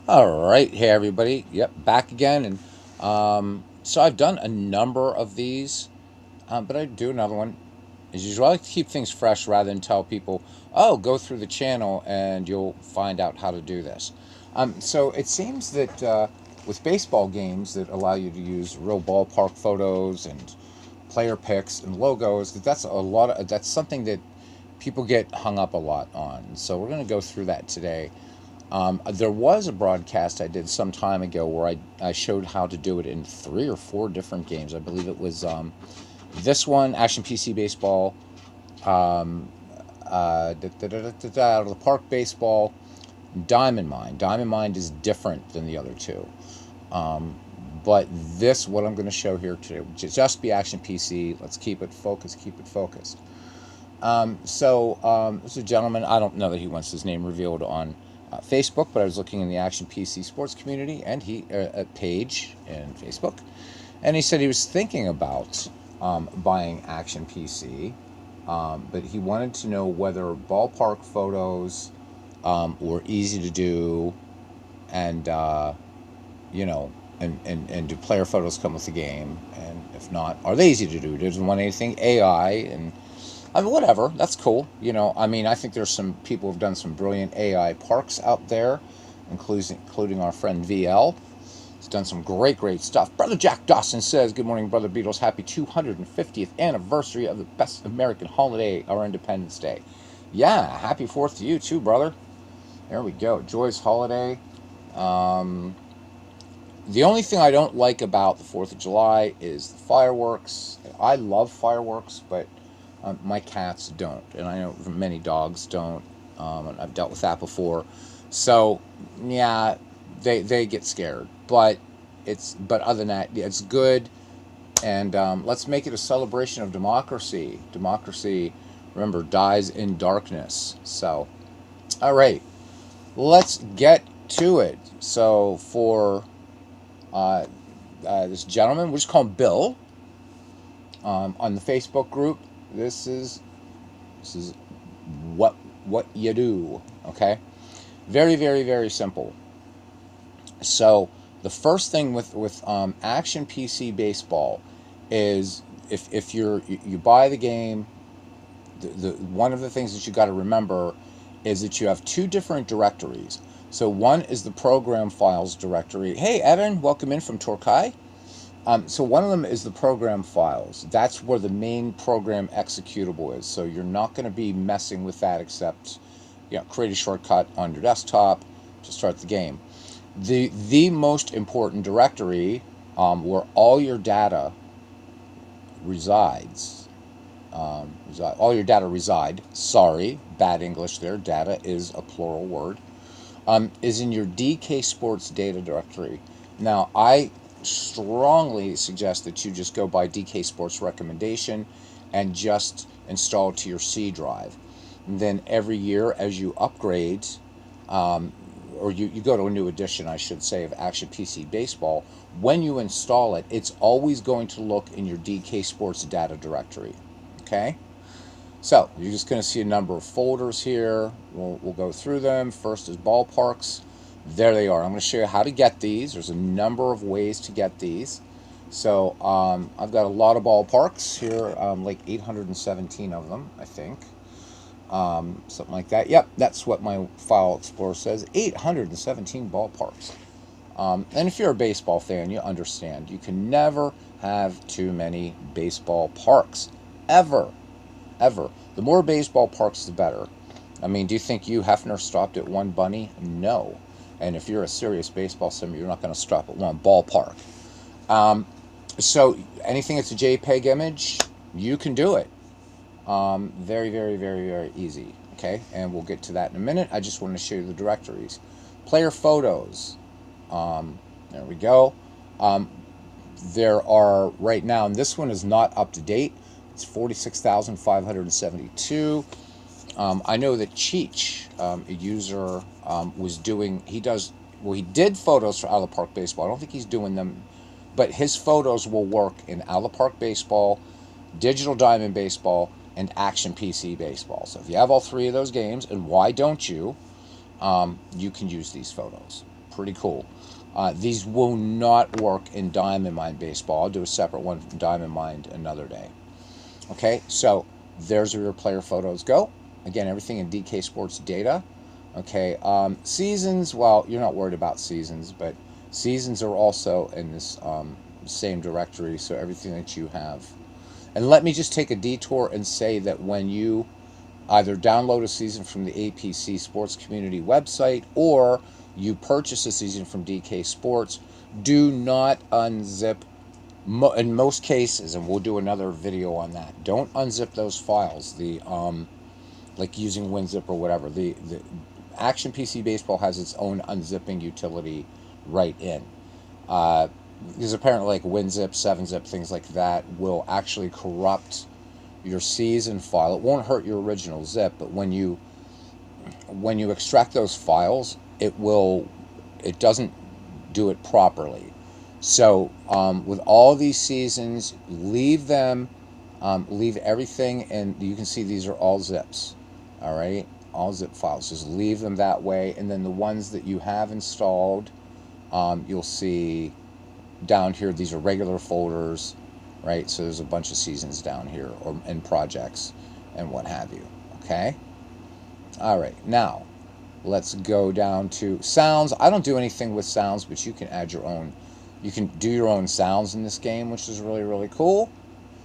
All right, hey everybody. Yep, back again, and so I've done a number of these, but I do another one. As usual, I like to keep things fresh rather than tell people, "Oh, go through the channel and you'll find out how to do this." So it seems that with baseball games that allow you to use real ballpark photos and player pics and logos, that's something that people get hung up a lot on. So we're going to go through that today. There was a broadcast I did some time ago where I showed how to do it in 3 or 4 different games. I believe it was this one, Action PC Baseball, um, out of the Park Baseball, Diamond Mine. Diamond Mine is different than the other two. Um, but this, what I'm going to show here today, will just be Action PC. Let's keep it focused, keep it focused. This is a gentleman. I don't know that he wants his name revealed on Facebook, but I was looking in the Action PC sports community and a page in Facebook, and he said he was thinking about buying Action PC, but he wanted to know whether ballpark photos were easy to do, and you know, and do player photos come with the game, and if not, are they easy to do? Doesn't want anything AI and I mean, whatever. That's cool. I mean, I think there's some people who've done some brilliant AI parks out there, including our friend VL. He's done some great, great stuff. Brother Jack Dawson says, "Good morning, Brother Beatles. Happy 250th anniversary of the best American holiday, our Independence Day." Yeah, happy 4th to you too, brother. There we go. Joyous holiday. Um, the only thing I don't like about the 4th of July is the fireworks. I love fireworks, but my cats don't, and I know many dogs don't. And I've dealt with that before. So, yeah, they get scared. But other than that, yeah, it's good. And let's make it a celebration of democracy. Democracy, remember, dies in darkness. So, all right, let's get to it. So for uh, this gentleman, we'll just call him Bill, on the Facebook group. This is what you do. Okay, very, very, very simple. So the first thing with Action PC Baseball is if you buy the game, the one of the things that you got to remember is that you have two different directories. So one is the program files directory. Hey Evan, welcome in from Torquay. So one of them is the program files. That's where the main program executable is. So you're not going to be messing with that except, create a shortcut on your desktop to start the game. The most important directory, where all your data resides. All your data reside. Sorry, bad English there. Data is a plural word. Is in your DK Sports data directory. Now, I strongly suggest that you just go by DK Sports recommendation and just install it to your C drive. And then every year, as you upgrade, um, or you go to a new edition, I should say, of Action PC Baseball, when you install it, it's always going to look in your DK Sports data directory. Okay? So you're just going to see a number of folders here. We'll go through them. First is ballparks. There they are. I'm going to show you how to get these. There's a number of ways to get these. So I've got a lot of ballparks here, like 817 of them, I think. Something like that. Yep, that's what my file explorer says. 817 ballparks. And if you're a baseball fan, you understand. You can never have too many baseball parks. Ever. Ever. The more baseball parks, the better. I mean, do you think Hugh Hefner stopped at one bunny? No. And if you're a serious baseball simmer, you're not going to stop at one ballpark. Um, so anything that's a JPEG image, you can do it. Very, very, very, very easy. Okay, and we'll get to that in a minute. I just want to show you the directories. Player photos. There we go. Um, there are right now, and this one is not up to date. It's 46,572. I know that Cheech, a user, was doing. He did photos for Out of the Park Baseball. I don't think he's doing them, but his photos will work in Out of the Park Baseball, Digital Diamond Baseball, and Action PC Baseball. So if you have all three of those games, and why don't you? You can use these photos. Pretty cool. These will not work in Diamond Mine baseball. I'll do a separate one from Diamond Mine another day. Okay, so there's where your player photos go. Again, everything in DK Sports data. Okay, seasons, well, you're not worried about seasons, but seasons are also in this same directory, so everything that you have. And let me just take a detour and say that when you either download a season from the APC Sports Community website or you purchase a season from DK Sports, do not unzip, in most cases, and we'll do another video on that, don't unzip those files, like using WinZip or whatever. The Action PC Baseball has its own unzipping utility right in. Because apparently like WinZip, 7-zip, things like that will actually corrupt your season file. It won't hurt your original zip, but when you extract those files, it doesn't do it properly. So with all these seasons, leave them, leave everything, and you can see these are all zips. All right, all zip files. Just leave them that way, and then the ones that you have installed, you'll see down here. These are regular folders, right? So there's a bunch of seasons down here, and projects, and what have you. Okay. All right, now let's go down to sounds. I don't do anything with sounds, but you can add your own. You can do your own sounds in this game, which is really, really cool.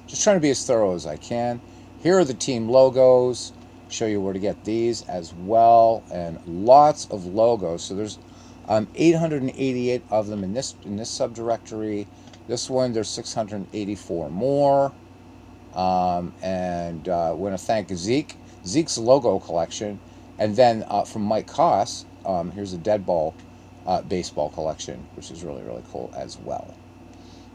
Just trying to be as thorough as I can. Here are the team logos. Show you where to get these as well, and lots of logos. So there's 888 of them in this subdirectory. This one, there's 684 more. And want to thank Zeke's logo collection, and then from Mike Koss, here's a dead ball baseball collection, which is really, really cool as well.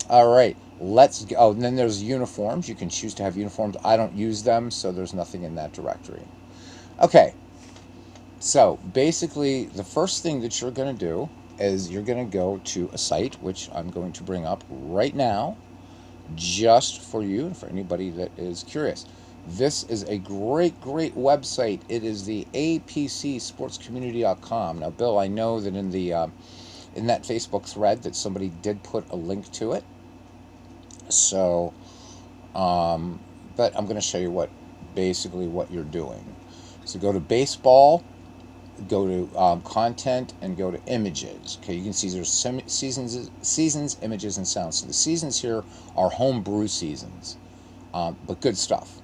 All right, let's go. Oh, and then there's uniforms. You can choose to have uniforms. I don't use them, so there's nothing in that directory. Okay, so basically the first thing that you're going to do is you're going to go to a site, which I'm going to bring up right now just for you and for anybody that is curious. This is a great, great website. It is the apcsportscommunity.com. Now, Bill, I know that in that Facebook thread that somebody did put a link to it. So, but I'm going to show you basically what you're doing. So go to baseball, go to content, and go to images. Okay, you can see there's seasons, images, and sounds. So the seasons here are homebrew seasons, but good stuff.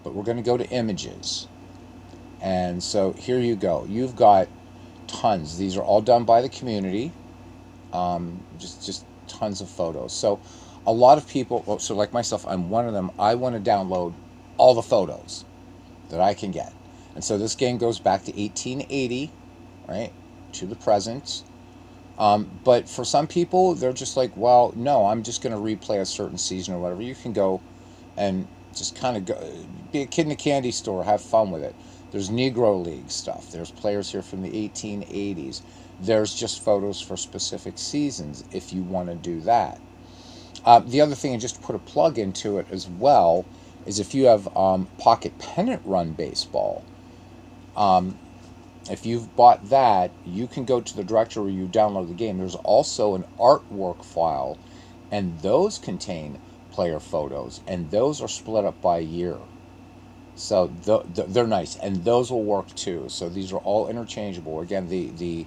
But we're going to go to images, and so here you go. You've got tons. These are all done by the community. Just tons of photos. So a lot of people, so like myself, I'm one of them. I want to download all the photos that I can get. And so this game goes back to 1880, right, to the present. But for some people, they're just like, well, no, I'm just going to replay a certain season or whatever. You can go and just kind of go, be a kid in a candy store, have fun with it. There's Negro League stuff. There's players here from the 1880s. There's just photos for specific seasons if you want to do that. The other thing, and just to put a plug into it as well, is if you have Pocket Pennant Run Baseball, if you've bought that, you can go to the directory where you download the game. There's also an artwork file, and those contain player photos, and those are split up by year. So they're nice, and those will work too. So these are all interchangeable. Again, the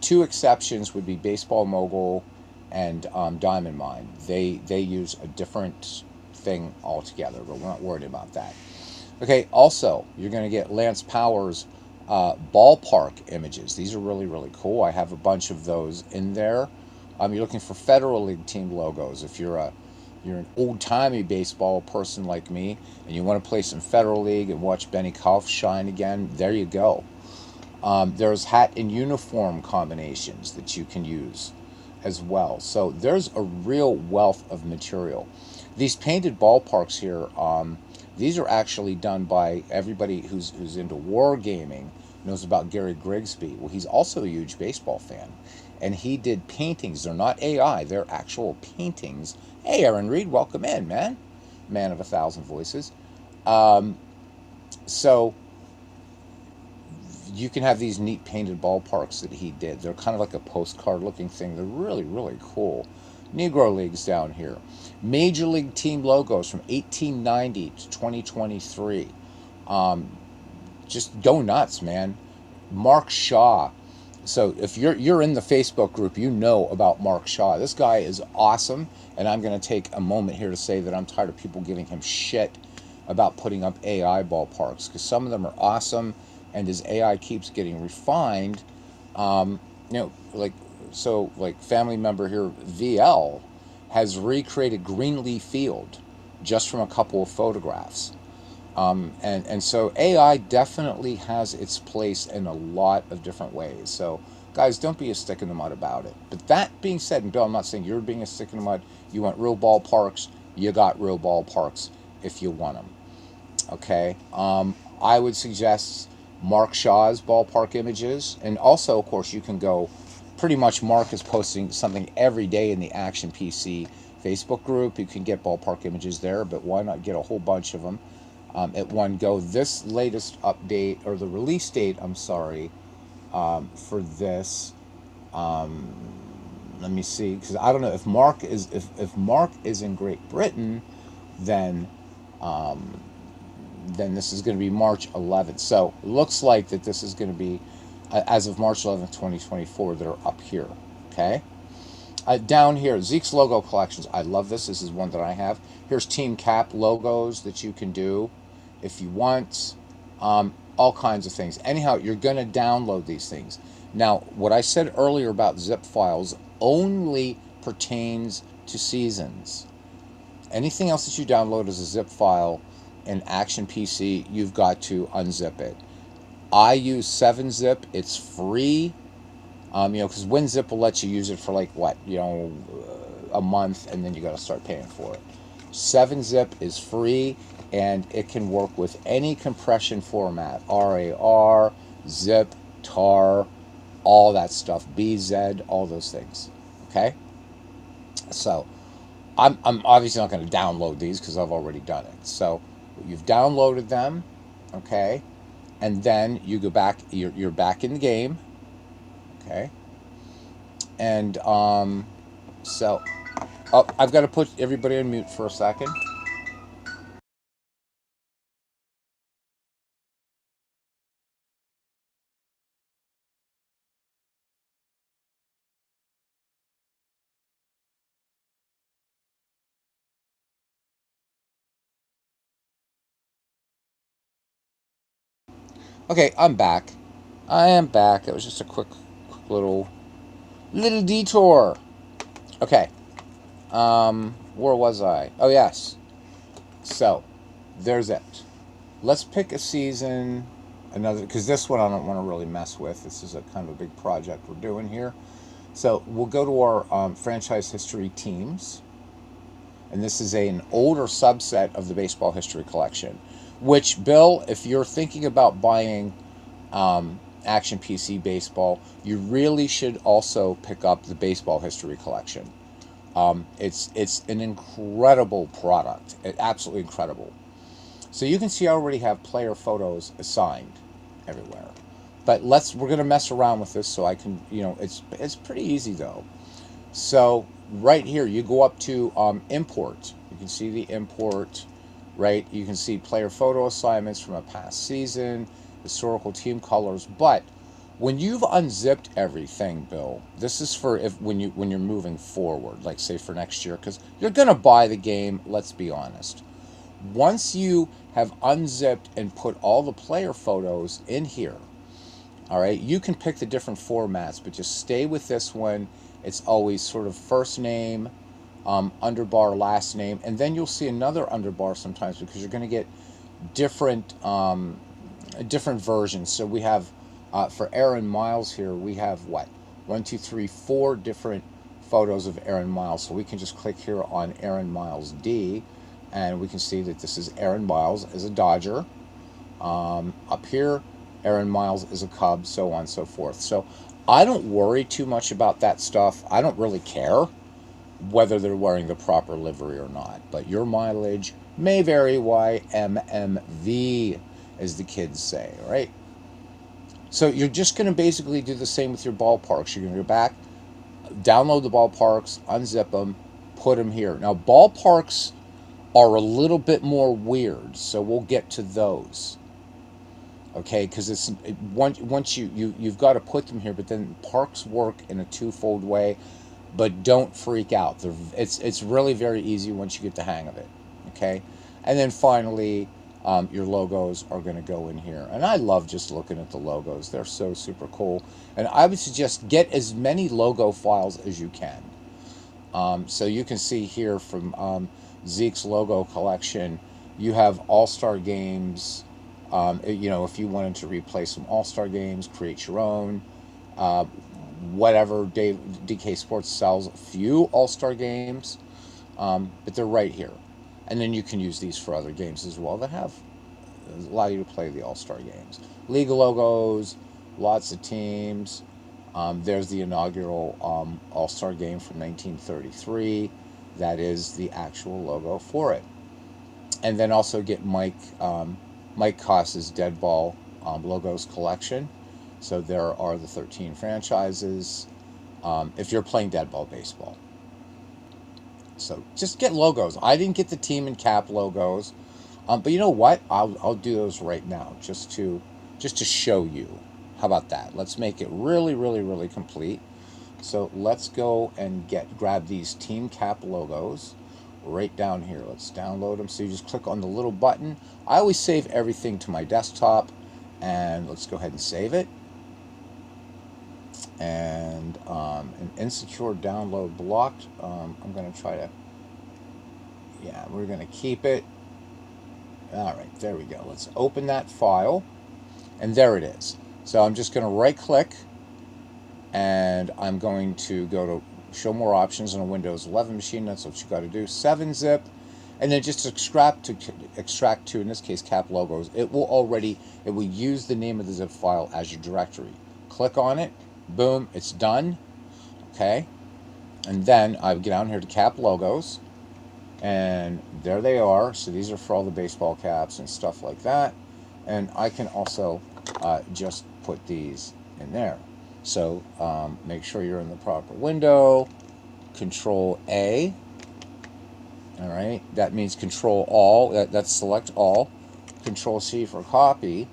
two exceptions would be Baseball Mogul and Diamond Mine. They use a different thing altogether, but we're not worried about that. Okay, also, you're going to get Lance Powers ballpark images. These are really, really cool. I have a bunch of those in there. You're looking for Federal League team logos. If you're an old-timey baseball person like me, and you want to play some Federal League and watch Benny Kauf shine again, there you go. There's hat and uniform combinations that you can use as well. So there's a real wealth of material. These painted ballparks here, these are actually done by everybody who's into wargaming, knows about Gary Grigsby. Well, he's also a huge baseball fan, and he did paintings. They're not AI, they're actual paintings. Hey, Aaron Reed, welcome in, man. Man of 1,000 voices. So you can have these neat painted ballparks that he did. They're kind of like a postcard looking thing. They're really, really cool. Negro Leagues down here. Major League team logos from 1890 to 2023. Um, just go nuts, man. Mark Shaw. So if you're in the Facebook group, you know about Mark Shaw. This guy is awesome, and I'm going to take a moment here to say that I'm tired of people giving him shit about putting up AI ballparks, because some of them are awesome, and as AI keeps getting refined, you know, like family member here, VL, has recreated Greenleaf Field just from a couple of photographs. And so AI definitely has its place in a lot of different ways. So, guys, don't be a stick in the mud about it. But that being said, and Bill, I'm not saying you're being a stick in the mud. You want real ballparks, you got real ballparks if you want them. Okay? I would suggest Mark Shaw's ballpark images. And also, of course, you can go pretty much Mark is posting something every day in the Action PC Facebook group. You can get ballpark images there, but why not get a whole bunch of them at one go? This latest update, or the release date, I'm sorry, for this. Um, Let me see, because I don't know if Mark is if Mark is in Great Britain, then um, then this is going to be March 11th. So it looks like that this is going to be as of March 11th, 2024. That are up here. Okay. Down here, Zeke's logo collections. I love this. This is one that I have. Here's Team Cap logos that you can do if you want. All kinds of things. Anyhow, you're going to download these things. Now, what I said earlier about zip files only pertains to seasons. Anything else that you download as a zip file in Action PC, you've got to unzip it. I use 7-zip. It's free. Because WinZip will let you use it for like what, a month, and then you got to start paying for it. 7-zip is free, and it can work with any compression format: RAR, zip, tar, all that stuff, BZ, all those things. Okay, so I'm obviously not going to download these because I've already done it. So you've downloaded them, okay, and then you go back. You're back in the game. Okay. And so, oh, I've got to put everybody on mute for a second. Okay, I'm back. I am back. It was just a quick little detour. Okay. Where was I? Oh yes. So, there's it. Let's pick a season. Another, because this one I don't want to really mess with. This is a kind of a big project we're doing here. So we'll go to our franchise history teams, and this is an older subset of the baseball history collection. Which, Bill, if you're thinking about buying Action PC baseball, you really should also pick up the baseball history collection. It's an incredible product, absolutely incredible. So you can see I already have player photos assigned everywhere. But we're gonna mess around with this so I can, it's pretty easy though. So right here, you go up to import. You can see the import, right? You can see player photo assignments from a past season, historical team colors. But when you've unzipped everything, Bill, this is for when you're moving forward, like say for next year, because you're gonna buy the game. Let's be honest. Once you have unzipped and put all the player photos in here, all right, you can pick the different formats, but just stay with this one. It's always sort of first name, underbar, last name, and then you'll see another underbar sometimes because you're going to get different versions. So we have for Aaron Miles here, we have what, 4 different photos of Aaron Miles. So we can just click here on Aaron Miles D, and we can see that this is Aaron Miles as a Dodger. Up here, Aaron Miles is a Cub, so on and so forth. So I don't worry too much about that stuff. I don't really care whether they're wearing the proper livery or not. But your mileage may vary. YMMV, as the kids say, right? So you're just going to basically do the same with your ballparks. You're going to go back, download the ballparks, unzip them, put them here. Now, ballparks are a little bit more weird, so we'll get to those. Okay, because once you've got to put them here, but then parks work in a twofold way. But don't freak out. It's really very easy once you get the hang of it. Okay, and then finally, your logos are going to go in here, and I love just looking at the logos. They're so super cool, and I would suggest get as many logo files as you can. So you can see here from Zeke's logo collection, you have All-Star games. If you wanted to replace some All-Star games, create your own. Uh, Whatever DK Sports sells a few All-Star games, but they're right here. And then you can use these for other games as well that allow you to play the All-Star games. League logos, lots of teams. There's the inaugural All-Star game from 1933. That is the actual logo for it. And then also get Mike Koss's Dead Ball logos collection. So there are the 13 franchises if you're playing dead ball baseball. So just get logos. I didn't get the team and cap logos, but you know what? I'll do those right now just to show you. How about that? Let's make it really, really, really complete. So let's go and grab these team cap logos right down here. Let's download them. So you just click on the little button. I always save everything to my desktop, and let's go ahead and save it. And an insecure download blocked. I'm going to try to, we're going to keep it. All right, there we go. Let's open that file, and there it is. So I'm just going to right click, and I'm going to go to show more options on a Windows 11 machine. That's what you got to do. 7-zip, and then just extract to, in this case, cap logos. It will use the name of the zip file as your directory. Click on it. Boom, it's done. Okay, and then I get down here to cap logos, and there they are. So these are for all the baseball caps and stuff like that, and I can also just put these in there. So make sure you're in the proper window. Control A. All right, that means Control All. That's select all. Control C for copy.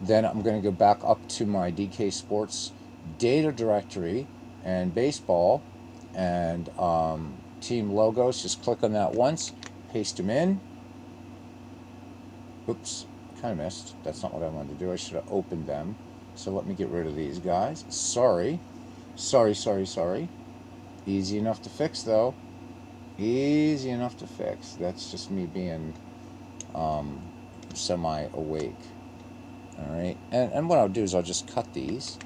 Then I'm going to go back up to my DK Sports data directory and baseball and team logos. Just click on that once, paste them in. Oops, kind of missed. That's not what I wanted to do. I should have opened them. So let me get rid of these guys. Sorry. Easy enough to fix, though. Easy enough to fix. That's just me being semi-awake. All right, and what I'll do is I'll just cut these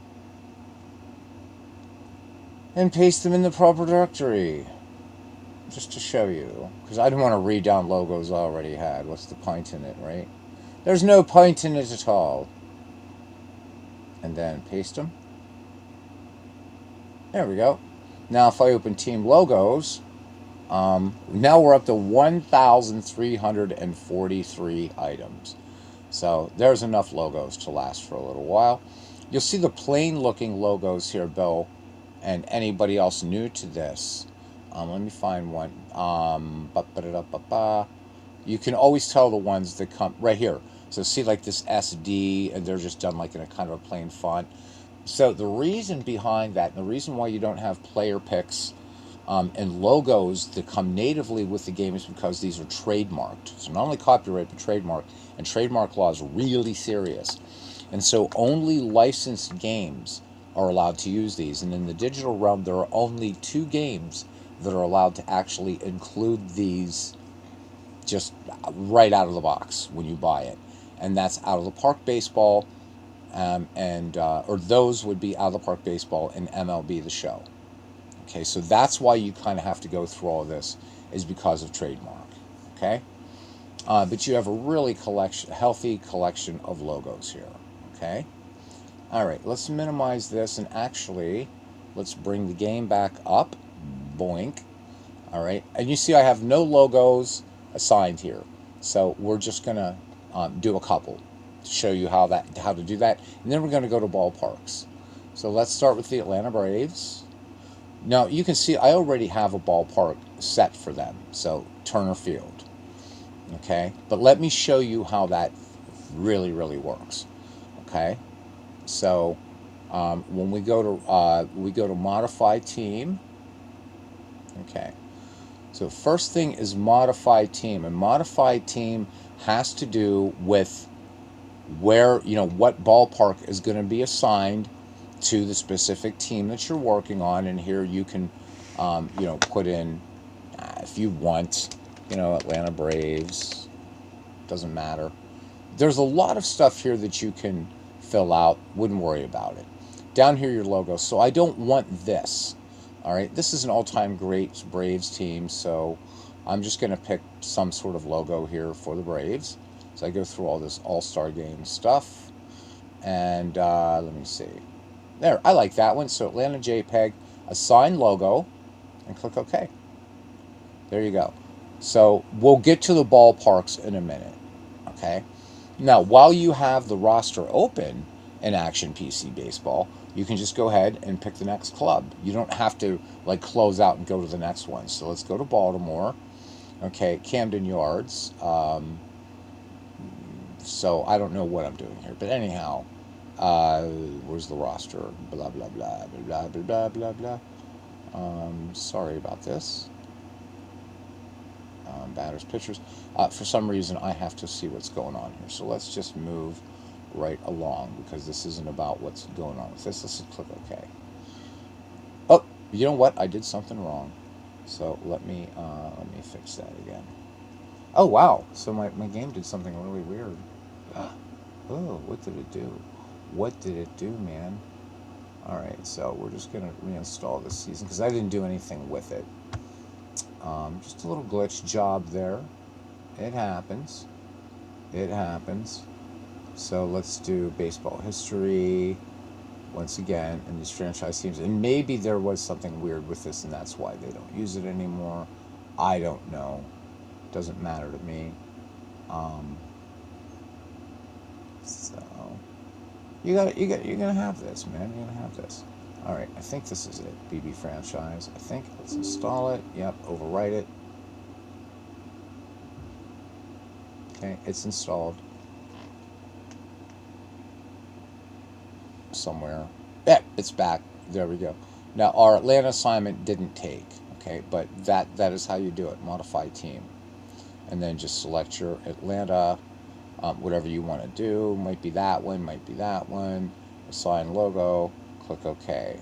and paste them in the proper directory, just to show you, because I don't want to read down logos I already had. What's the point in it, right? There's no point in it at all. And then paste them. There we go. Now if I open team logos, now we're up to 1,343 items. So there's enough logos to last for a little while. You'll see the plain looking logos here, Bill, and anybody else new to this. Let me find one. You can always tell the ones that come right here. So see like this SD, and they're just done like in a kind of a plain font. So the reason behind that, and the reason why you don't have player pics and logos that come natively with the game is because these are trademarked. So not only copyright, but trademark. And trademark law is really serious. And so only licensed games are allowed to use these. And in the digital realm, there are only 2 games that are allowed to actually include these just right out of the box when you buy it. And that's Out of the Park Baseball, or those would be Out of the Park Baseball and MLB The Show. Okay, so that's why you kind of have to go through all this, is because of trademark. Okay, but you have a really healthy collection of logos here. Okay, all right, let's minimize this, and actually, let's bring the game back up. Boink. All right, and you see I have no logos assigned here, so we're just gonna do a couple. show you how to do that, and then we're going to go to ballparks. So let's start with the Atlanta Braves. Now you can see I already have a ballpark set for them, so Turner Field. Okay, but let me show you how that really works. Okay, so when we go to modify team. Okay, so first thing is modify team, and modify team has to do with where, what ballpark is going to be assigned to the specific team that you're working on. And here you can, put in, if you want, Atlanta Braves, doesn't matter. There's a lot of stuff here that you can fill out. Wouldn't worry about it. Down here, your logo. So I don't want this. All right, this is an all-time great Braves team, so I'm just going to pick some sort of logo here for the Braves. So I go through all this All-Star Game stuff, and let me see. There, I like that one. So Atlanta JPEG, assign logo, and click OK. There you go. So we'll get to the ballparks in a minute. Okay. Now, while you have the roster open in Action PC Baseball, you can just go ahead and pick the next club. You don't have to close out and go to the next one. So let's go to Baltimore. Okay, Camden Yards. So I don't know what I'm doing here, but anyhow, where's the roster? Blah blah blah blah blah blah blah blah. Sorry about this. Batters, pitchers. For some reason, I have to see what's going on here. So let's just move right along, because this isn't about what's going on with this. Let's just click OK. Oh, you know what? I did something wrong. So let me fix that again. Oh wow! So my game did something really weird. Oh, what did it do? What did it do, man? All right, so we're just gonna reinstall this season because I didn't do anything with it. Just a little glitch job there. It happens. It happens. So let's do baseball history once again in these franchise teams. And maybe there was something weird with this, and that's why they don't use it anymore. I don't know. Doesn't matter to me. So you're gonna have this, man. You're gonna have this. All right, I think this is it. BB franchise. I think. Let's install it. Yep. Overwrite it. Okay, it's installed. Somewhere. Yeah, it's back. There we go. Now our Atlanta assignment didn't take. Okay, but that is how you do it. Modify team, and then just select your Atlanta. Whatever you want to do. Might be that one. Might be that one. Assign logo. Click OK.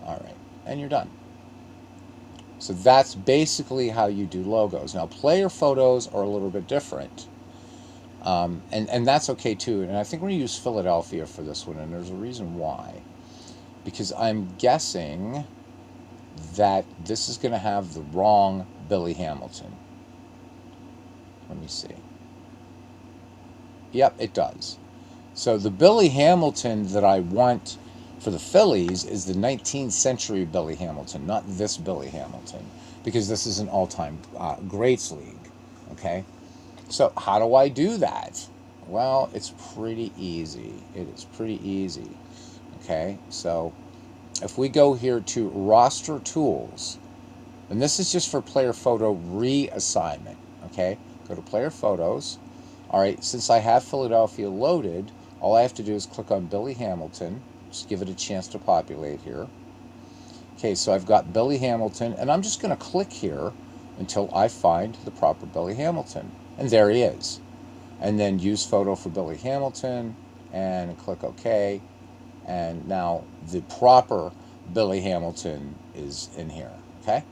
All right, and you're done. So that's basically how you do logos. Now player photos are a little bit different. And that's okay too. And I think we're going to use Philadelphia for this one, and there's a reason why. Because I'm guessing that this is going to have the wrong Billy Hamilton. Let me see. Yep, it does. So the Billy Hamilton that I want for the Phillies is the 19th century Billy Hamilton, not this Billy Hamilton, because this is an all-time greats league. Okay? So how do I do that? Well, it's pretty easy. It is pretty easy. Okay, so if we go here to roster tools, and this is just for player photo reassignment. Okay, go to player photos. All right, since I have Philadelphia loaded, all I have to do is click on Billy Hamilton. Just give it a chance to populate here. Okay, so I've got Billy Hamilton, and I'm just going to click here until I find the proper Billy Hamilton. And there he is. And then use photo for Billy Hamilton and click OK. And now the proper Billy Hamilton is in here. Okay?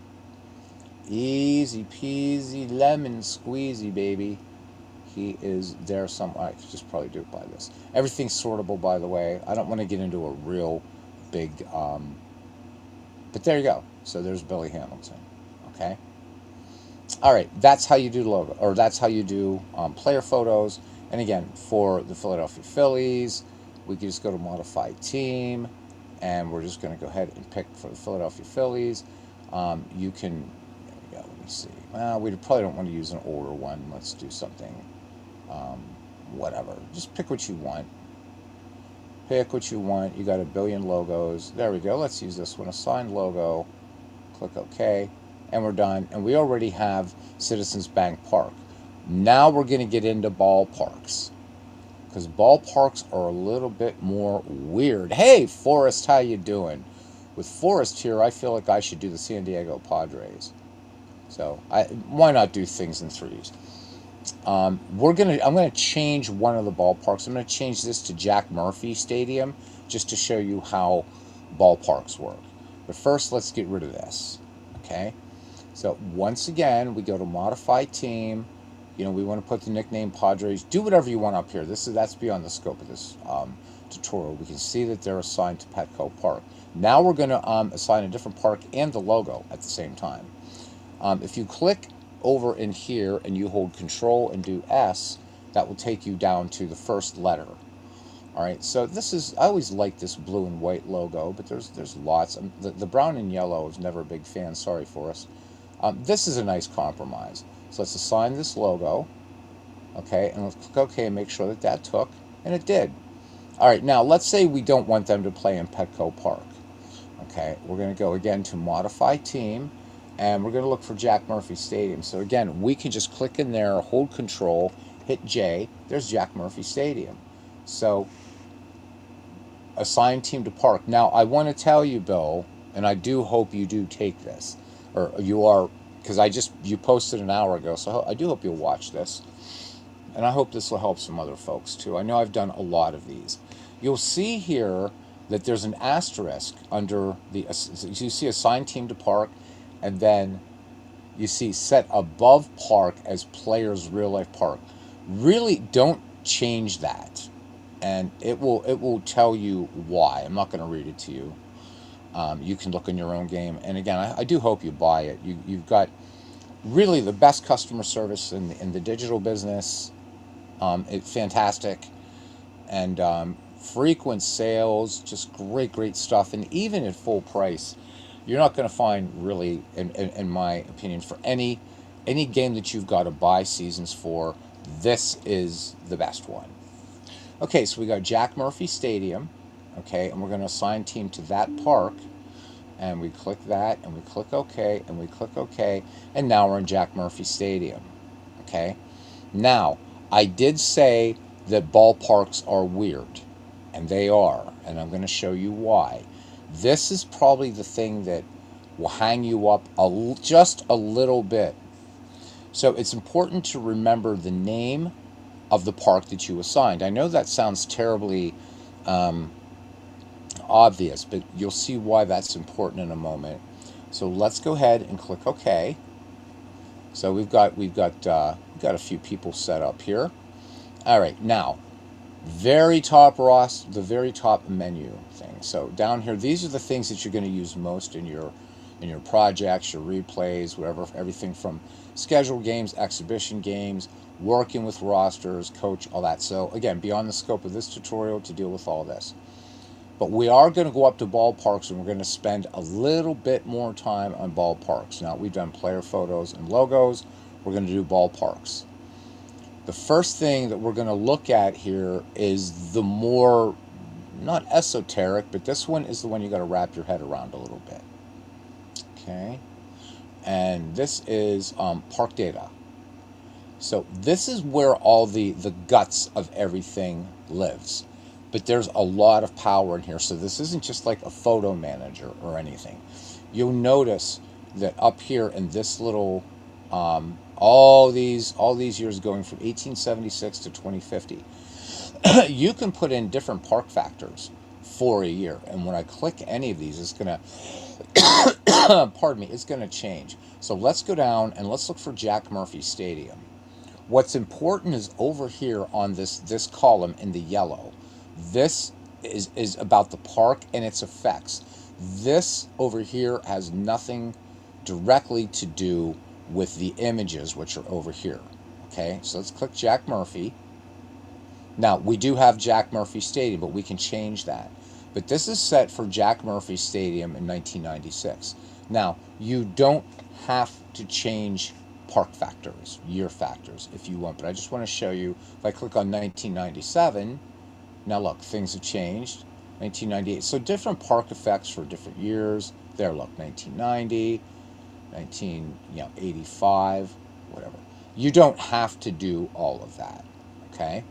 Easy peasy lemon squeezy, baby. He is there somewhere. I could just probably do it by this. Everything's sortable, by the way. I don't want to get into a real big... but there you go. So there's Billy Hamilton. Okay? All right, that's how you do logo, or that's how you do player photos. And again, for the Philadelphia Phillies, we can just go to modify team, and we're just going to go ahead and pick for the Philadelphia Phillies. You can, let me see. Well, we probably don't want to use an older one. Let's do something whatever. Just pick what you want. Pick what you want. You got a billion logos. There we go. Let's use this one. Assign logo. Click OK. And we're done. And we already have Citizens Bank Park. Now we're going to get into ballparks, because ballparks are a little bit more weird. Hey, Forrest, how you doing? With Forrest here, I feel like I should do the San Diego Padres. So why not do things in threes? I'm gonna change one of the ballparks. I'm gonna change this to Jack Murphy Stadium, just to show you how ballparks work. But first, let's get rid of this. Okay. So once again, we go to modify team. You know, we want to put the nickname Padres. Do whatever you want up here. That's beyond the scope of this tutorial. We can see that they're assigned to Petco Park. Now we're going to assign a different park and the logo at the same time. If you click over in here and you hold Control and do S, that will take you down to the first letter. All right, so I always like this blue and white logo, but there's lots. The brown and yellow is never a big fan. Sorry for us. This is a nice compromise. So let's assign this logo. Okay, and let's click OK and make sure that that took, and it did. All right, now let's say we don't want them to play in Petco Park. Okay, we're going to go again to modify team, and we're going to look for Jack Murphy Stadium. So again, we can just click in there, hold Control, hit J. There's Jack Murphy Stadium. So assign team to park. Now I want to tell you, Bill, and I do hope you do take this, or you are, because you posted an hour ago, so I do hope you'll watch this. And I hope this will help some other folks too. I know I've done a lot of these. You'll see here that there's an asterisk under the, you see assign team to park, and then you see set above park as players real life park. Really don't change that. And it will tell you why. I'm not going to read it to you. You can look in your own game. And again, I do hope you buy it. You've got really the best customer service in the digital business. It's fantastic. And frequent sales, just great stuff. And even at full price, you're not going to find really, in my opinion, for any game that you've got to buy seasons for, this is the best one. Okay, so we got Jack Murphy Stadium. Okay, and we're going to assign team to that park. And we click that, and we click OK, and we click OK, and now we're in Jack Murphy Stadium. Okay, now I did say that ballparks are weird, and they are, and I'm going to show you why. This is probably the thing that will hang you up just a little bit. So it's important to remember the name of the park that you assigned. I know that sounds terribly obvious, but you'll see why that's important in a moment. So let's go ahead and click OK. So we've got a few people set up here. All right, now the very top menu thing. So down here, these are the things that you're going to use most in your projects, your replays, whatever. Everything from scheduled games, exhibition games, working with rosters, coach, all that. So again, beyond the scope of this tutorial to deal with all this. But we are going to go up to ballparks, and we're going to spend a little bit more time on ballparks. Now, we've done player photos and logos. We're going to do ballparks. The first thing that we're going to look at here is the more, not esoteric, but this one is the one you got to wrap your head around a little bit. Okay. And this is park data. So this is where all the guts of everything lives. But there's a lot of power in here. So this isn't just like a photo manager or anything. You'll notice that up here in this little, all these years going from 1876 to 2050, you can put in different park factors for a year. And when I click any of these, it's going to, pardon me, it's going to change. So let's go down and let's look for Jack Murphy Stadium. What's important is over here on this column in the yellow. This is about the park and its effects. This over here has nothing directly to do with the images, which are over here. Okay, so let's click Jack Murphy. Now, we do have Jack Murphy Stadium, but we can change that. But this is set for Jack Murphy Stadium in 1996. Now, you don't have to change park factors, year factors, if you want. But I just want to show you, if I click on 1997, now look, things have changed. 1998, so different park effects for different years. There, look, 1990, 85, whatever. You don't have to do all of that, okay?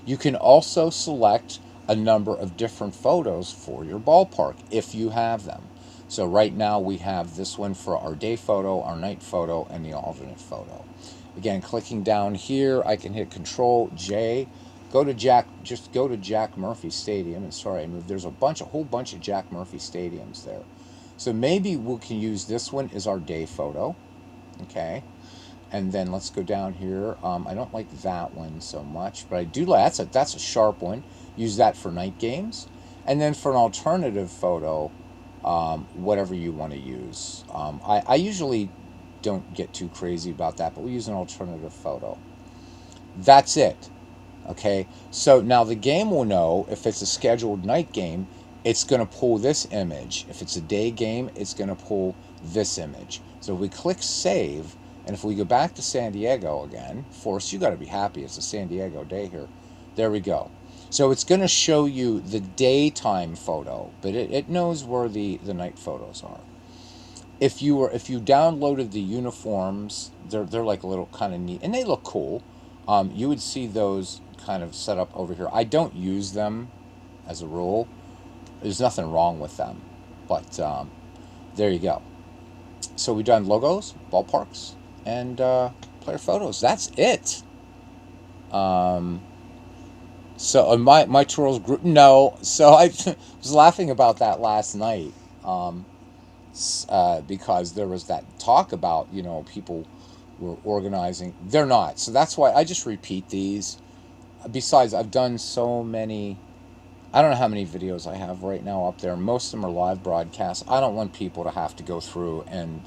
You can also select a number of different photos for your ballpark if you have them. So right now we have this one for our day photo, our night photo, and the alternate photo. Again, clicking down here, I can hit Control J, go to just go to Jack Murphy Stadium. And sorry, I moved. There's a whole bunch of Jack Murphy stadiums there. So maybe we can use this one as our day photo, okay? And then let's go down here. I don't like that one so much, but I do like, that's a sharp one. Use that for night games. And then for an alternative photo, whatever you want to use. I usually don't get too crazy about that, but we use an alternative photo. That's it. Okay, so now the game will know if it's a scheduled night game, it's going to pull this image. If it's a day game, it's going to pull this image. So if we click save, and if we go back to San Diego again, Forrest, you got to be happy it's a San Diego day here. There we go. So it's going to show you the daytime photo, but it knows where the night photos are. If you downloaded the uniforms, they're like a little kind of neat, and they look cool. You would see those kind of set up over here. I don't use them as a rule. There's nothing wrong with them, but there you go. So we've done logos, ballparks, and player photos. That's it. So my Twirls group, no. So I was laughing about that last night because there was that talk about, people were organizing. They're not. So that's why I just repeat these. Besides, I've done so many. I don't know how many videos I have right now up there. Most of them are live broadcasts. I don't want people to have to go through and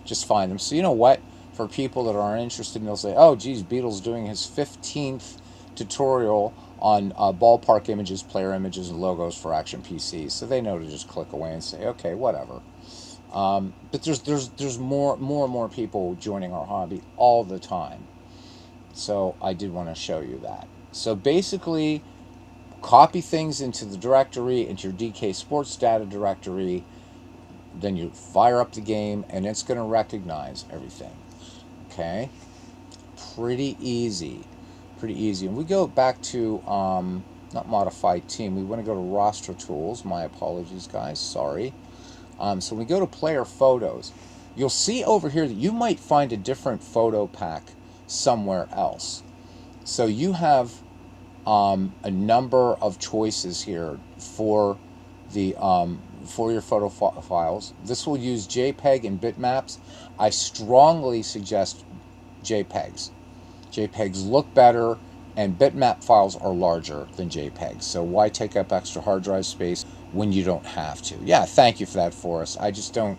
just find them. So you know what? For people that aren't interested, they'll say, oh, geez, Beetle's doing his 15th tutorial on ballpark images, player images, and logos for Action PCs. So they know to just click away and say, okay, whatever. But there's more and more people joining our hobby all the time. So I did want to show you that. So basically, copy things into the directory, into your DK Sports data directory. Then you fire up the game, and it's going to recognize everything. Okay? Pretty easy. Pretty easy. And we go back to, not modify team. We want to go to roster tools. My apologies, guys. Sorry. So we go to player photos. You'll see over here that you might find a different photo pack somewhere else. So you have a number of choices here for the for your photo files. This will use JPEG and bitmaps. I strongly suggest JPEGs. JPEGs look better, and bitmap files are larger than JPEGs. So why take up extra hard drive space when you don't have to? Yeah, thank you for that, Forrest. I just don't.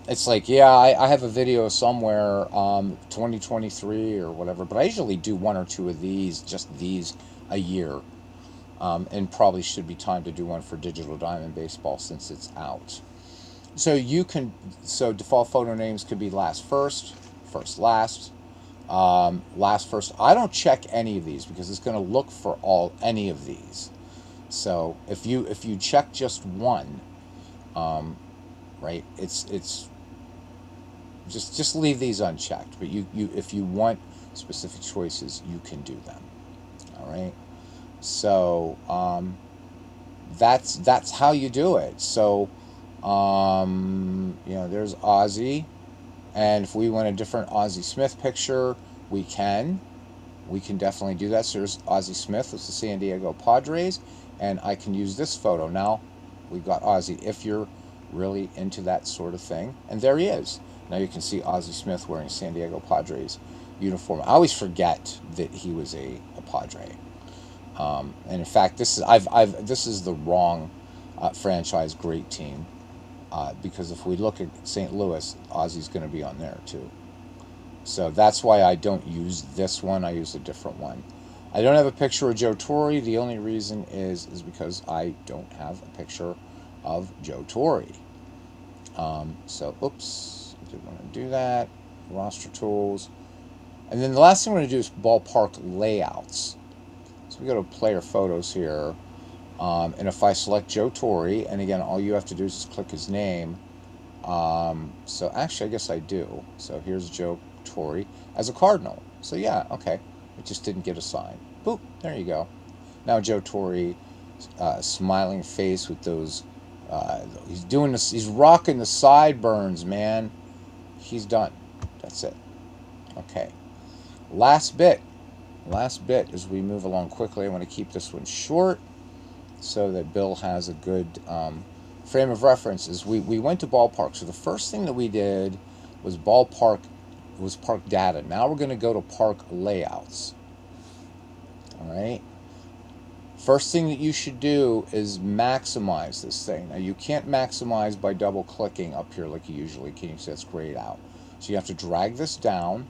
It's like, yeah, I have a video somewhere, 2023 or whatever, but I usually do one or two of these, just these, a year. And probably should be time to do one for Digital Diamond Baseball since it's out. So default photo names could be last first, first last, last first. I don't check any of these because it's going to look for any of these. So if you check just one, right, it's just leave these unchecked. But if you want specific choices, you can do them. All right. So that's how you do it. So there's Ozzie, and if we want a different Ozzie Smith picture, we can definitely do that. So there's Ozzie Smith with the San Diego Padres, and I can use this photo. Now we've got Ozzie if you're really into that sort of thing, and there he is. Now you can see Ozzie Smith wearing a San Diego Padres uniform. I always forget that he was a Padre. And in fact, this is the wrong franchise great team, because if we look at St. Louis, Ozzie's going to be on there too. So that's why I don't use this one. I use a different one. I don't have a picture of Joe Torre. The only reason is because I don't have a picture of Joe Torre. So oops, I didn't want to do that. roster tools. And then the last thing we're going to do is ballpark layouts. So we go to player photos here. And if I select Joe Torre, and again, all you have to do is just click his name. So actually, I guess I do. So here's Joe Torre as a Cardinal. So yeah, okay. It just didn't get assigned. Boop, there you go. Now Joe Torre, smiling face with those, he's doing this, he's rocking the sideburns, man. He's done. That's it. Okay. Last bit as we move along quickly. I want to keep this one short so that Bill has a good frame of reference. Is we went to ballpark. So the first thing that we did was park data. Now we're going to go to park layouts. All right. First thing that you should do is maximize this thing. Now you can't maximize by double clicking up here like you usually can. You see that's grayed out. So you have to drag this down.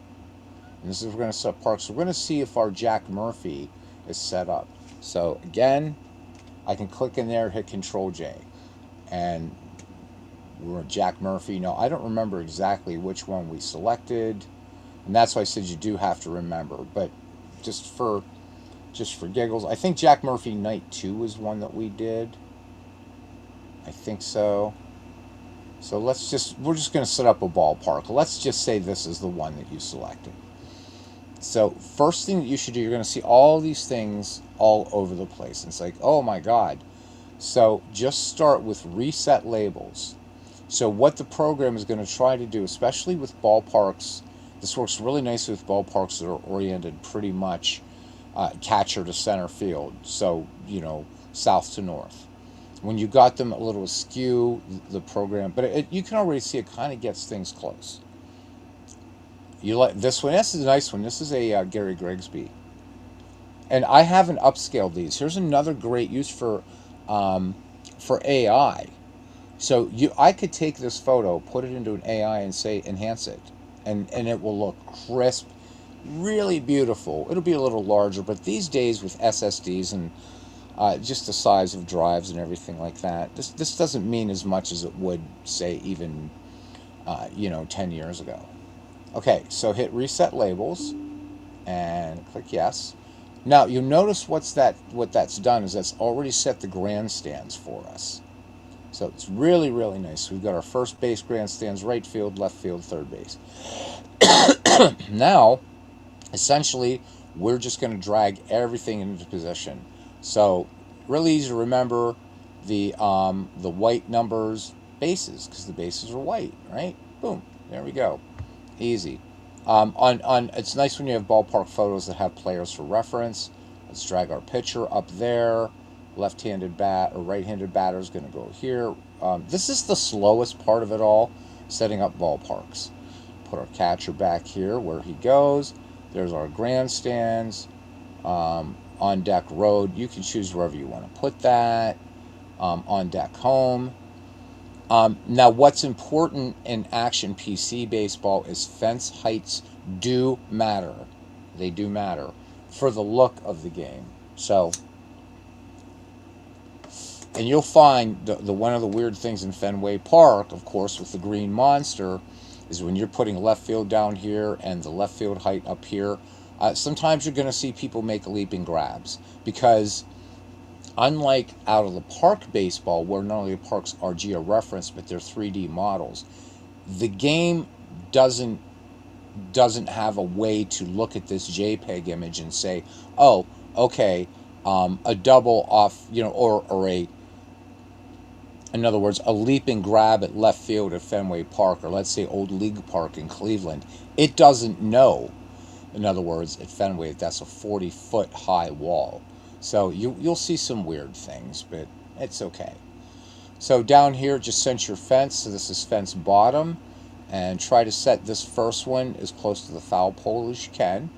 And this is, we're going to set up parks. So we're going to see if our Jack Murphy is set up. So again, I can click in there, hit Control J, and we're Jack Murphy. Now I don't remember exactly which one we selected, and that's why I said you do have to remember. But just for giggles, I think Jack Murphy Night 2 was one that we did. I think so. So we're just going to set up a ballpark. Let's just say this is the one that you selected. So first thing that you should do, you're going to see all these things all over the place. And it's like, oh my God. So just start with reset labels. So what the program is going to try to do, especially with ballparks, this works really nicely with ballparks that are oriented pretty much catcher to center field. So, south to north. When you got them a little askew, the program, but you can already see it kind of gets things close. You like this one? This is a nice one. This is a Gary Grigsby, and I haven't upscaled these. Here's another great use for AI. So I could take this photo, put it into an AI, and say enhance it, and it will look crisp, really beautiful. It'll be a little larger, but these days with SSDs and just the size of drives and everything like that, this doesn't mean as much as it would, say, even 10 years ago. Okay, so hit reset labels and click yes. Now you'll notice what that's done is that's already set the grandstands for us. So it's really, really nice. We've got our first base grandstands, right field, left field, third base. Now, essentially, we're just going to drag everything into position. So really easy to remember the white numbers, bases, because the bases are white, right? Boom, there we go. Easy. It's nice when you have ballpark photos that have players for reference. Let's drag our pitcher up there. Left-handed bat or right-handed batter is going to go here. This is the slowest part of it all, setting up ballparks. Put our catcher back here where he goes. There's our grandstands. On deck road, you can choose wherever you want to put that. On deck home. Now, what's important in action PC baseball is fence heights do matter. They do matter for the look of the game. So, and you'll find the one of the weird things in Fenway Park, of course, with the green monster, is when you're putting left field down here and the left field height up here, sometimes you're going to see people make leaping grabs because unlike out of the park baseball, where not only the parks are geo-referenced, but they're 3D models, the game doesn't have a way to look at this JPEG image and say, oh, okay, a double off, or in other words, a leaping grab at left field at Fenway Park, or let's say Old League Park in Cleveland. It doesn't know, in other words, at Fenway, that's a 40-foot high wall. So you'll see some weird things, but it's okay. So down here, just center your fence. So this is fence bottom. And try to set this first one as close to the foul pole as you can.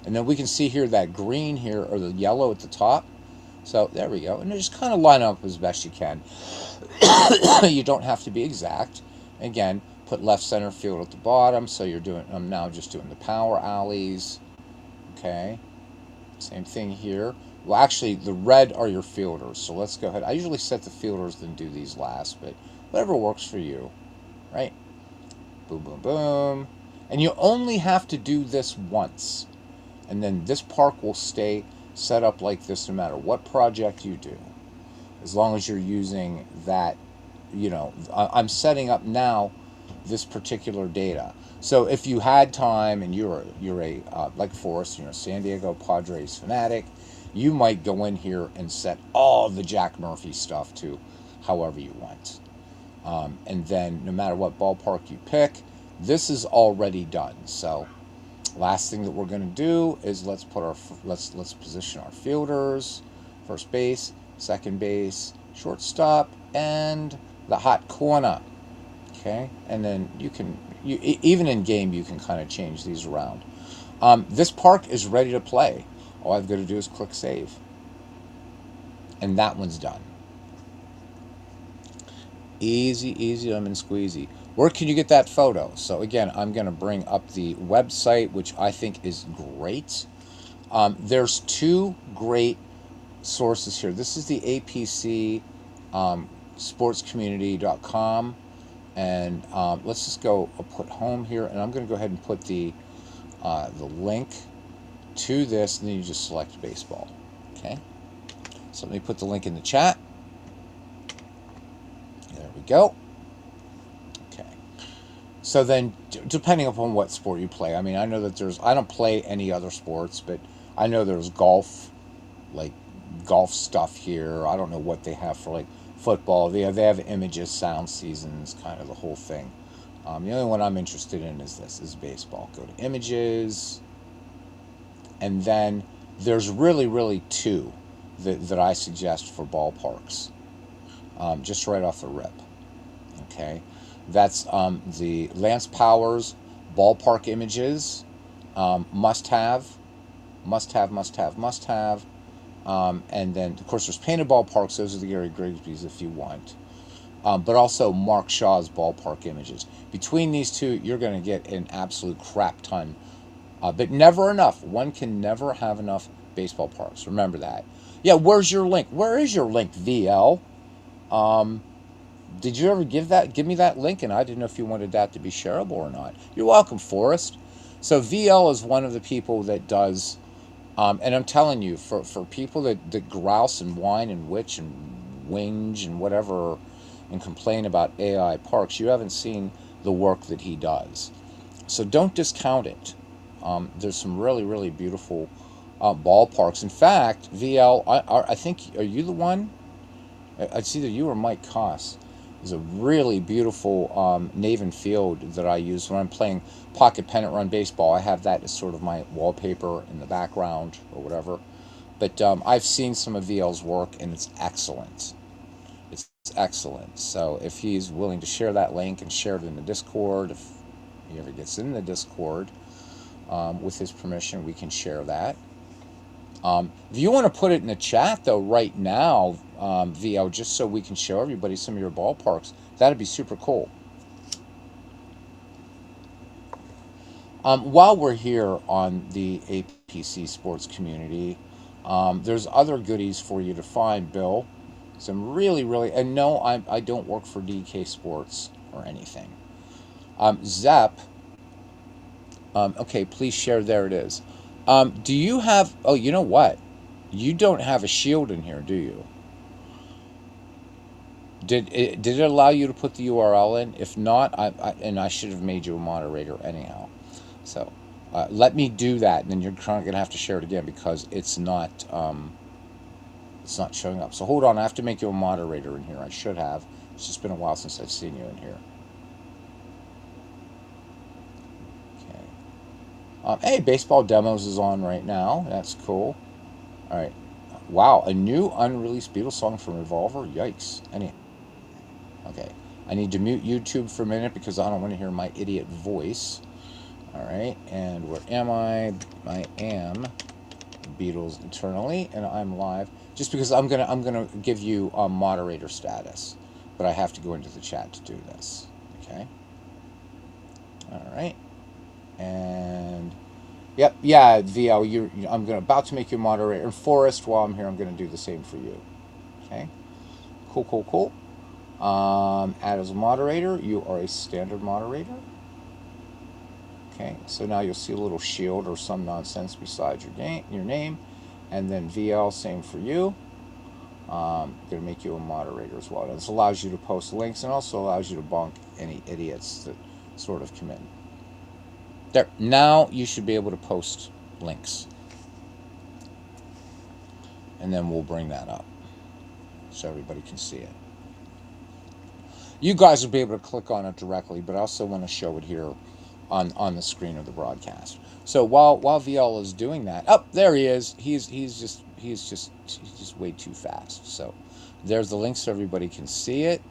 And then we can see here that green here, or the yellow at the top. So there we go. And just kind of line up as best you can. You don't have to be exact. Again, put left center field at the bottom. So I'm now just doing the power alleys. Okay. Same thing here. Well, actually, the red are your fielders, so let's go ahead. I usually set the fielders, then do these last, but whatever works for you, right? Boom, boom, boom. And you only have to do this once. And then this park will stay set up like this no matter what project you do. As long as you're using that, I'm setting up now this particular data. So if you had time and you're a like Forrest, you're a San Diego Padres fanatic, you might go in here and set all the Jack Murphy stuff to however you want. And then no matter what ballpark you pick, this is already done. So last thing that we're going to do is let's position our fielders, first base, second base, shortstop, and the hot corner. Okay, and then even in game you can kind of change these around. This park is ready to play. All I've got to do is click save, and that one's done. Easy, easy lemon squeezy. Where can you get that photo? So again, I'm going to bring up the website, which I think is great. There's two great sources here. This is the APC sportscommunity.com, and let's just go put home here, and I'm going to go ahead and put the link to this, and then you just select baseball. Okay, so let me put the link in the chat. There we go. Okay. So then, depending upon what sport you play, I mean, I know that I don't play any other sports, but I know there's golf, like golf stuff here. I don't know what they have for like football. They have images, sound seasons, kind of the whole thing. The only one I'm interested in is baseball. Go to images, and then there's really two that I suggest for ballparks, just right off the rip. Okay, that's the Lance Powers ballpark images, must have, must have, must have, must have. And then, of course, there's painted ballparks. Those are the Gary Grigsby's if you want. But also Mark Shaw's ballpark images. Between these two, you're going to get an absolute crap ton. But never enough. One can never have enough baseball parks. Remember that. Yeah, where's your link? Where is your link, VL? Did you ever give me that link? And I didn't know if you wanted that to be shareable or not. You're welcome, Forrest. So VL is one of the people that does, and I'm telling you, for people that grouse and whine and witch and whinge and whatever and complain about AI parks, you haven't seen the work that he does. So don't discount it. There's some really beautiful ballparks. In fact, VL, I think, are you the one? It's either you or Mike Koss. There's a really beautiful Naven Field that I use when I'm playing pocket pennant run baseball. I have that as sort of my wallpaper in the background or whatever. But I've seen some of VL's work, and it's excellent. It's excellent. So if he's willing to share that link and share it in the Discord, if he ever gets in the Discord, with his permission, we can share that. If you want to put it in the chat, though, right now, VL, just so we can show everybody some of your ballparks, that'd be super cool. While we're here on the APC sports community, there's other goodies for you to find, Bill. Some really, and no, I don't work for DK Sports or anything. Zep, okay, please share. There it is. Do you have, oh, you know what? You don't have a shield in here, do you? Did it allow you to put the URL in? If not, I should have made you a moderator anyhow. So let me do that, and then you're going to have to share it again because it's not showing up. So hold on, I have to make you a moderator in here. I should have. It's just been a while since I've seen you in here. Okay. Hey, Baseball Demos is on right now. That's cool. All right. Wow, a new unreleased Beatles song from Revolver? Yikes. Okay. I need to mute YouTube for a minute because I don't want to hear my idiot voice. All right. And where am I? I am Beatles Eternally, and I'm live. Just because I'm gonna give you moderator status, but I have to go into the chat to do this. Okay. All right. And yep, yeah, VL, I'm about to make you a moderator. And Forrest, while I'm here, I'm going to do the same for you. Okay, cool. Add as a moderator. You are a standard moderator. Okay, so now you'll see a little shield or some nonsense beside your name, and then VL, same for you. Going to make you a moderator as well. This allows you to post links and also allows you to bonk any idiots that sort of come in. There. Now you should be able to post links. And then we'll bring that up so everybody can see it. You guys will be able to click on it directly, but I also want to show it here on the screen of the broadcast. So while VL is doing that, oh, there he is. He's just way too fast. So there's the link so everybody can see it.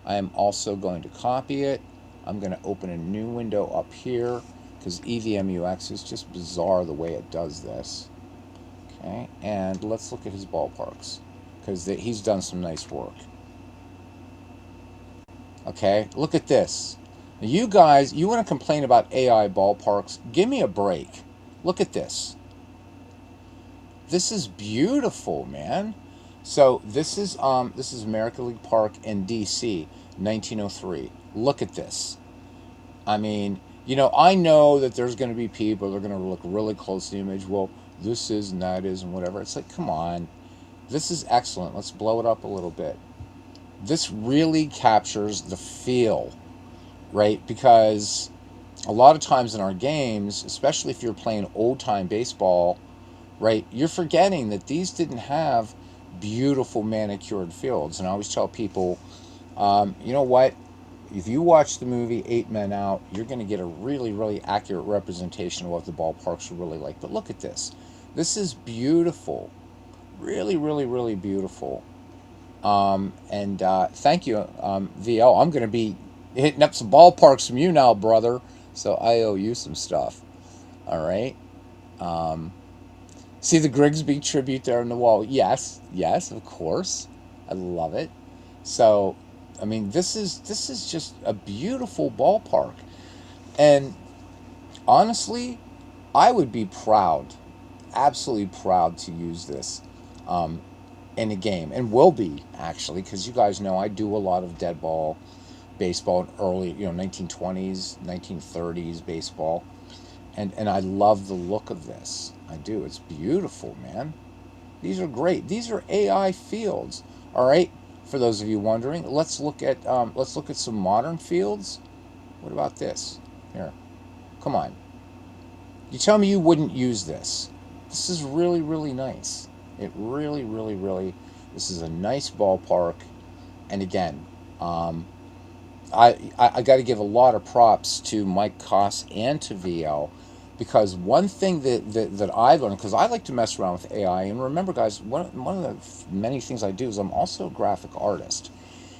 I am also going to copy it. I'm going to open a new window up here because EVMUX is just bizarre the way it does this. Okay, and let's look at his ballparks because he's done some nice work. Okay, look at this. Now you guys, you want to complain about AI ballparks? Give me a break. Look at this. This is beautiful, man. So this is American League Park in DC, 1903. Look at this. I mean, I know that there's going to be people that are going to look really close to the image. Well, this is and that is and whatever. It's like, come on. This is excellent. Let's blow it up a little bit. This really captures the feel, right? Because a lot of times in our games, especially if you're playing old-time baseball, right, you're forgetting that these didn't have beautiful manicured fields. And I always tell people, you know what? If you watch the movie 8 Men Out, you're going to get a really, really accurate representation of what the ballparks are really like. But look at this. This is beautiful. Really, really, really beautiful. And thank you, VL. I'm going to be hitting up some ballparks from you now, brother. So I owe you some stuff. All right. See the Grigsby tribute there on the wall? Yes, of course. I love it. So, I mean, this is just a beautiful ballpark. And honestly, I would be proud, absolutely proud to use this in a game, and will be actually, because you guys know I do a lot of dead ball baseball in early, 1920s, 1930s baseball, and I love the look of this. I do. It's beautiful, man. These are great. These are AI fields. All right. For those of you wondering, let's look at some modern fields. What about this? Here, come on. You tell me you wouldn't use this. This is really, really nice. It really, really, really. This is a nice ballpark. And again, I got to give a lot of props to Mike Koss and to VL, because one thing that I learned, because I like to mess around with AI, and remember, guys, one of the many things I do is I'm also a graphic artist.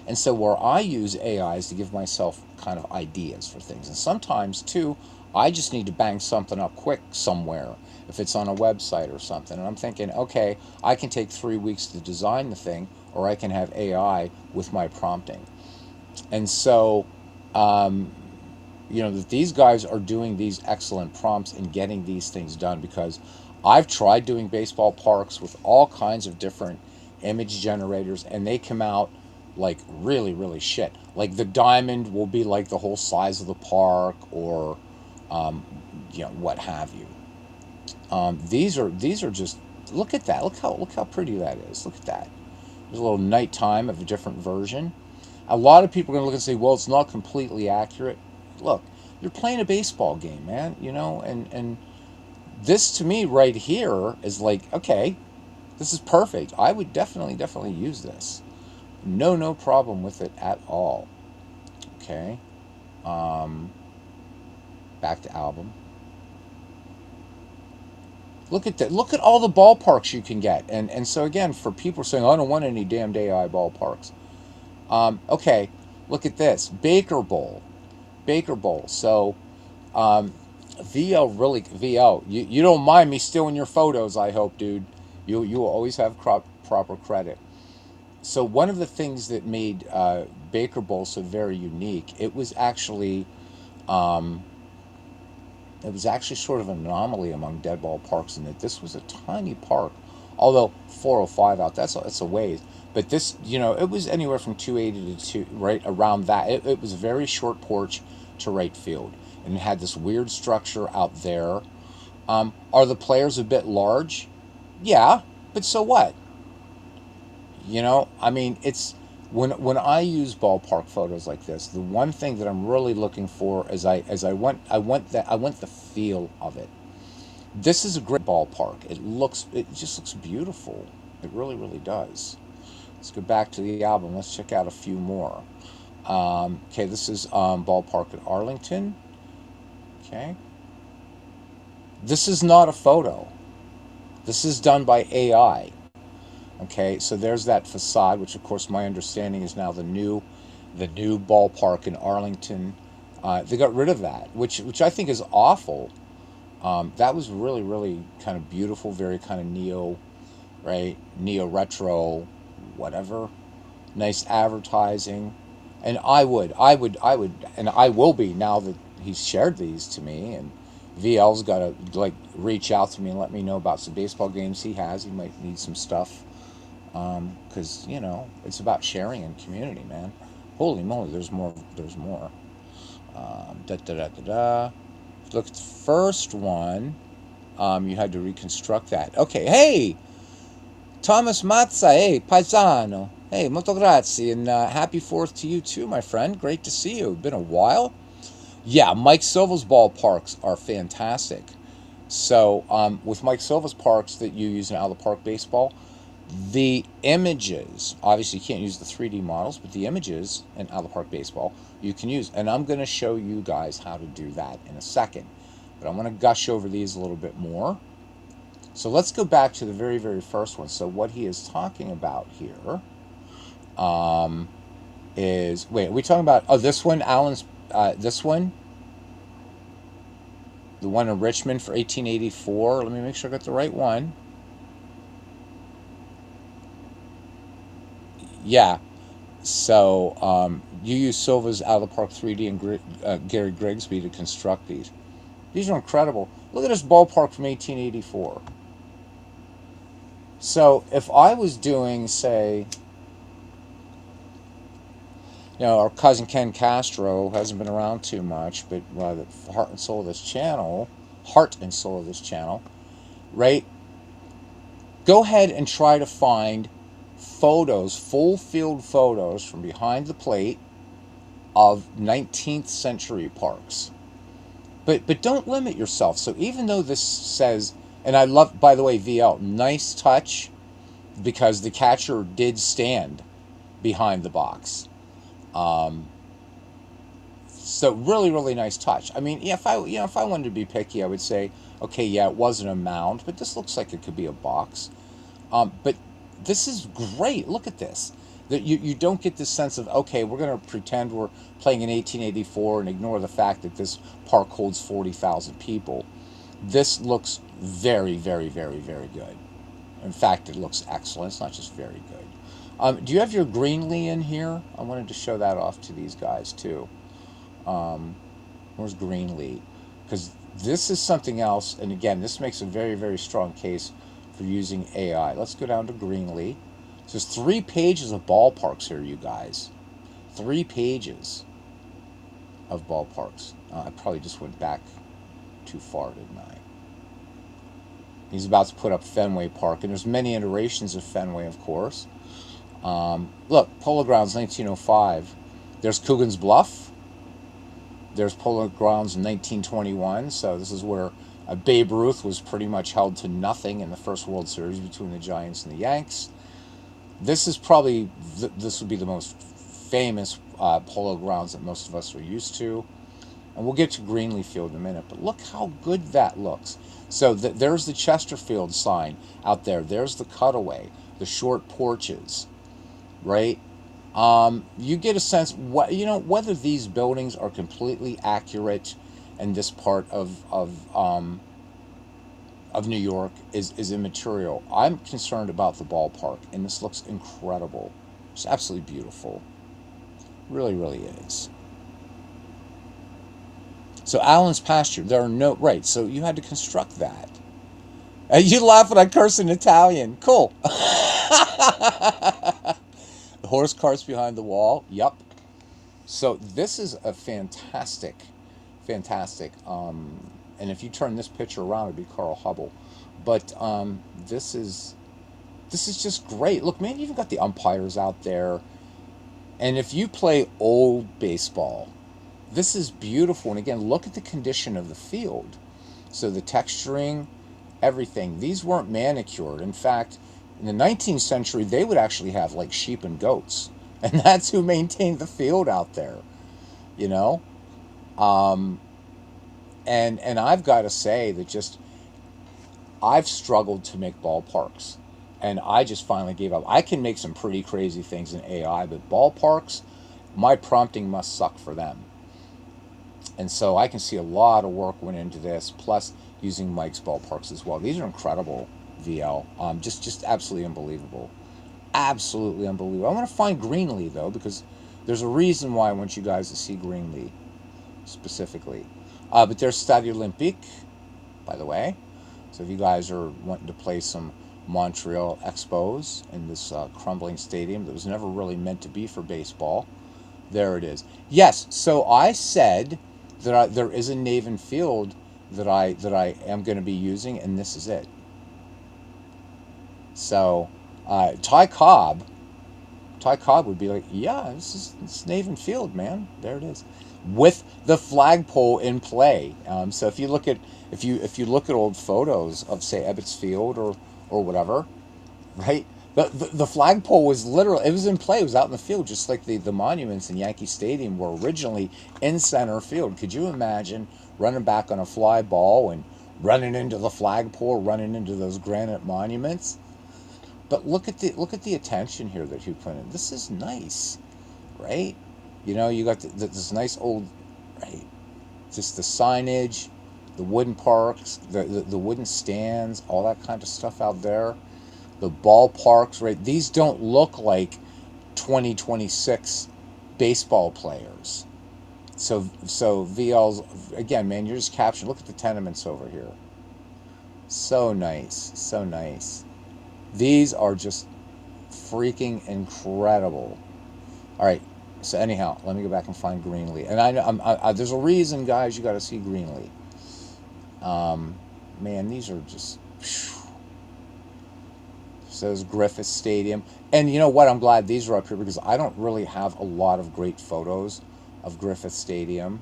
And so where I use AI is to give myself kind of ideas for things. And sometimes, too, I just need to bang something up quick somewhere, if it's on a website or something. And I'm thinking, okay, I can take 3 weeks to design the thing, or I can have AI with my prompting. And so, that these guys are doing these excellent prompts and getting these things done, because I've tried doing baseball parks with all kinds of different image generators, and they come out like really, really shit. Like the diamond will be like the whole size of the park, or what have you. These are just, look at that. Look how pretty that is. Look at that. There's a little nighttime of a different version. A lot of people are going to look and say, well, it's not completely accurate. Look, you're playing a baseball game, man, and this to me right here is like, okay, this is perfect. I would definitely use this. No problem with it at all. Okay. Back to album. Look at that. Look at all the ballparks you can get. And so again, for people saying, I don't want any damn AI ballparks. Okay, look at this. Baker Bowl. So, VL, you don't mind me stealing your photos, I hope, dude. You will always have proper credit. So one of the things that made Baker Bowl so very unique, it was actually sort of an anomaly among dead ball parks, in that this was a tiny park. Although 405 out, that's a ways. But this, it was anywhere from 280 to right around that. It was a very short porch to right field. and it had this weird structure out there. Are the players a bit large? Yeah, but so what? I mean, it's when I use ballpark photos like this, the one thing that I'm really looking for is I want the feel of it. This is a great ballpark. It just looks beautiful. It really, really does. Let's go back to the album. Let's check out a few more. Okay, this is ballpark at Arlington. Okay, this is not a photo. This is done by AI. Okay, so there's that facade, which of course my understanding is now the new ballpark in Arlington. They got rid of that, which I think is awful. That was really really kind of beautiful, very kind of neo, right? Neo retro, whatever. Nice advertising, and and I will be now that he's shared these to me, and VL's got to like reach out to me and let me know about some baseball games he has. He might need some stuff because it's about sharing and community, man. Holy moly, there's more. There's more. Da da da da da. Look at the first one. You had to reconstruct that. Okay, hey, Thomas Mazza, hey, paisano. Hey, molto grazie, and happy 4th to you too, my friend. Great to see you. Been a while. Yeah, Mike Silva's ballparks are fantastic. So, with Mike Silva's parks that you use in Out of the Park Baseball, the images, obviously you can't use the 3D models, but the images in Out of the Park Baseball you can use. And I'm going to show you guys how to do that in a second. But I'm going to gush over these a little bit more. So let's go back to the very, very first one. So what he is talking about here is, wait, are we talking about, this one, Allen's, this one? The one in Richmond for 1884. Let me make sure I got the right one. Yeah. So you use Silva's Out of the Park 3D and Gary Grigsby to construct these. These are incredible. Look at this ballpark from 1884. So if I was doing, say, our cousin Ken Castro hasn't been around too much, but the heart and soul of this channel, right? Go ahead and try to find photos, full field photos from behind the plate of 19th century parks. But don't limit yourself. So even though this says, and I love, by the way, VL, nice touch, because the catcher did stand behind the box. So really, really nice touch. I mean, if I wanted to be picky, I would say, okay, yeah, it wasn't a mound, but this looks like it could be a box. But this is great. Look at this. That you don't get this sense of, okay, we're going to pretend we're playing in 1884 and ignore the fact that this park holds 40,000 people. This looks very, very, very, very good. In fact, it looks excellent. It's not just very good. Do you have your Greenlee in here? I wanted to show that off to these guys too. Where's Greenlee? Because this is something else, and again, this makes a very, very strong case for using AI. Let's go down to Greenlee. So there's 3 pages of ballparks here, you guys. 3 pages of ballparks. I probably just went back too far, didn't I? He's about to put up Fenway Park, and there's many iterations of Fenway, of course. Look, Polo Grounds 1905. There's Coogan's Bluff. There's Polo Grounds in 1921. So this is where Babe Ruth was pretty much held to nothing in the first World Series between the Giants and the Yanks. This is probably, this would be the most famous Polo Grounds that most of us are used to. And we'll get to Greenlee Field in a minute, but look how good that looks. So there's the Chesterfield sign out there. There's the cutaway, the short porches, right? You get a sense, whether these buildings are completely accurate in this part of New York is immaterial. I'm concerned about the ballpark, and this looks incredible. It's absolutely beautiful. Really, really is. So Allen's pasture, there are no, right, so you had to construct that. You laugh when I curse in Italian. Cool. The horse carts behind the wall. Yup. So this is a fantastic, fantastic. And if you turn this picture around, it'd be Carl Hubble. But this is this is just great. Look, man, you even got the umpires out there. And if you play old baseball, this is beautiful. And again, look at the condition of the field. So the texturing, everything. These weren't manicured. In fact, in the 19th century, they would actually have like sheep and goats. And that's who maintained the field out there, you know? Um, and I've got to say that just I've struggled to make ballparks, and I just finally gave up. I can make some pretty crazy things in AI, but ballparks, my prompting must suck for them. And so I can see a lot of work went into this, plus using Mike's ballparks as well. These are incredible, VL. Just absolutely unbelievable, absolutely unbelievable. I want to find Greenlee though, because there's a reason why I want you guys to see Greenlee specifically. But there's Stade Olympique, by the way. So if you guys are wanting to play some Montreal Expos in this crumbling stadium that was never really meant to be for baseball, there it is. Yes, so I said that there is a Navin field that I am going to be using, and this is it. So Ty Cobb would be like, yeah, this is Navin Field, man. There it is, with the flagpole in play. So if you look at if you look at old photos of say Ebbets Field or whatever, right? The flagpole was literally it was in play. It was out in the field, just like the monuments in Yankee Stadium were originally in center field. Could you imagine running back on a fly ball and running into the flagpole, running into those granite monuments? But look at the attention here that he put in. This is nice, right? You know, you got this nice old, right? Just the signage, the wooden parks, the wooden stands, all that kind of stuff out there. The ballparks, right? These don't look like 2026 baseball players. So VL's again, man, you're just capturing. Look at the tenements over here. So nice, so nice. These are just freaking incredible. All right. So anyhow, let me go back and find Greenlee. And there's a reason, guys. You got to see Greenlee. Man, these are just. Says Griffith Stadium, and you know what? I'm glad these are up here because I don't really have a lot of great photos of Griffith Stadium,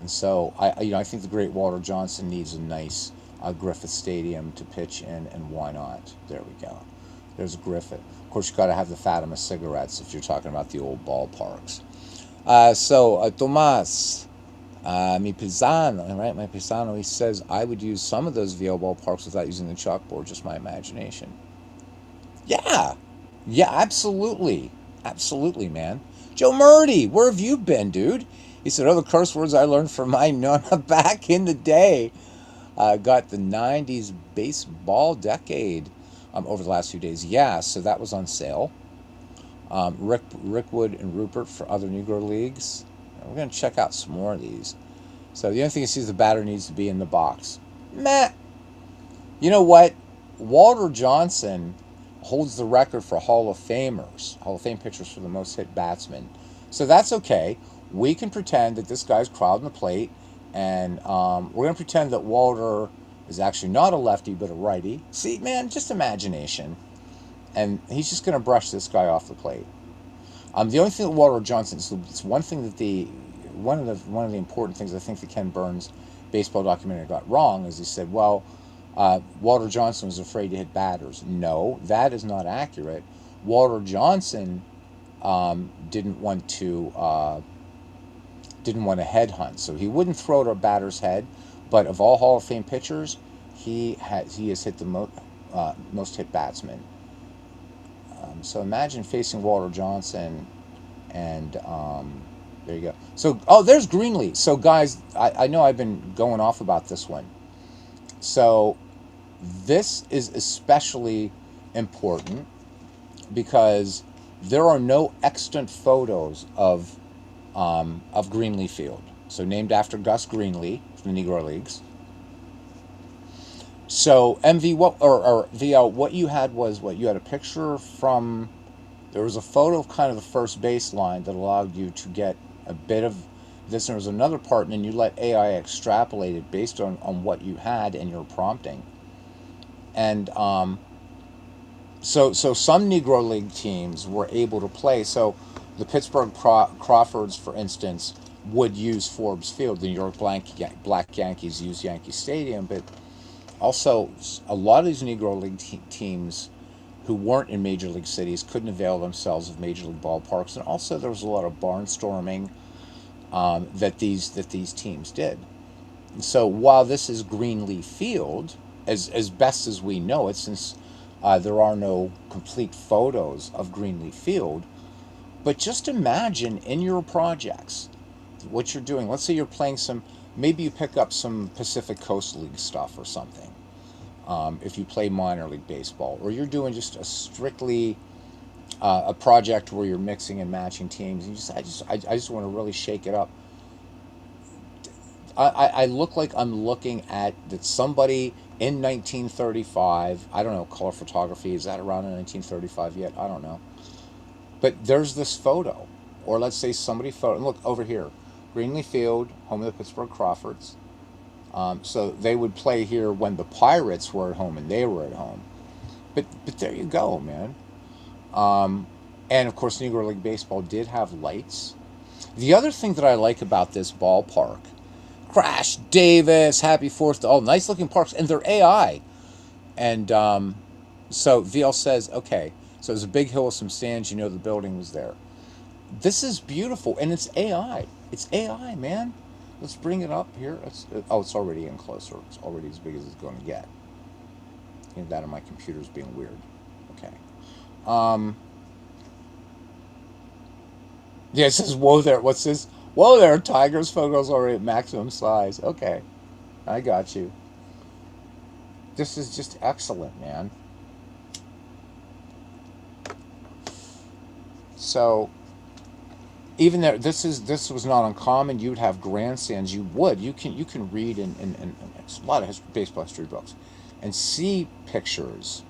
and so I think the great Walter Johnson needs a nice Griffith Stadium to pitch in, and why not? There we go. There's Griffith. Of course, you got to have the Fatima cigarettes if you're talking about the old ballparks. Tomas, mi paisano, right? My paisano, he says I would use some of those VO ballparks without using the chalkboard, just my imagination. Yeah, yeah, absolutely, absolutely, man. Joe Murdy, where have you been, dude? He said, "Oh, the curse words I learned from my nonna back in the day." Got the '90s baseball decade over the last few days. Yeah, so that was on sale. Rick Wood and Rupert for other Negro leagues. We're gonna check out some more of these. So the only thing you see is the batter needs to be in the box. Meh. You know what? Walter Johnson holds the record for Hall of Famers, Hall of Fame pitchers for the most hit batsman. So that's okay. We can pretend that this guy's crowding the plate, and we're going to pretend that Walter is actually not a lefty but a righty. See, man, just imagination. And he's just going to brush this guy off the plate. The only thing that Walter Johnson, it's one thing that one of the important things I think that Ken Burns' baseball documentary got wrong is he said, well, Walter Johnson was afraid to hit batters. No, that is not accurate. Walter Johnson didn't want to headhunt, so he wouldn't throw at a batter's head. But of all Hall of Fame pitchers, he has hit the most hit batsman. So imagine facing Walter Johnson, and there you go. So there's Greenlee. So guys, I know I've been going off about this one. So this is especially important because there are no extant photos of Greenlee Field. So named after Gus Greenlee from the Negro Leagues. So MV, or VL, what you had was you had a picture from, there was a photo of kind of the first baseline that allowed you to get a bit of this, and there was another part, and then you let AI extrapolate it based on what you had in your prompting. And so some Negro League teams were able to play. So the Pittsburgh Crawfords, for instance, would use Forbes Field. The New York Black Yankees use Yankee Stadium, but also a lot of these Negro League teams who weren't in major league cities couldn't avail themselves of major league ballparks, and also there was a lot of barnstorming that these teams did. So while this is Greenleaf Field, as best as we know it, since there are no complete photos of Greenleaf Field, but just imagine in your projects what you're doing. Let's say you're playing some, maybe you pick up some Pacific Coast League stuff or something. If you play minor league baseball, or you're doing just a strictly a project where you're mixing and matching teams, and I just want to really shake it up. I look like I'm looking at that somebody in 1935. I don't know, color photography, is that around in 1935 yet? I don't know. But there's this photo, or let's say somebody photo. And look over here, Greenleaf Field, home of the Pittsburgh Crawfords. So they would play here when the Pirates were at home and they were at home. But there you go, man. And of course, Negro League Baseball did have lights. The other thing that I like about this ballpark, Crash Davis, Happy Fourth, all nice looking parks, and they're AI. And so VL says, okay, so there's a big hill with some stands. You know the building was there. This is beautiful, and it's AI. It's AI, man. Let's bring it up here. It's already in closer. It's already as big as it's going to get. That and my computer's being weird. Okay. Yeah, it says, whoa there. What's this? Whoa there, Tigers photos already at maximum size. Okay. I got you. This is just excellent, man. So even there, this was not uncommon. You'd have grandstands. You can read in a lot of baseball history books, and see pictures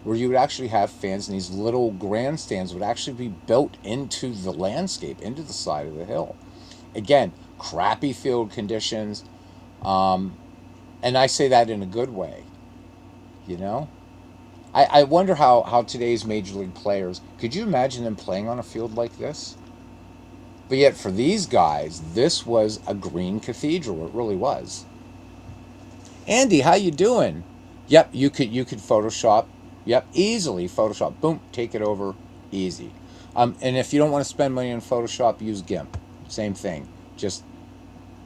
where you would actually have fans, and these little grandstands would actually be built into the landscape, into the side of the hill. Again, crappy field conditions, and I say that in a good way. You know, I wonder how today's major league players, could you imagine them playing on a field like this? But yet for these guys, this was a green cathedral. It really was. Andy, how you doing? Yep, you could Photoshop. Yep, easily Photoshop. Boom, take it over, easy. And if you don't want to spend money on Photoshop, use GIMP. Same thing. Just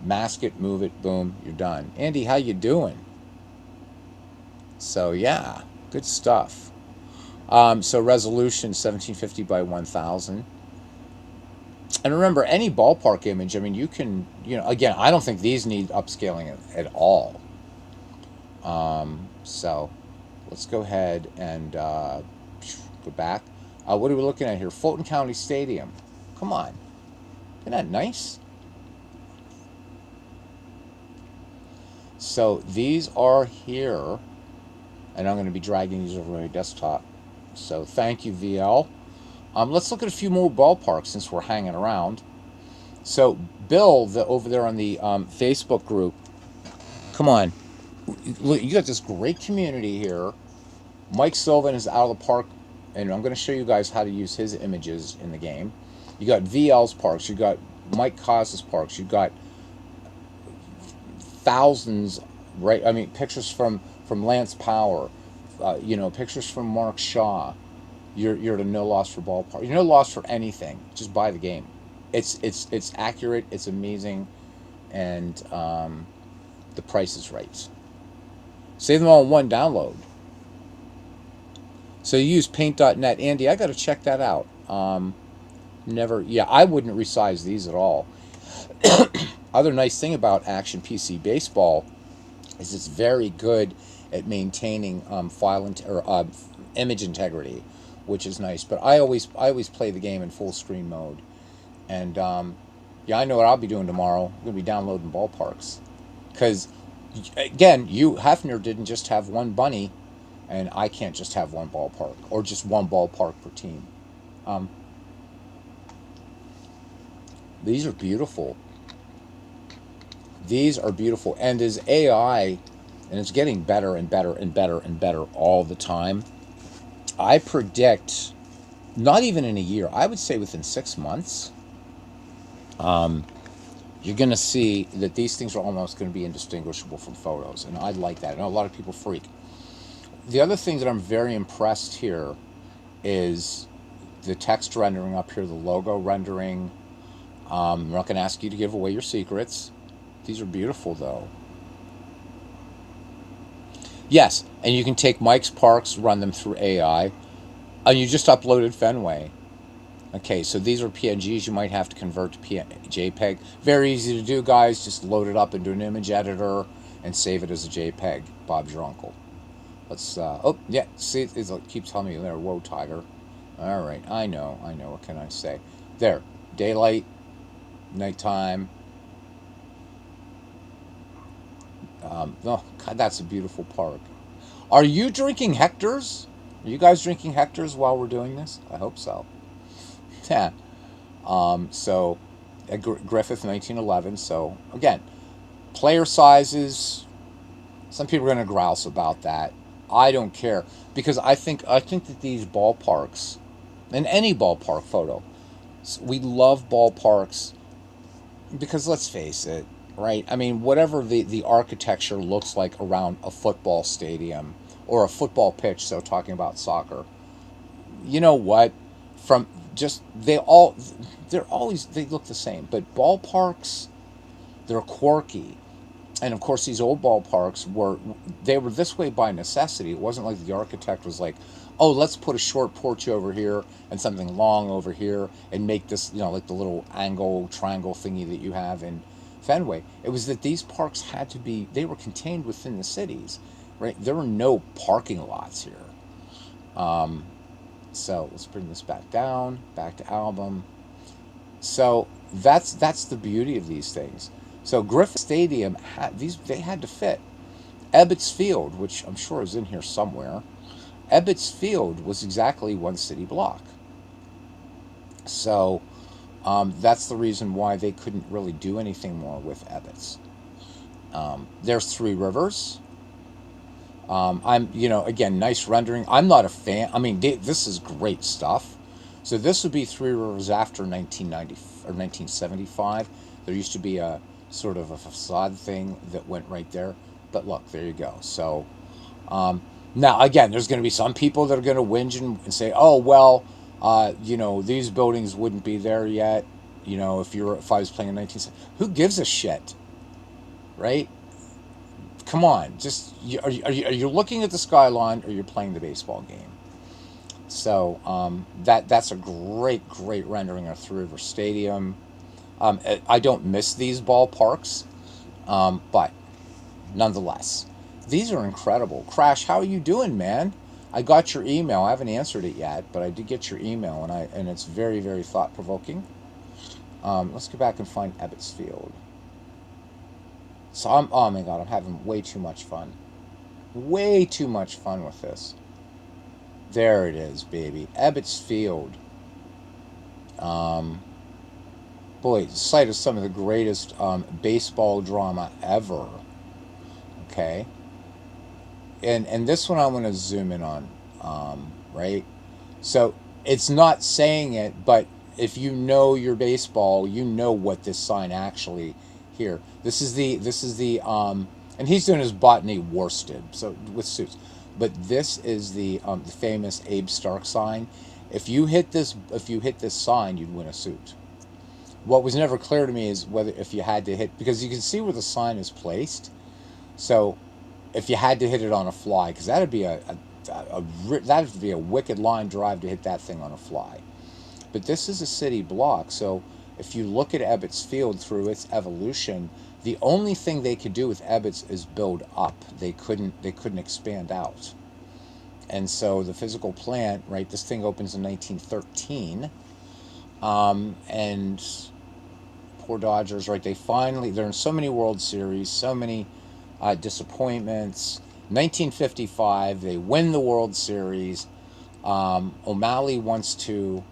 mask it, move it, boom, you're done. Andy, how you doing? So yeah, good stuff. So resolution 1750 by 1000. And remember, any ballpark image, I mean, you can, again, I don't think these need upscaling at all. So let's go ahead and go back. What are we looking at here? Fulton County Stadium. Come on. Isn't that nice? So these are here, and I'm going to be dragging these over my desktop. So thank you, VL. Let's look at a few more ballparks since we're hanging around. So Bill, over there on the Facebook group, come on. Look, you got this great community here. Mike Sylvan is out of the park, and I'm going to show you guys how to use his images in the game. You got VL's parks. You got Mike Cos's parks. You got thousands, right? I mean, pictures from Lance Power. Pictures from Mark Shaw. You're at a no loss for ballpark. You're no loss for anything. Just buy the game. It's accurate. It's amazing, and the price is right. Save them all in one download. So you use paint.net. Andy, I got to check that out. I wouldn't resize these at all. Other nice thing about Action PC Baseball is it's very good at maintaining image integrity, which is nice. But I always play the game in full screen mode, and I know what I'll be doing tomorrow. I'm gonna be downloading ballparks, because again, Hefner didn't just have one bunny, and I can't just have one ballpark or just one ballpark per team. These are beautiful. These are beautiful. And as AI, and it's getting better and better and better and better all the time, I predict, not even in a year, I would say within 6 months, you're going to see that these things are almost going to be indistinguishable from photos. And I like that. I know a lot of people freak. The other thing that I'm very impressed here is the text rendering up here, the logo rendering. I'm not going to ask you to give away your secrets. These are beautiful, though. Yes, and you can take Mike's Parks, run them through AI. And you just uploaded Fenway. Okay, so these are PNGs you might have to convert to JPEG. Very easy to do, guys. Just load it up into an image editor and save it as a JPEG. Bob's your uncle. Let's, oh, yeah, see, it keeps telling me there, whoa, Tiger. All right, I know, what can I say? There, daylight, nighttime. Oh, God, that's a beautiful park. Are you drinking Hector's? Are you guys drinking Hector's while we're doing this? I hope so. Yeah. So, Griffith, 1911. So, again, player sizes. Some people are going to grouse about that. I don't care because I think that these ballparks, and any ballpark photo, we love ballparks because let's face it, right? I mean, whatever the architecture looks like around a football stadium or a football pitch, so talking about soccer, you know what? From just they're always they look the same, but ballparks, they're quirky. And of course these old ballparks were this way by necessity. It wasn't like the architect was like, oh, let's put a short porch over here and something long over here and make this, like the little angle triangle thingy that you have in Fenway. It was that these parks had to be, they were contained within the cities, right? There were no parking lots here. So let's bring this back down, back to album. So that's the beauty of these things. So Griffith Stadium had these, they had to fit. Ebbets Field, which I'm sure is in here somewhere. Ebbets Field was exactly one city block. So that's the reason why they couldn't really do anything more with Ebbets. There's Three Rivers. Again, nice rendering. I'm not a fan. I mean, this is great stuff. So this would be Three Rivers after 1990 or 1975. There used to be a sort of a facade thing that went right there. But look, there you go. So now, again, there's going to be some people that are going to whinge and say, oh, well, these buildings wouldn't be there yet. If I was playing in 1970, who gives a shit, right? Come on, just are you looking at the skyline or you're playing the baseball game? So that's a great rendering of Three River Stadium. I don't miss these ballparks, but nonetheless, these are incredible. Crash, how are you doing, man? I got your email. I haven't answered it yet, but I did get your email, and it's very, very thought provoking. Let's go back and find Ebbets Field. So oh my God, I'm having way too much fun. Way too much fun with this. There it is, baby. Ebbets Field. Boy, the site of some of the greatest baseball drama ever. Okay. And this one I want to zoom in on, right? So it's not saying it, but if you know your baseball, you know what this sign actually here. This is the and he's doing his botany worsted, so with suits. But this is the famous Abe Stark sign. If you hit this sign, you'd win a suit. What was never clear to me is whether if you had to hit, because you can see where the sign is placed. So if you had to hit it on a fly, because that'd be that'd be a wicked line drive to hit that thing on a fly. But this is a city block, so if you look at Ebbets Field through its evolution, the only thing they could do with Ebbets is build up. They couldn't expand out. And so the physical plant, right? This thing opens in 1913, and poor Dodgers, right? They're in so many World Series, so many disappointments. 1955, they win the World Series. O'Malley wants to,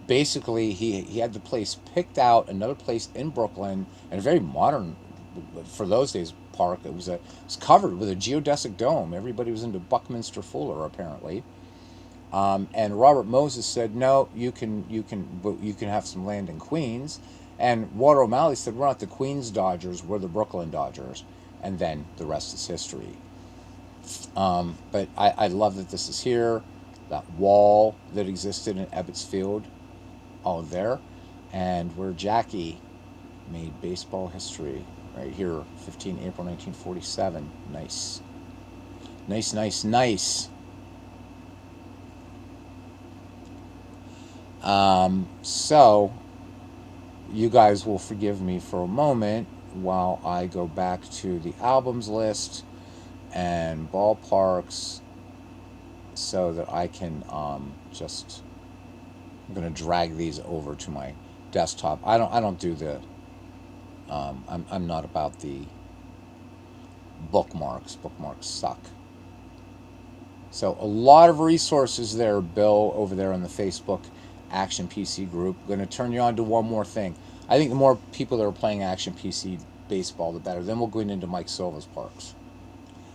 basically, he had the place picked out, another place in Brooklyn, and a very modern for those days, park. It was covered with a geodesic dome. Everybody was into Buckminster Fuller apparently. And Robert Moses said, "No, you can have some land in Queens." And Walter O'Malley said, "We're not the Queens Dodgers, we're the Brooklyn Dodgers." And then the rest is history. But I love that this is here. That wall that existed in Ebbets Field, all there, and where Jackie made baseball history, right here, 15 April 1947. Nice, nice, nice, nice. So you guys will forgive me for a moment while I go back to the albums list and ballparks so that I can just I'm gonna drag these over to my desktop. I don't do the I'm not about the bookmarks. Bookmarks suck. So a lot of resources there, Bill, over there on the Facebook Action PC group. I'm going to turn you on to one more thing. I think the more people that are playing Action PC baseball, the better. Then we'll go into Mike Silva's parks.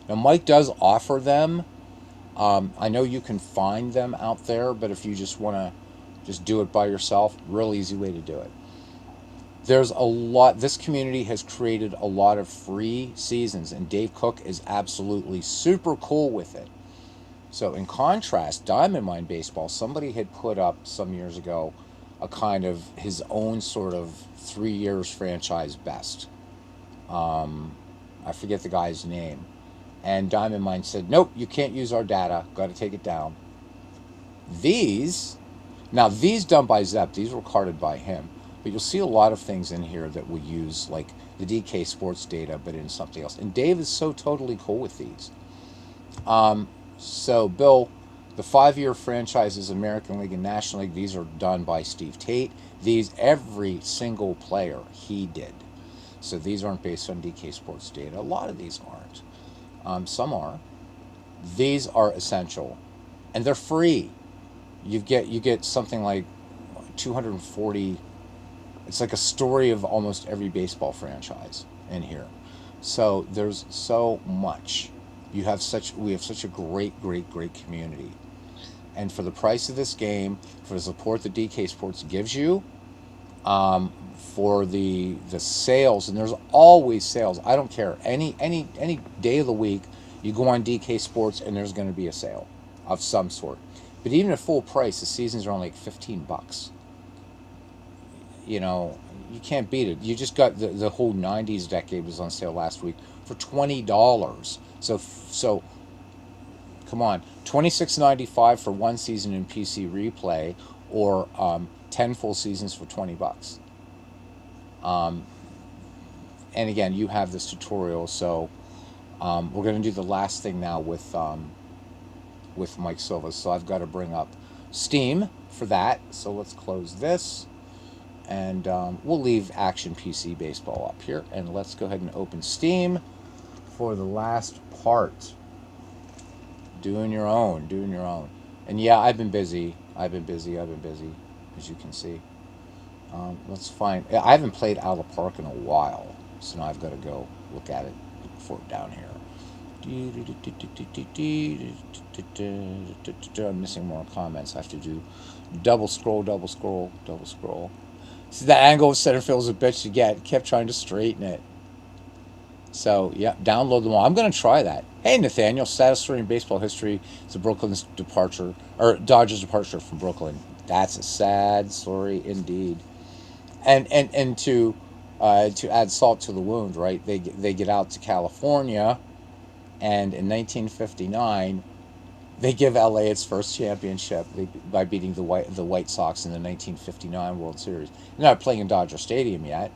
Now, Mike does offer them. I know you can find them out there, but if you just want to just do it by yourself, real easy way to do it. There's a lot, this community has created a lot of free seasons, and Dave Cook is absolutely super cool with it. So in contrast, Diamond Mine Baseball, somebody had put up some years ago a kind of his own sort of 3 years franchise best. I forget the guy's name. And Diamond Mine said, nope, you can't use our data. Got to take it down. These, now these done by Zepp, these were carded by him. But you'll see a lot of things in here that will use like the DK Sports data, but in something else. And Dave is so totally cool with these. So, Bill, the 5-year franchises, American League and National League, these are done by Steve Tate. These, every single player he did. So these aren't based on DK Sports data. A lot of these aren't. Some are. These are essential, and they're free. You get something like 240. It's like a story of almost every baseball franchise in here. So there's so much. We have such a great, great, great community. And for the price of this game, for the support that DK Sports gives you, for the sales, and there's always sales. I don't care. Any day of the week, you go on DK Sports and there's going to be a sale of some sort. But even at full price, the seasons are only like $15. You know, you can't beat it. You just got the whole '90s decade was on sale last week for $20. So come on, $26.95 for one season in PC Replay, or 10 full seasons for $20. And again, you have this tutorial, so we're going to do the last thing now with Mike Silva. So I've got to bring up Steam for that. So let's close this, and we'll leave Action PC Baseball up here, and let's go ahead and open Steam for the last part. Doing your own. And yeah, I've been busy, as you can see. Let's find, I haven't played Out of the Park in a while, so now I've got to go look at it, look for it down here. I'm missing more comments. I have to do double scroll. See, the angle of center field is a bitch to get. Kept trying to straighten it. So, yeah, download them all. I'm going to try that. Hey, Nathaniel, saddest story in baseball history is the Brooklyn's departure, or Dodgers' departure from Brooklyn. That's a sad story indeed. And to add salt to the wound, right? They get out to California, and in 1959, they give LA its first championship by beating the White Sox in the 1959 World Series. They're not playing in Dodger Stadium yet,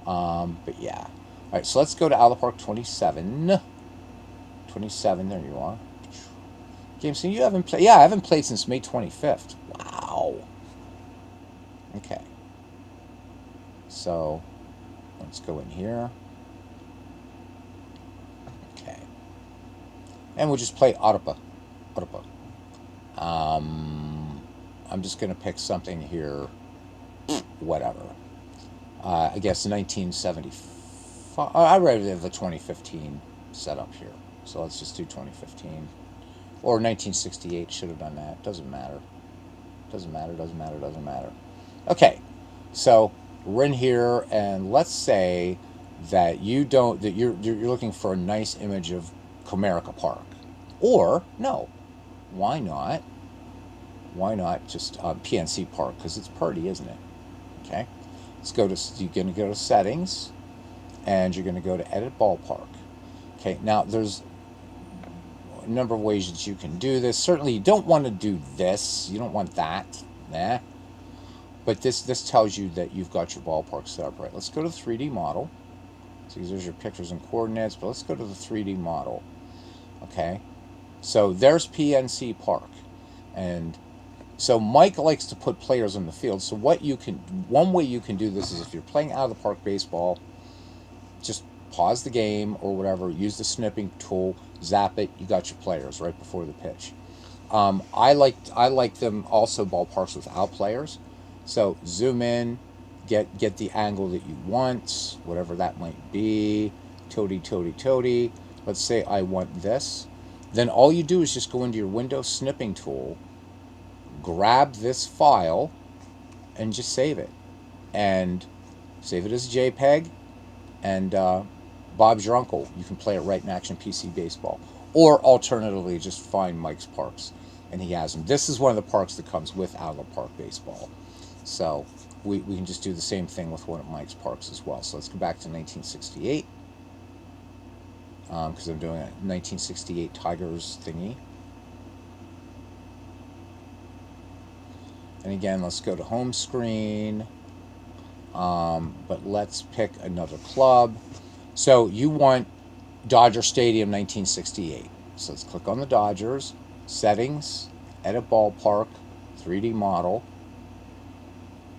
but yeah. All right, so let's go to Out of the Park 27. 27, there you are. Jameson, you haven't played? Yeah, I haven't played since May 25th. Wow. Okay. So, let's go in here. Okay. And we'll just play Arupa. I'm just going to pick something here. Whatever. I guess 1974. I'd rather have the 2015 setup here. So let's just do 2015. Or 1968, should have done that. Doesn't matter. Doesn't matter, doesn't matter, doesn't matter. Okay, so we're in here, and let's say that you're looking for a nice image of Comerica Park. Or, no, why not? Why not just PNC Park? Because it's pretty, isn't it? Okay, you're going to go to settings, and you're going to go to edit ballpark. Okay, now there's a number of ways that you can do this. Certainly you don't want to do this. You don't want that. Nah. But this tells you that you've got your ballpark set up right. Let's go to the 3D model. So there's your pictures and coordinates, but let's go to the 3D model. Okay, so there's PNC Park. And so Mike likes to put players on the field. So one way you can do this is if you're playing out of the park baseball, just pause the game or whatever, use the snipping tool, zap it, you got your players right before the pitch. I like them also ballparks without players. So zoom in, get the angle that you want, whatever that might be. Toady. Let's say I want this. Then all you do is just go into your Windows snipping tool, grab this file, and just save it. And save it as a JPEG, and Bob's your uncle. You can play it right in Action PC Baseball. Or alternatively, just find Mike's Parks, and he has them. This is one of the parks that comes with Out of the Park Baseball. So we can just do the same thing with one of Mike's Parks as well. So let's go back to 1968, because I'm doing a 1968 Tigers thingy. And again, let's go to home screen. But let's pick another club. So you want Dodger Stadium 1968. So let's click on the Dodgers, settings, edit ballpark, 3D model.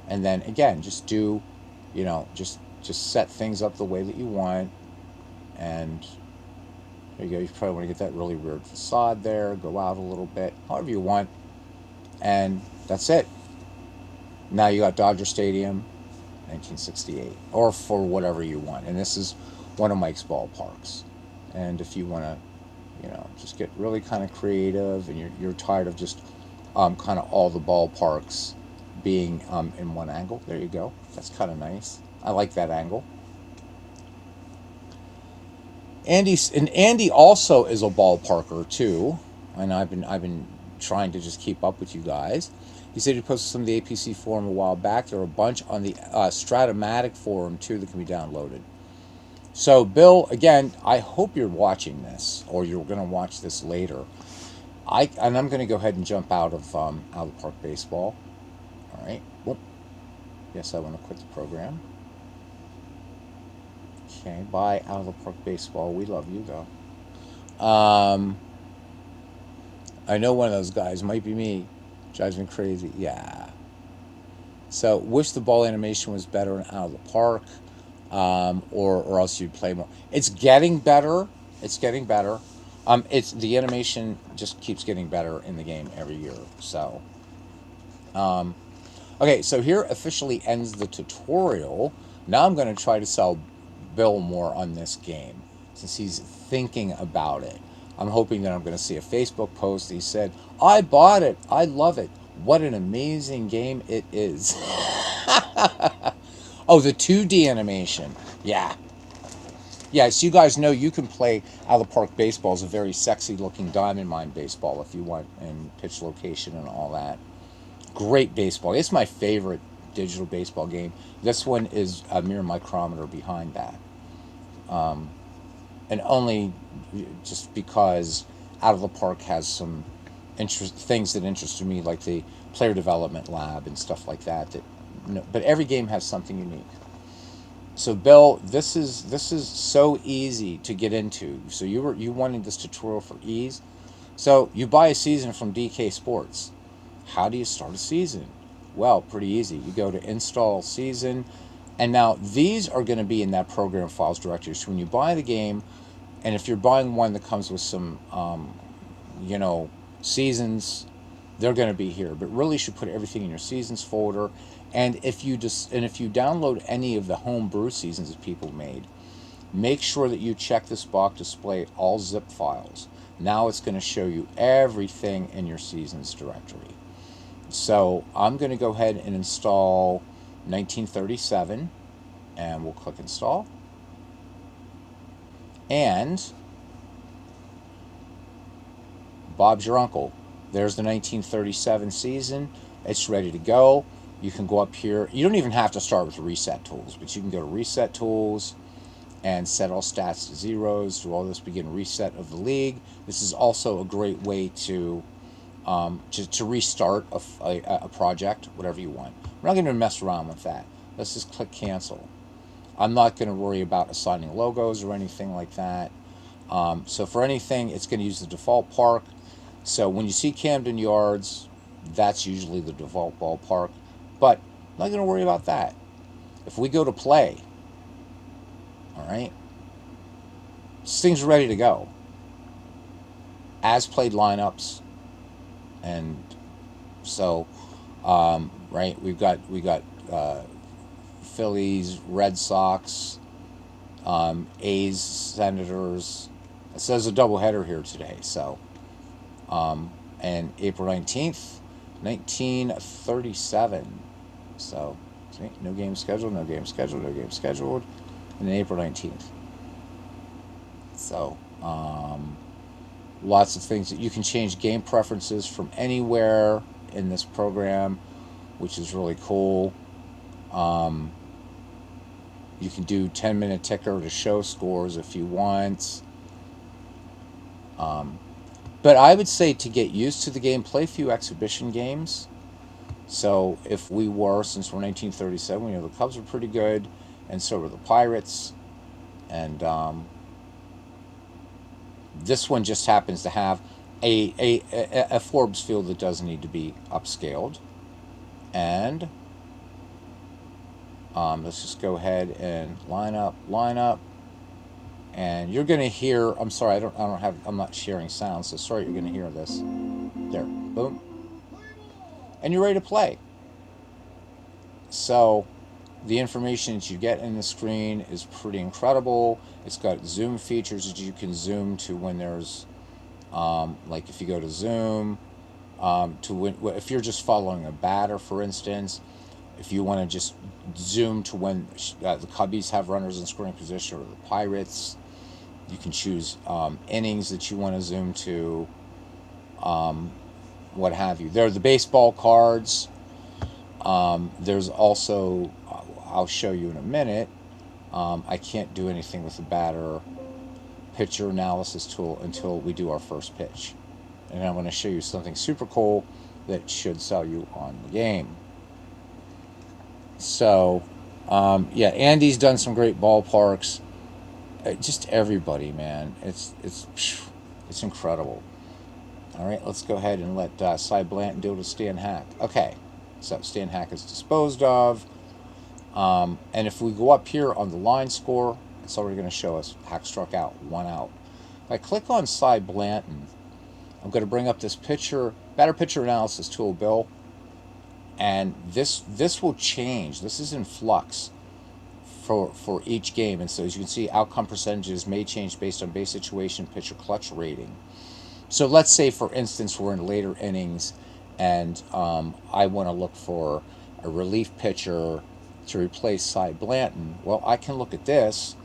And then again, just do, just set things up the way that you want. And there you go. You probably want to get that really weird facade there. Go out a little bit, however you want. And that's it. Now you got Dodger Stadium 1968, or for whatever you want. And this is one of Mike's ballparks. And if you want to, just get really kind of creative, and you're tired of just kind of all the ballparks being in one angle, there you go. That's kind of nice. I like that angle. Andy also is a ballparker too, and I've been trying to just keep up with you guys. He said he posted some of the APC forum a while back. There are a bunch on the Stratomatic forum too that can be downloaded. So Bill, again, I hope you're watching this, or you're going to watch this later. I'm going to go ahead and jump out of the park baseball. All right. Whoop. Yes, I want to quit the program. Okay. Bye, out of the park baseball. We love you though. I know one of those guys might be me. Drives me crazy. Yeah. So wish the ball animation was better in Out of the Park, or else you'd play more. It's getting better. It's getting better. It's the animation just keeps getting better in the game every year. So, okay. So here officially ends the tutorial. Now I'm going to try to sell Bill more on this game since he's thinking about it. I'm hoping that I'm going to see a Facebook post. He said, I bought it. I love it. What an amazing game it is. Oh, the 2D animation. Yeah. Yeah, so you guys know you can play Out of the Park Baseball. It's a very sexy looking diamond mine baseball if you want, and pitch location and all that. Great baseball. It's my favorite digital baseball game. This one is a mere micrometer behind that. And only just because Out of the Park has some things that interested me, like the player development lab and stuff like that. But every game has something unique. So Bill, this is so easy to get into. So you wanted this tutorial for ease. So you buy a season from DK Sports. How do you start a season? Well, pretty easy. You go to install season, and now these are going to be in that program files directory. So when you buy the game, and if you're buying one that comes with some, seasons, they're going to be here. But really, you should put everything in your seasons folder. And if you download any of the homebrew seasons that people made, Make sure that you check this box, display all zip files. Now it's going to show you everything in your seasons directory. So I'm going to go ahead and install 1937, and we'll click install. And Bob's your uncle. There's the 1937 season. It's ready to go. You can go up here. You don't even have to start with the reset tools, but you can go to reset tools and set all stats to zeros. Do all this, begin reset of the league. This is also a great way to restart a project, whatever you want. We're not going to mess around with that. Let's just click cancel. I'm not going to worry about assigning logos or anything like that. So for anything, it's going to use the default park. So when you see Camden Yards, that's usually the default ballpark. But I'm not going to worry about that. If we go to play, all right, this thing's ready to go. As played lineups, and so right, we got Phillies, Red Sox, A's, Senators. It says a doubleheader here today. So and April 19th, 1937. So see, no game scheduled, no game scheduled, no game scheduled. And then April 19th. So lots of things that you can change game preferences from anywhere in this program, which is really cool. You can do 10-minute ticker to show scores if you want. But I would say to get used to the game, play a few exhibition games. So if we were, since we're 1937, we know the Cubs were pretty good, and so were the Pirates. And this one just happens to have a Forbes field that doesn't need to be upscaled. And let's just go ahead and line up, and you're going to hear. I'm sorry, I'm not sharing sound, so sorry you're going to hear this. There, boom, and you're ready to play. So the information that you get in the screen is pretty incredible. It's got zoom features that you can zoom to when there's, like if you go to zoom, to when, if you're just following a batter, for instance. If you want to just zoom to when the Cubbies have runners in scoring position, or the Pirates, you can choose innings that you want to zoom to, what have you. There are the baseball cards. There's also, I'll show you in a minute, I can't do anything with the batter pitcher analysis tool until we do our first pitch. And I'm going to show you something super cool that should sell you on the game. So, yeah, Andy's done some great ballparks. Just everybody, man. It's incredible. All right, let's go ahead and let Cy Blanton deal with Stan Hack. Okay, so Stan Hack is disposed of. And if we go up here on the line score, it's already going to show us Hack struck out, 1 out. If I click on Cy Blanton, I'm going to bring up this batter pitcher analysis tool, Bill. And this will change. This is in flux for each game. And so as you can see, outcome percentages may change based on base situation, pitcher clutch rating. So let's say, for instance, we're in later innings, and I want to look for a relief pitcher to replace Cy Blanton. Well, I can look at this,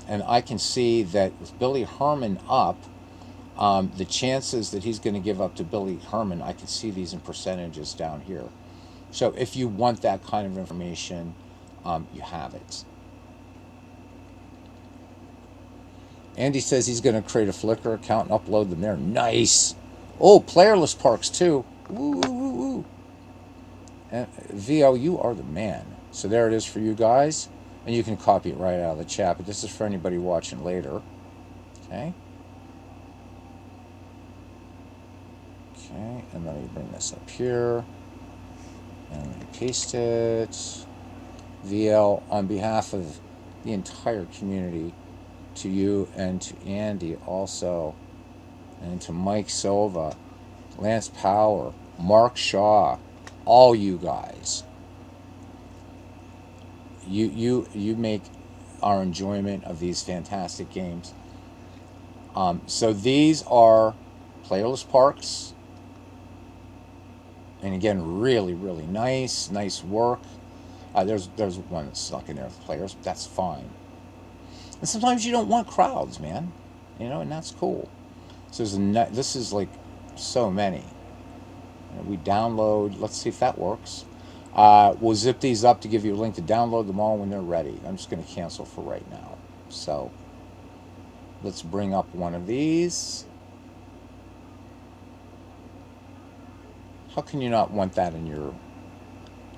and I can see that with Billy Herman up, the chances that he's going to give up to Billy Herman, I can see these in percentages down here. So if you want that kind of information, you have it. Andy says he's going to create a Flickr account and upload them there. Nice. Oh, playerless parks too. Woo, woo, woo, woo. And VO, you are the man. So there it is for you guys. And you can copy it right out of the chat. But this is for anybody watching later. Okay. Okay, and let me bring this up here. And let me paste it. VL, on behalf of the entire community, to you and to Andy also, and to Mike Silva, Lance Power, Mark Shaw, all you guys. You make our enjoyment of these fantastic games. So these are playerless parks, and again, really, really nice work. There's one that's stuck in there with players, but that's fine. And sometimes you don't want crowds, man, and that's cool. So this is like so many. We download. Let's see if that works. We'll zip these up to give you a link to download them all when they're ready. I'm just going to cancel for right now. So let's bring up one of these. How can you not want that in your...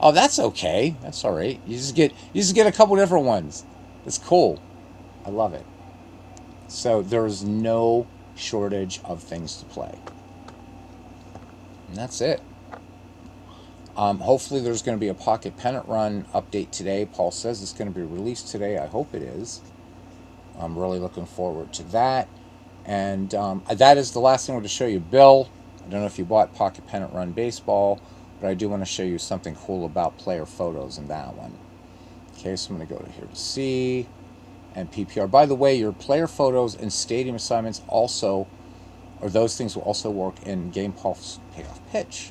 Oh, that's okay. That's all right. You just get a couple different ones. It's cool. I love it. So there's no shortage of things to play. And that's it. Hopefully there's going to be a Pocket Pennant Run update today. Paul says it's going to be released today. I hope it is. I'm really looking forward to that. And that is the last thing I want to show you. Bill, I don't know if you bought Pocket Pennant Run Baseball, but I do want to show you something cool about player photos in that one. Okay, so I'm going to go to here to see and PPR. By the way, your player photos and stadium assignments also, or those things will also work in Game Pulse Payoff Pitch.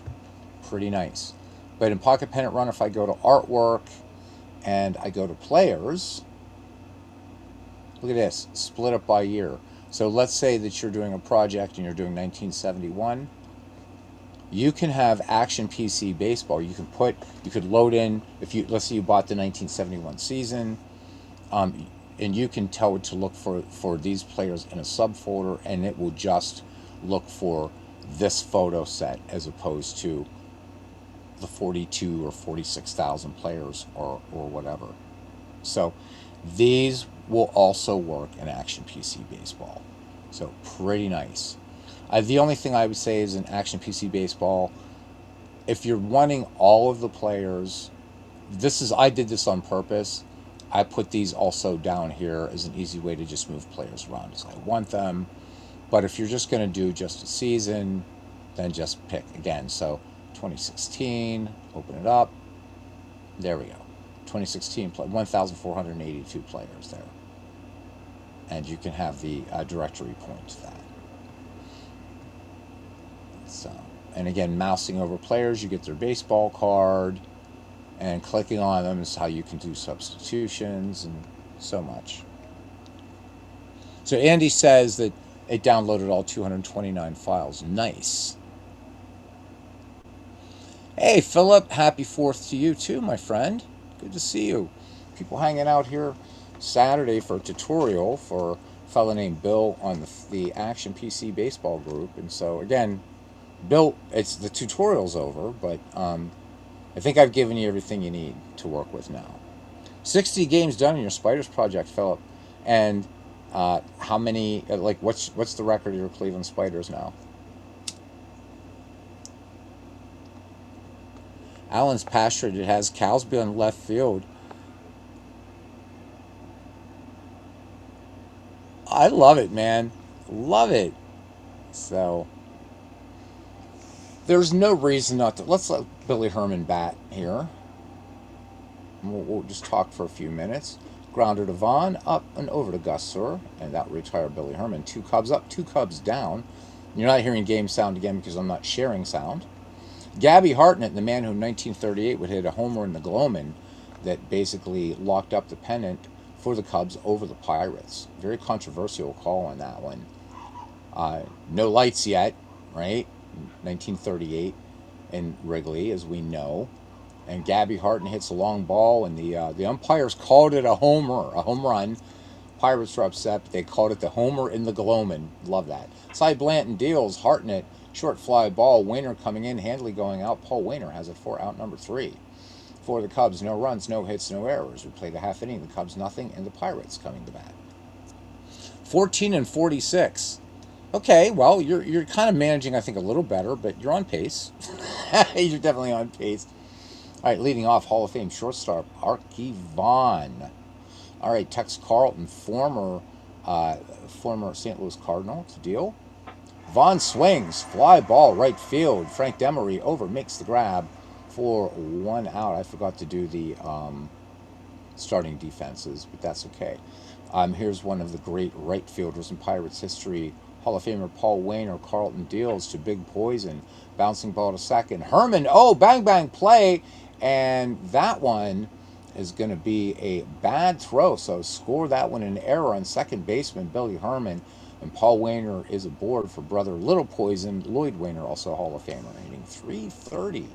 Pretty nice. But in Pocket Pennant Run, if I go to artwork and I go to players, look at this, split up by year. So let's say that you're doing a project and you're doing 1971. You can have Action PC Baseball. You could load in, let's say you bought the 1971 season, and you can tell it to look for these players in a subfolder, and it will just look for this photo set as opposed to the 42 or 46,000 players or whatever. So these will also work in Action PC Baseball. So pretty nice. The only thing I would say is in Action PC Baseball, if you're wanting all of the players, I did this on purpose. I put these also down here as an easy way to just move players around as I want them. But if you're just going to do just a season, then just pick again. So 2016, open it up. There we go. 2016, 1,482 players there. And you can have the directory point to that. So, and again, mousing over players, you get their baseball card, and clicking on them is how you can do substitutions and so much. So Andy says that it downloaded all 229 files. Nice. Hey, Philip, happy 4th to you too, my friend. Good to see you. People hanging out here Saturday for a tutorial for a fellow named Bill on the Action PC Baseball group. And so, again, Bill, the tutorial's over, but I think I've given you everything you need to work with now. 60 games done in your Spiders project, Philip. And how many, what's the record of your Cleveland Spiders now? Alan's pastured. It has Cowsby on left field. I love it, man. Love it. So there's no reason not to. Let's let Billy Herman bat here. We'll just talk for a few minutes. Grounder to Vaughn, up and over to Gus Sur, and that will retire Billy Herman. 2 Cubs up, 2 Cubs down. You're not hearing game sound again because I'm not sharing sound. Gabby Hartnett, the man who in 1938 would hit a homer in the Gloman that basically locked up the pennant for the Cubs over the Pirates. Very controversial call on that one. No lights yet, right? 1938 in Wrigley, as we know. And Gabby Hartnett hits a long ball, and the umpires called it a home run. Pirates were upset, but they called it the homer in the Gloman. Love that. Cy Blanton deals. Hartnett, short fly ball. Wainer coming in, Handley going out. Paul Wainer has it for out number 3. For the Cubs, no runs, no hits, no errors. We played a half inning. The Cubs nothing, and the Pirates coming to bat. 14 and 46. Okay, well, you're kind of managing, I think, a little better, but you're on pace. You're definitely on pace. All right, leading off, Hall of Fame shortstop, Archie Vaughn. All right, Tex Carlton, former St. Louis Cardinal, to deal. Vaughn swings, fly ball, right field. Frank Demery over, makes the grab for 1 out. I forgot to do the starting defenses, but that's okay. Here's one of the great right fielders in Pirates history, Hall of Famer Paul Waner. Carlton deals to Big Poison, bouncing ball to second. Herman, oh, bang, bang, play. And that one is going to be a bad throw. So score that one an error on second baseman Billy Herman. And Paul Waner is aboard for brother Little Poison, Lloyd Waner, also Hall of Famer, hitting 330.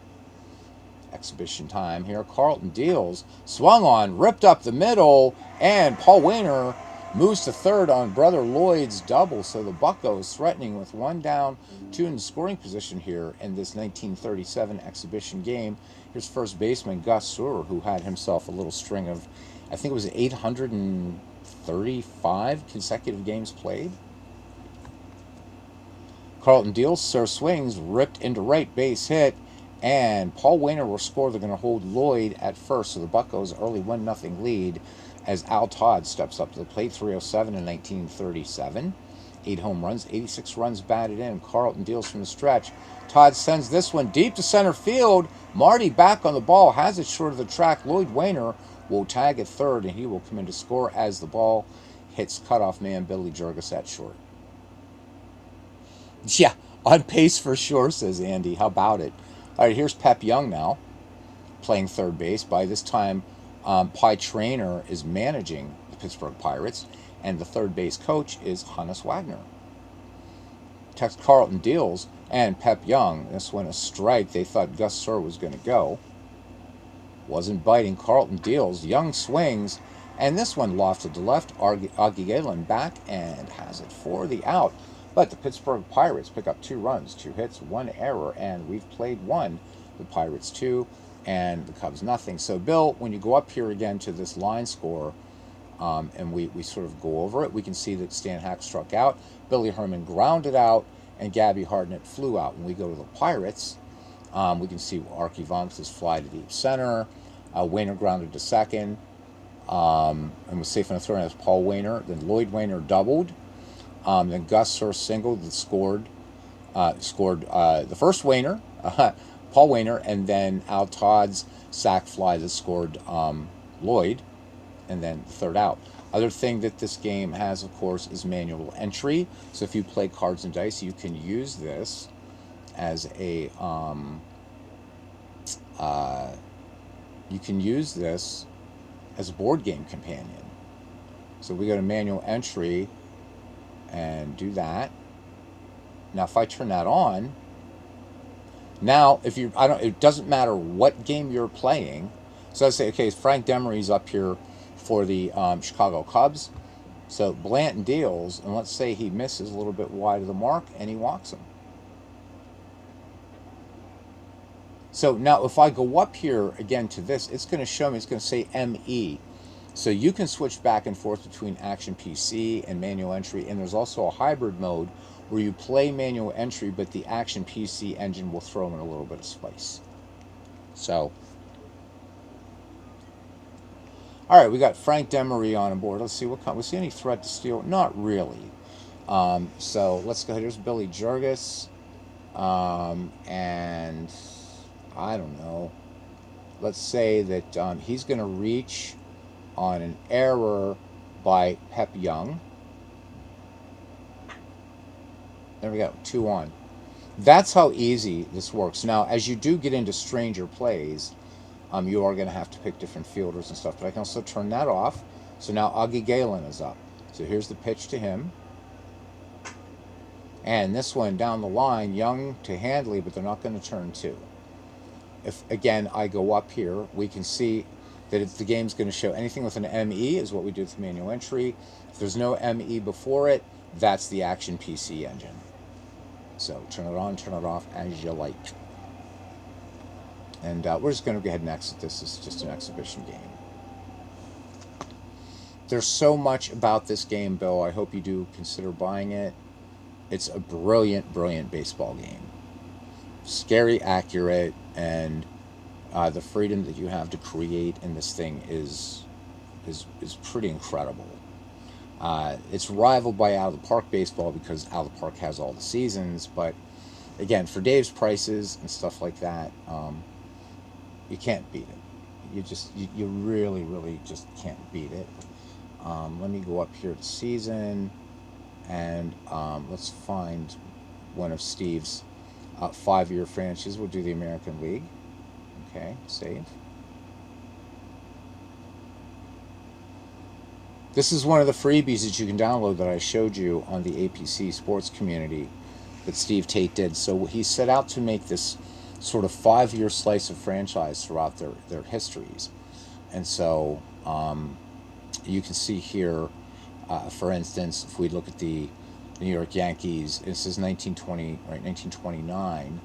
Exhibition time here. Carlton deals, swung on, ripped up the middle, and Paul Waner moves to third on brother Lloyd's double. So the Buccos threatening with one down, two in scoring position here in this 1937 exhibition game. Here's first baseman Gus Seward, who had himself a little string of, I think it was 835 consecutive games played. Carlton deals, Sir swings, ripped into right, base hit, and Paul Waner will score. They're going to hold Lloyd at first, so the Buccos early 1-0 lead as Al Todd steps up to the plate. 307 in 1937. 8 home runs, 86 runs batted in. Carlton deals from the stretch. Todd sends this one deep to center field. Marty back on the ball, has it short of the track. Lloyd Waner will tag at third, and he will come in to score as the ball hits cutoff man Billy Jurgis at short. Yeah, on pace for sure, says Andy. How about it? All right, here's Pep Young now, playing third base. By this time, Pie Traynor is managing the Pittsburgh Pirates, and the third base coach is Hannes Wagner. Tex Carlton deals, and Pep Young, this one a strike. They thought Gus Seward was going to go. Wasn't biting. Carlton deals. Young swings, and this one lofted to left. Augie Galen back and has it for the out. But the Pittsburgh Pirates pick up 2 runs, 2 hits, 1 error, and we've played 1. The Pirates 2, and the Cubs nothing. So, Bill, when you go up here again to this line score, and we sort of go over it, we can see that Stan Hack struck out, Billy Herman grounded out, and Gabby Hardnett flew out. When we go to the Pirates, we can see Archie Vonks' fly to deep center, Wainer grounded to second, and was safe on a throw, and that's Paul Waner. Then Lloyd Waner doubled. Then Gus Seward singled that scored the first Wainer, Paul Waner, and then Al Todd's sac fly that scored Lloyd, and then the third out. Other thing that this game has, of course, is manual entry. So if you play cards and dice, you can use this as a board game companion. So we go to manual entry and do that. Now, if I turn that on, now it doesn't matter what game you're playing. So let's say, okay, Frank Demery's up here for the Chicago Cubs. So Blanton deals, and let's say he misses a little bit wide of the mark, and he walks him. So now if I go up here again to this, it's going to show me, it's going to say ME. So you can switch back and forth between Action PC and manual entry, and there's also a hybrid mode where you play manual entry, but the Action PC engine will throw in a little bit of spice. So, all right, we got Frank Demery on board. Let's see we see any threat to steal? Not really. So let's go ahead. Here's Billy Jurgis, and I don't know. Let's say that he's going to reach on an error by Pep Young. There we go, 2-1. That's how easy this works. Now, as you do get into stranger plays, you are going to have to pick different fielders and stuff, but I can also turn that off. So now Augie Galen is up. So here's the pitch to him. And this one down the line, Young to Handley, but they're not going to turn 2. If, again, I go up here, we can see that the game's going to show anything with an ME is what we do with manual entry. If there's no ME before it, that's the Action PC engine. So turn it on, turn it off as you like. And we're just going to go ahead and exit this. This is just an exhibition game. There's so much about this game, Bill. I hope you do consider buying it. It's a brilliant, brilliant baseball game. Scary, accurate, and the freedom that you have to create in this thing is pretty incredible. It's rivaled by Out of the Park baseball because Out of the Park has all the seasons, but again, for Dave's prices and stuff like that, you can't beat it. you really, really just can't beat it. Let me go up here to season, and let's find one of Steve's 5-year franchises. We'll do the American League. Okay, save. This is one of the freebies that you can download that I showed you on the APC sports community that Steve Tate did. So he set out to make this sort of 5-year slice of franchise throughout their histories. And so you can see here, for instance, if we look at the New York Yankees, this is 1920, right, 1929.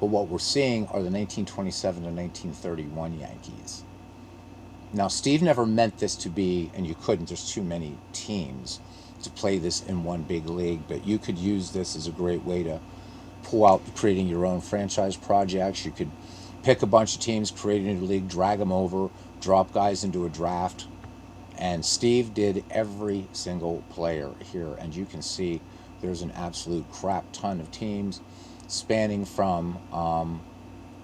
But what we're seeing are the 1927 to 1931 Yankees. Now, Steve never meant this to be, and you couldn't, there's too many teams to play this in one big league, but you could use this as a great way to pull out creating your own franchise projects. You could pick a bunch of teams, create a new league, drag them over, drop guys into a draft. And Steve did every single player here, and you can see there's an absolute crap ton of teams spanning from,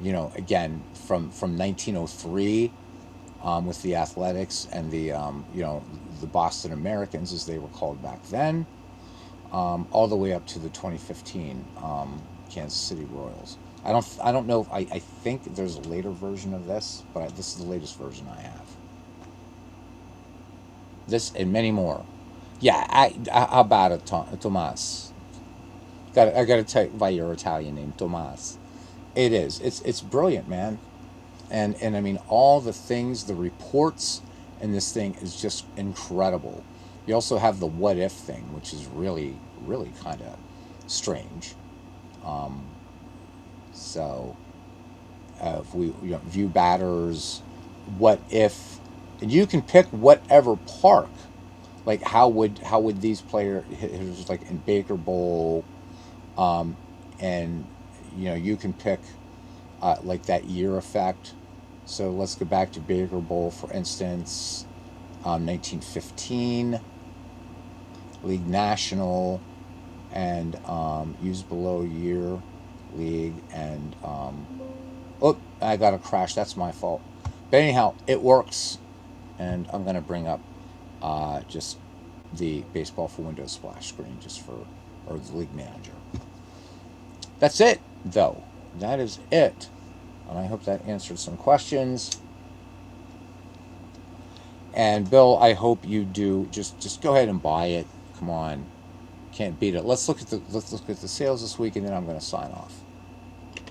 again, from 1903 with the Athletics and the the Boston Americans, as they were called back then, all the way up to the 2015 Kansas City Royals. I don't know if I think there's a later version of this, but this is the latest version I have. This and many more. Yeah, how about it, Tomas? I got to tell you by your Italian name, Tomas. It is. It's brilliant, man. And I mean, all the things, the reports in this thing is just incredible. You also have the what if thing, which is really, really kind of strange. Um, so if we view batters, what if, and you can pick whatever park. Like how would these players, hitters like in Baker Bowl, um, and you can pick like that year effect. So let's go back to Baker Bowl, for instance, 1915, League National, and use below year, League, and oh, I got a crash. That's my fault. But anyhow, it works, and I'm going to bring up just the Baseball for Windows splash screen just for, or the League Manager. That's it, though. That is it. And I hope that answered some questions. And Bill, I hope you do. Just go ahead and buy it. Come on, can't beat it. Let's look at the sales this week, and then I'm going to sign off.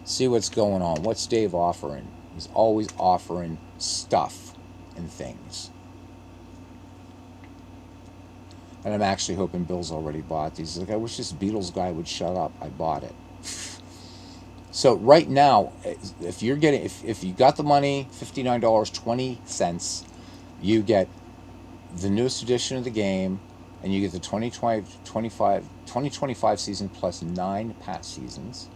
See what's going on. What's Dave offering? He's always offering stuff and things. And I'm actually hoping Bill's already bought these. Like, I wish this Beatles guy would shut up. I bought it. So right now, if you're getting, if you got the money, $59.20, you get the newest edition of the game, and you get the 2025 season plus 9 past seasons.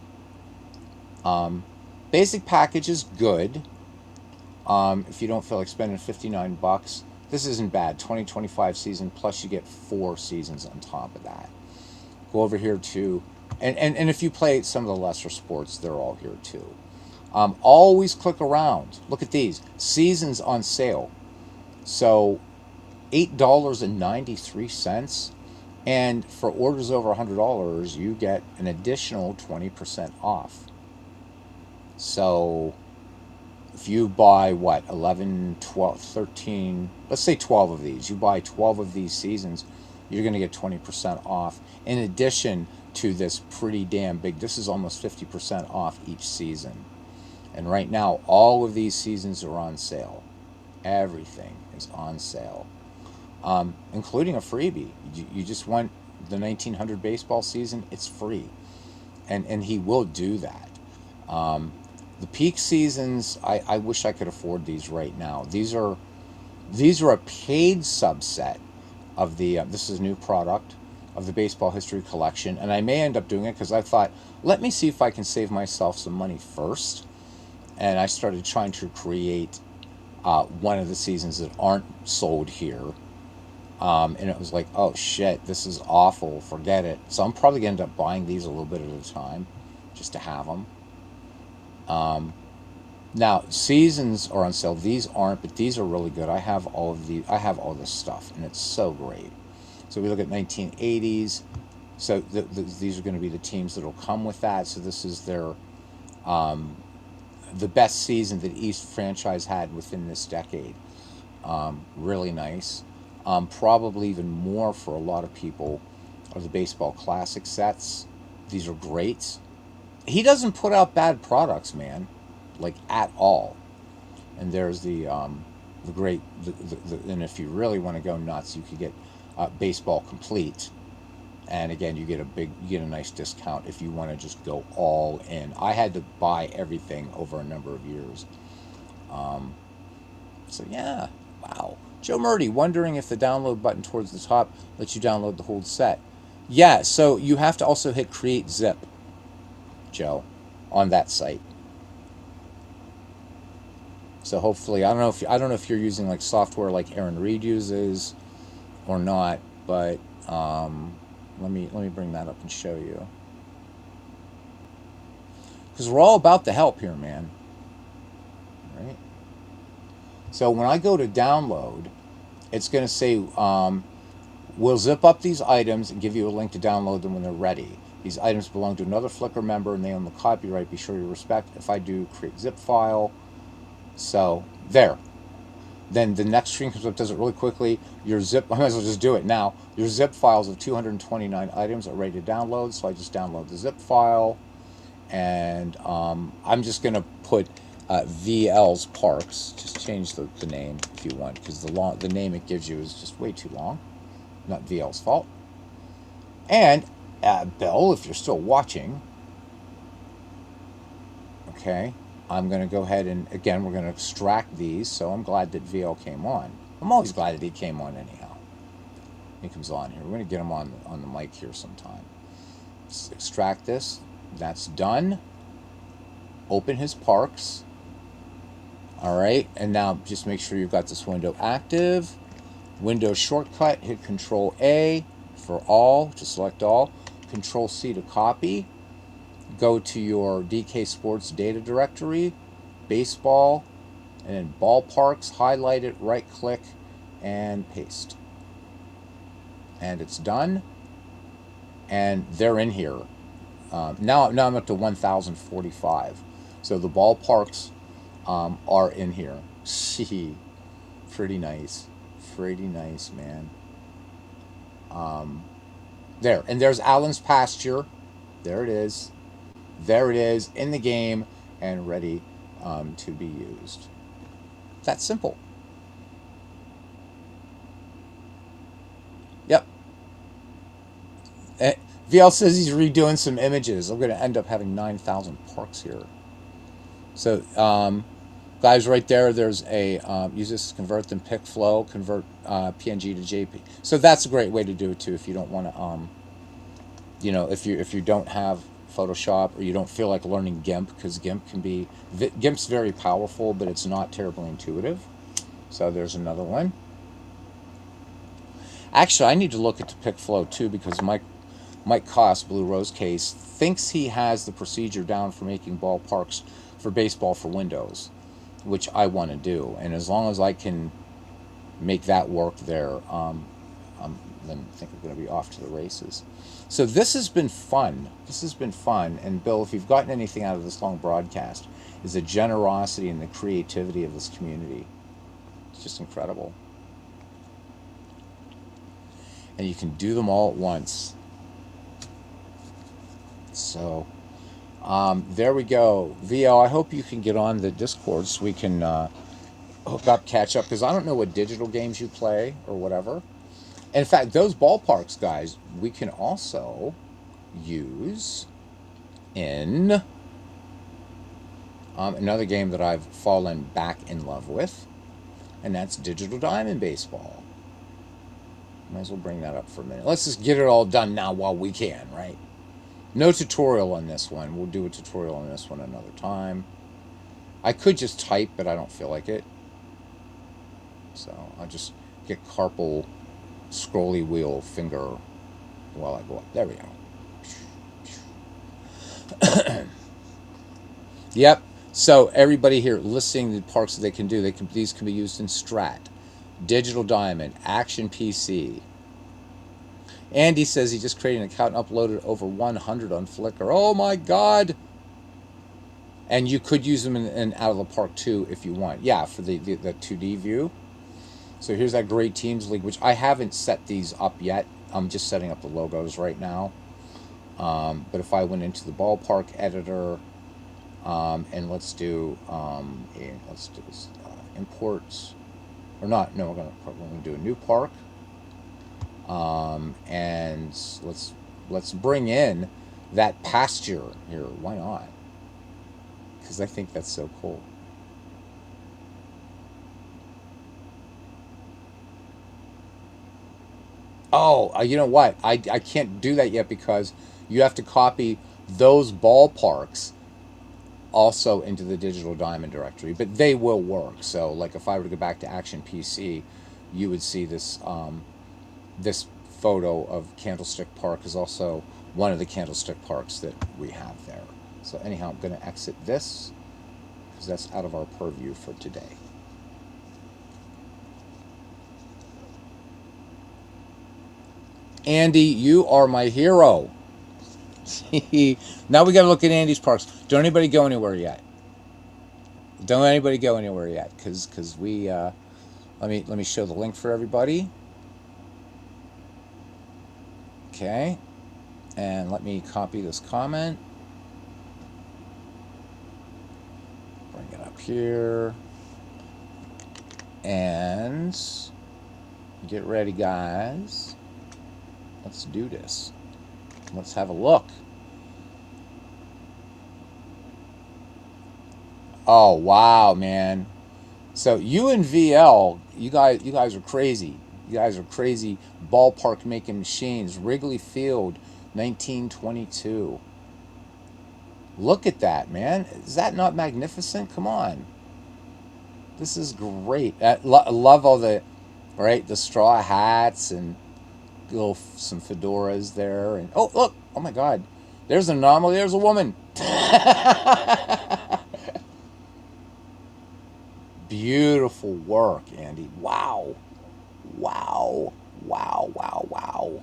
Basic package is good. If you don't feel like spending $59, this isn't bad. 2025 season plus you get 4 seasons on top of that. Go over here to, and if you play some of the lesser sports, they're all here too. Always click around. Look at these seasons on sale. So $8.93, and for orders over $100, you get an additional 20% off. So if you buy 11, 12, 13, let's say 12 of these, you buy 12 of these seasons, you're going to get 20% off. In addition to this pretty damn big, this is almost 50% off each season. And right now, all of these seasons are on sale. Everything is on sale, including a freebie. You just want the 1900 baseball season, it's free. And he will do that. The peak seasons, I wish I could afford these right now. These are a paid subset of the, this is a new product, of the Baseball History Collection. And I may end up doing it because I thought, let me see if I can save myself some money first. And I started trying to create one of the seasons that aren't sold here. And it was like, oh shit, this is awful, forget it. So I'm probably going to end up buying these a little bit at a time just to have them. Now seasons are on sale. These aren't, but these are really good. I have all of the. I have all this stuff, and it's so great. So we look at 1980s. So these are going to be the teams that will come with that. So this is their the best season that East franchise had within this decade. Really nice. Probably even more for a lot of people are the baseball classic sets. These are great. He doesn't put out bad products, man, like at all. And there's the great and if you really want to go nuts, you could get baseball complete. And again, you get a nice discount if you want to just go all in. I had to buy everything over a number of years. Um, so yeah, wow. Joe Murdy wondering if the download button towards the top lets you download the whole set. Yeah, so you have to also hit create zip, Joe, on that site. So hopefully, I don't know if you're using like software like Aaron Reed uses or not, but let me bring that up and show you because we're all about the help here, man. Right. So when I go to download, it's going to say we'll zip up these items and give you a link to download them when they're ready. These items belong to another Flickr member and they own the copyright. Be sure to respect. If I do create zip file, so there. Then the next screen comes up, does it really quickly. Your zip, I might as well just do it now. Your zip files of 229 items are ready to download. So I just download the zip file. And I'm just going to put VL's Parks. Just change the name if you want, because the name it gives you is just way too long. Not VL's fault. And Bill, if you're still watching, okay, I'm going to go ahead and, again, we're going to extract these. So I'm glad that VL came on. I'm always glad that he came on anyhow. He comes on here. We're going to get him on the mic here sometime. Let's extract this. That's done. Open his parks. All right. And now just make sure you've got this window active. Windows shortcut, hit Control A for all, to select all. Control C to copy. Go to your DK Sports data directory, baseball, and then ballparks, highlight it, right click, and paste. And it's done. And they're in here. Now I'm up to 1,045. So the ballparks are in here. Gee, pretty nice. Pretty nice, man. There. And there's Allen's pasture. There it is. There it is in the game and ready to be used. That's simple. Yep. VL says he's redoing some images. I'm going to end up having 9,000 parks here. So, guys, right there, there's a use this to convert them, pick flow, convert PNG to JP. So that's a great way to do it too if you don't want to, if you don't have Photoshop or you don't feel like learning GIMP, because GIMP's very powerful, but it's not terribly intuitive. So there's another one. Actually, I need to look at the pick flow too, because Mike Koss, Blue Rose Case, thinks he has the procedure down for making ballparks for baseball for Windows, which I want to do. And as long as I can make that work there, then I think I'm going to be off to the races. So this has been fun. This has been fun. And Bill, if you've gotten anything out of this long broadcast, is the generosity and the creativity of this community. It's just incredible. And you can do them all at once. So there we go. VL, I hope you can get on the Discord so we can hook up, catch up, because I don't know what digital games you play or whatever. And in fact, those ballparks, guys, we can also use in another game that I've fallen back in love with, and that's Digital Diamond Baseball. Might as well bring that up for a minute. Let's just get it all done now while we can, right? No tutorial on this one. We'll do a tutorial on this one another time. I could just type, but I don't feel like it. So I'll just get carpal scrolly wheel finger while I go up. There we go. Yep. So everybody here listing the parks that they can do, these can be used in Strat, Digital Diamond, Action PC. Andy says he just created an account and uploaded over 100 on Flickr. Oh my God! And you could use them in Out of the Park too if you want. Yeah, for the 2D view. So here's that Great Teams League, which I haven't set these up yet. I'm just setting up the logos right now. But if I went into the ballpark editor, and let's do imports, or not? No, we're gonna do a new park, and let's bring in that pasture here. Why not? Because I think that's so cool. Oh, you know what? I can't do that yet because you have to copy those ballparks also into the Digital Diamond directory, but they will work. So, like if I were to go back to Action PC, you would see this photo of Candlestick Park is also one of the Candlestick Parks that we have there. So anyhow, I'm going to exit this because that's out of our purview for today. Andy, you are my hero. Now we got to look at Andy's parks. Don't anybody go anywhere yet. Don't anybody go anywhere yet, because we let me show the link for everybody. Okay, and let me copy this comment. Bring it up here, and get ready, guys. Let's do this. Let's have a look. Oh wow, man! So you and VL, you guys are crazy. You guys are crazy. Ballpark making machines. Wrigley Field, 1922. Look at that, man! Is that not magnificent? Come on, this is great. I love all the straw hats and little some fedoras there. And oh look, oh my God, there's an anomaly. There's a woman. Beautiful work, Andy. Wow. Wow. Wow. Wow. Wow.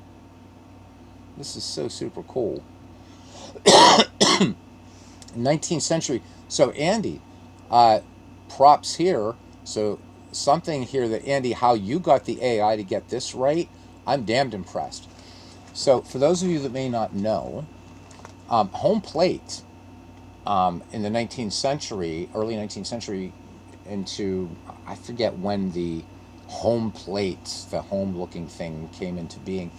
This is so super cool. 19th century. So, Andy, uh, props here. So, something here that, Andy, how you got the AI to get this right, I'm damned impressed. So, for those of you that may not know, home plate in the 19th century, early 19th century, into I forget when the home plate, the home looking thing came into being,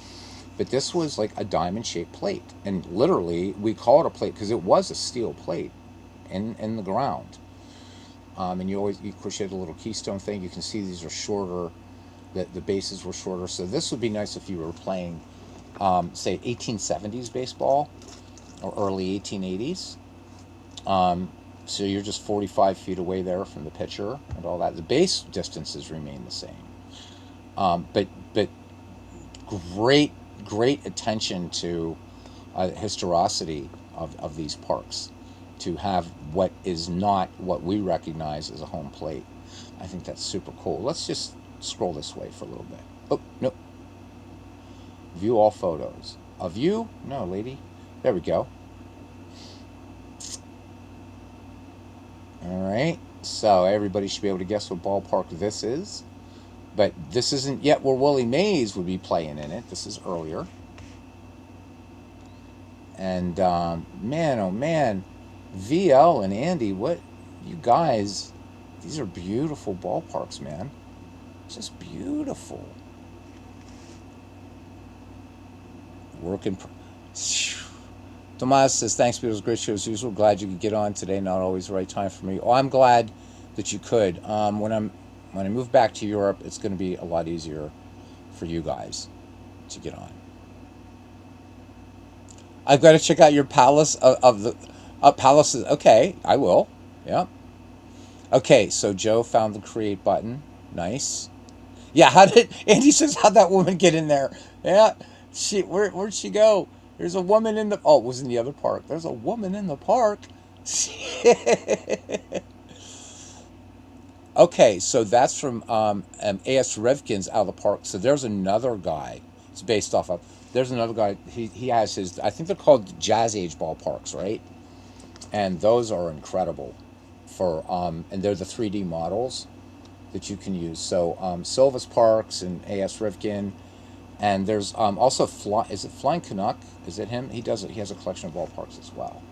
but this was like a diamond shaped plate, and literally we call it a plate because it was a steel plate in the ground. And you of course you had a little keystone thing. You can see these are shorter. The bases were shorter, so this would be nice if you were playing, say 1870s baseball or early 1880s. So you're just 45 feet away there from the pitcher and all that. The base distances remain the same. But great attention to historicity of these parks, to have what is not what we recognize as a home plate. I think that's super cool. Let's just scroll this way for a little bit. Oh, no. View all photos. Of you? No, lady. There we go. All right. So everybody should be able to guess what ballpark this is. But this isn't yet where Willie Mays would be playing in it. This is earlier. And man, oh man, VL and Andy, what you guys? These are beautiful ballparks, man. Just beautiful. Working. Tomas says, thanks, Peter. It was a great show as usual. Glad you could get on today. Not always the right time for me. Oh, I'm glad that you could. When I move back to Europe, it's going to be a lot easier for you guys to get on. I've got to check out your palace of the palaces. Okay, I will. Yeah. Okay, so Joe found the create button. Nice. Yeah, how did Andy says how'd that woman get in there? Yeah, where'd she go? There's a woman in the it was in the other park. There's a woman in the park. Okay, so that's from A.S. Revkin's Out of the Park. So there's another guy. It's based off of. There's another guy. He has his. I think they're called Jazz Age ballparks, right? And those are incredible. For and they're the 3D models that you can use. So Silva's Parks and A.S. Rivkin, and there's also Fly. Is it Flying Canuck? Is it him? He does it. He has a collection of ballparks as well.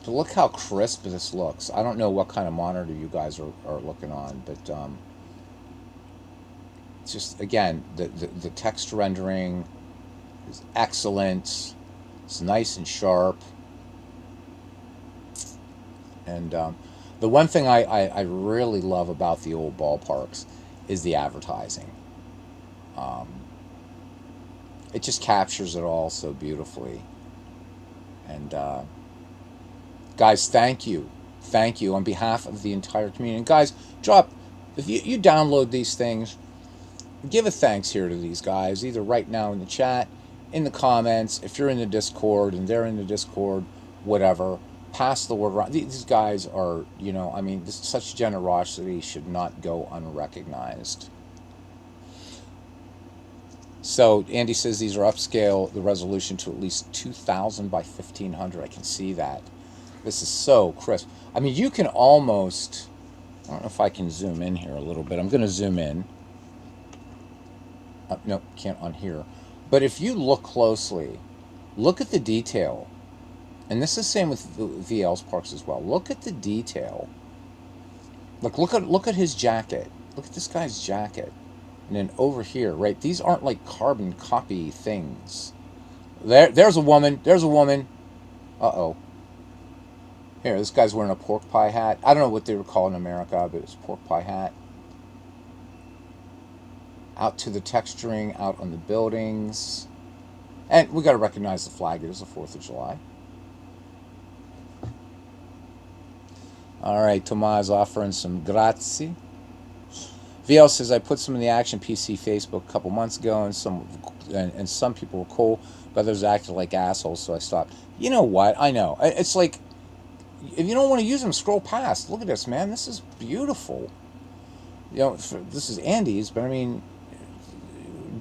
So look how crisp this looks. I don't know what kind of monitor you guys are looking on, but just again, the text rendering is excellent. It's nice and sharp. And the one thing I really love about the old ballparks is the advertising. Um, it just captures it all so beautifully. And guys, thank you. Thank you on behalf of the entire community. And guys, drop, if you download these things, give a thanks here to these guys, either right now in the chat, in the comments, if you're in the Discord and they're in the Discord, whatever. Pass the word around. These guys are, I mean, such generosity should not go unrecognized. So Andy says these are upscale the resolution to at least 2000 by 1500. I can see that. This is so crisp. I mean, you can almost, I don't know if I can zoom in here a little bit. I'm going to zoom in. No, can't on here. But if you look closely, look at the detail. And this is the same with VL's parks as well. Look at the detail. Look at his jacket. Look at this guy's jacket. And then over here, right? These aren't like carbon copy things. There's a woman. There's a woman. Uh-oh. Here, this guy's wearing a pork pie hat. I don't know what they would call in America, but it's a pork pie hat. Out to the texturing, out on the buildings. And we got to recognize the flag. It is the 4th of July. All right, Tomas offering some grazie. VL says, I put some in the Action PC Facebook a couple months ago, and some people were cool, but others acted like assholes, so I stopped. You know what? I know. It's like, if you don't want to use them, scroll past. Look at this, man. This is beautiful. This is Andy's, but I mean,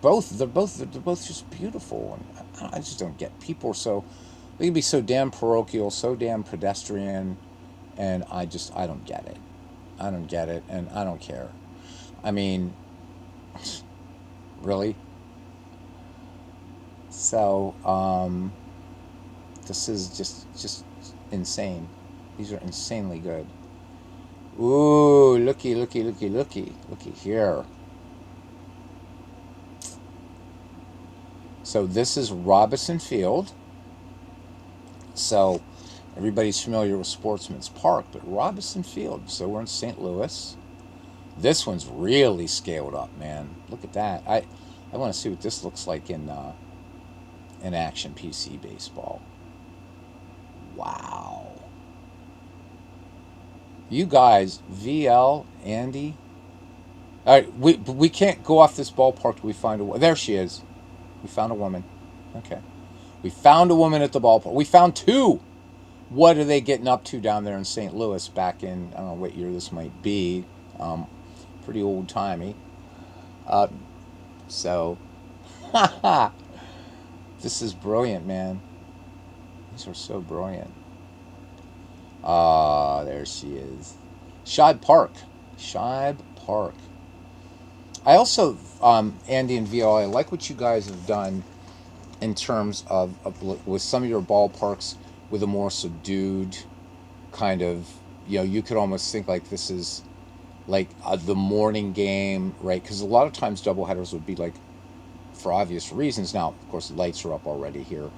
they're both just beautiful. And I just don't get people they can be so damn parochial, so damn pedestrian, and I don't get it. I don't get it, and I don't care. I mean, really? So, this is just insane. These are insanely good. Ooh, looky here. So this is Robinson Field. So everybody's familiar with Sportsman's Park, but Robinson Field. So we're in St. Louis. This one's really scaled up, man. Look at that. I want to see what this looks like in Action PC baseball. Wow. You guys, VL, Andy. All right, we can't go off this ballpark till we find a. There she is. We found a woman. Okay. We found a woman at the ballpark. We found two. What are they getting up to down there in St. Louis back in, I don't know what year this might be. Pretty old-timey. So, this is brilliant, man. These are so brilliant. There she is. Shibe Park. Shibe Park. I also, Andy and VL, I like what you guys have done in terms of with some of your ballparks with a more subdued kind of, you could almost think like this is like the morning game, right? Because a lot of times doubleheaders would be like, for obvious reasons. Now, of course, the lights are up already here.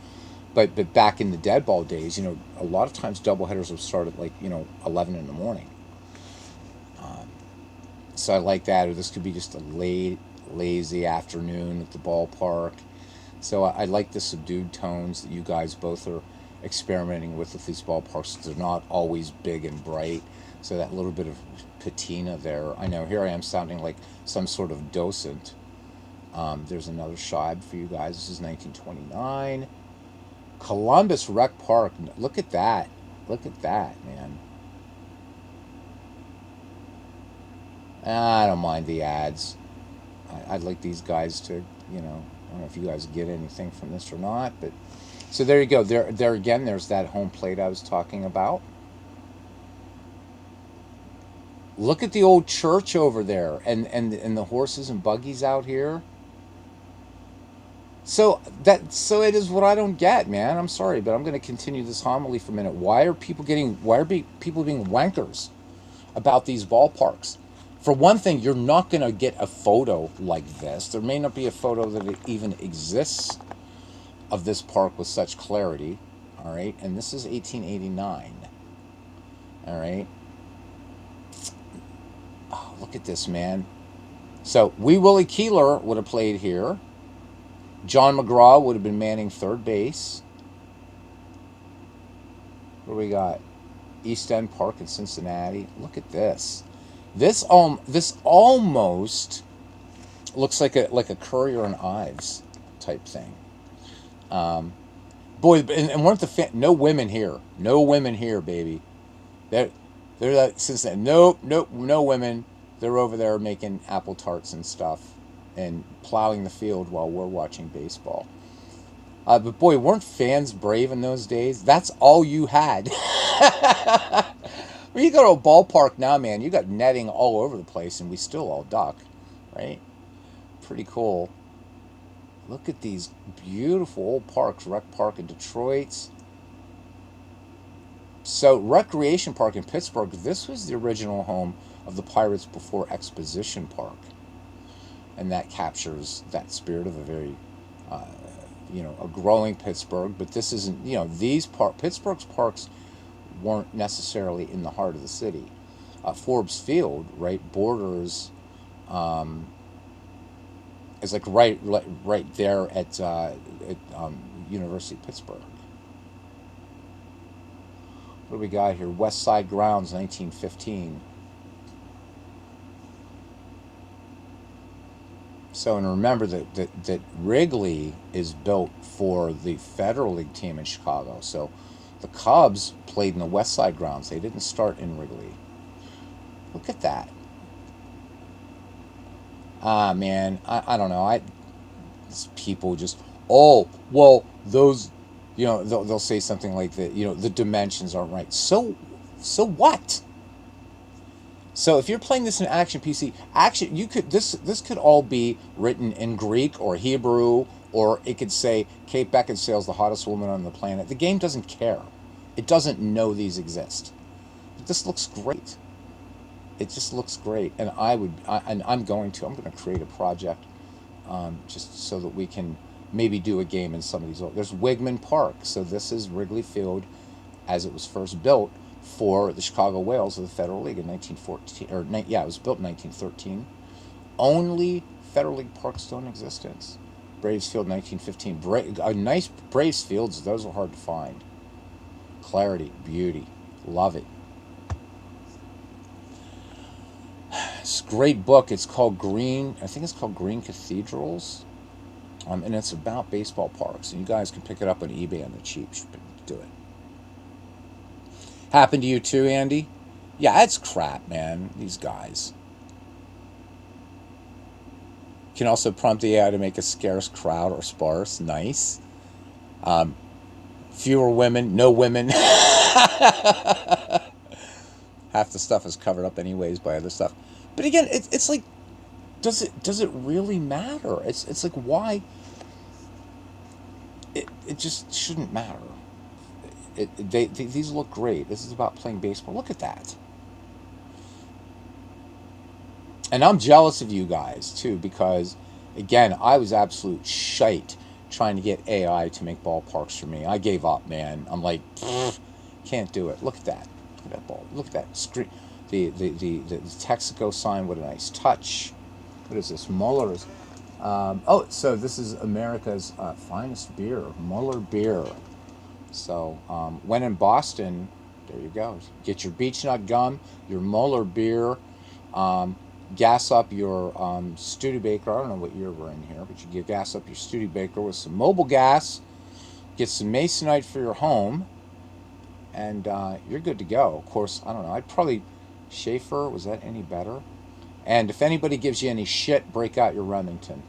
But back in the dead ball days, a lot of times doubleheaders would start at like, 11 in the morning. So I like that. Or this could be just a late, lazy afternoon at the ballpark. So I like the subdued tones that you guys both are experimenting with these ballparks. They're not always big and bright. So that little bit of patina there. I know, here I am sounding like some sort of docent. There's another Shibe for you guys. This is 1929. Columbus Rec Park. Look at that. Look at that, man. I don't mind the ads. I'd like these guys to, I don't know if you guys get anything from this or not, but so there you go. There again. There's that home plate I was talking about. Look at the old church over there, and the horses and buggies out here. So it is what I don't get, man. I'm sorry, but I'm going to continue this homily for a minute. People being wankers about these ballparks? For one thing, you're not going to get a photo like this. There may not be a photo that it even exists of this park with such clarity. All right, and this is 1889. All right. Oh, look at this, man. So Wee Willie Keeler would have played here. John McGraw would have been manning third base. What do we got? East End Park in Cincinnati. Look at this. This almost looks like a Currier and Ives type thing. Boy, and weren't no women here. No women here, baby. They're that Cincinnati. Nope, no women. They're over there making apple tarts and stuff and plowing the field while we're watching baseball. But boy, weren't fans brave in those days? That's all you had. When you go to a ballpark now, man, you got netting all over the place, and we still all duck, right? Pretty cool. Look at these beautiful old parks. Rec Park in Detroit. So, Recreation Park in Pittsburgh, this was the original home of the Pirates before Exposition Park. And that captures that spirit of a very, a growing Pittsburgh. But this isn't, Pittsburgh's parks weren't necessarily in the heart of the city. Forbes Field, right, borders, is like right there at University of Pittsburgh. What do we got here? West Side Grounds, 1915. So, and remember that Wrigley is built for the Federal League team in Chicago. So, the Cubs played in the West Side Grounds. They didn't start in Wrigley. Look at that. Man, I don't know. People just, oh, well, those, they'll say something like that. The dimensions aren't right. So what? So if you're playing this in Action PC, this could all be written in Greek or Hebrew, or it could say Kate Beckinsale's the hottest woman on the planet. The game doesn't care. It doesn't know these exist. But this looks great. It just looks great, and I'm going to create a project, just so that we can maybe do a game in some of these. There's Wigman Park, so this is Wrigley Field, as it was first built for the Chicago Whales of the Federal League in 1914, it was built in 1913. Only Federal League parks still in existence. Braves Field, 1915. Nice Braves Fields. Those are hard to find. Clarity, beauty, love it. It's a great book. It's called Green. I think it's called Green Cathedrals, and it's about baseball parks. And you guys can pick it up on eBay on the cheap. Do it. Happened to you too, Andy? Yeah, that's crap, man. These guys can also prompt the AI to make a scarce crowd or sparse. Nice. Fewer women, no women. Half the stuff is covered up anyways by other stuff. But again, it's like, does it really matter? It's like, why? It just shouldn't matter. These look great. This is about playing baseball. Look at that. And I'm jealous of you guys too, because again, I was absolute shite trying to get AI to make ballparks for me. I gave up, man. I'm like, can't do it. Look at that. Look at that ball. Look at that screen. The Texaco sign. What a nice touch. What is this? Muller's. So this is America's finest beer, Muller beer. So when in Boston, there you go. Get your Beech Nut gum, your Muller beer. gas up your Studebaker. I don't know what year we're in here, but you gas up your Studebaker with some mobile gas, get some masonite for your home, and you're good to go. Of course, I don't know. I'd probably Schaefer. Was that any better? And if anybody gives you any shit, break out your Remington.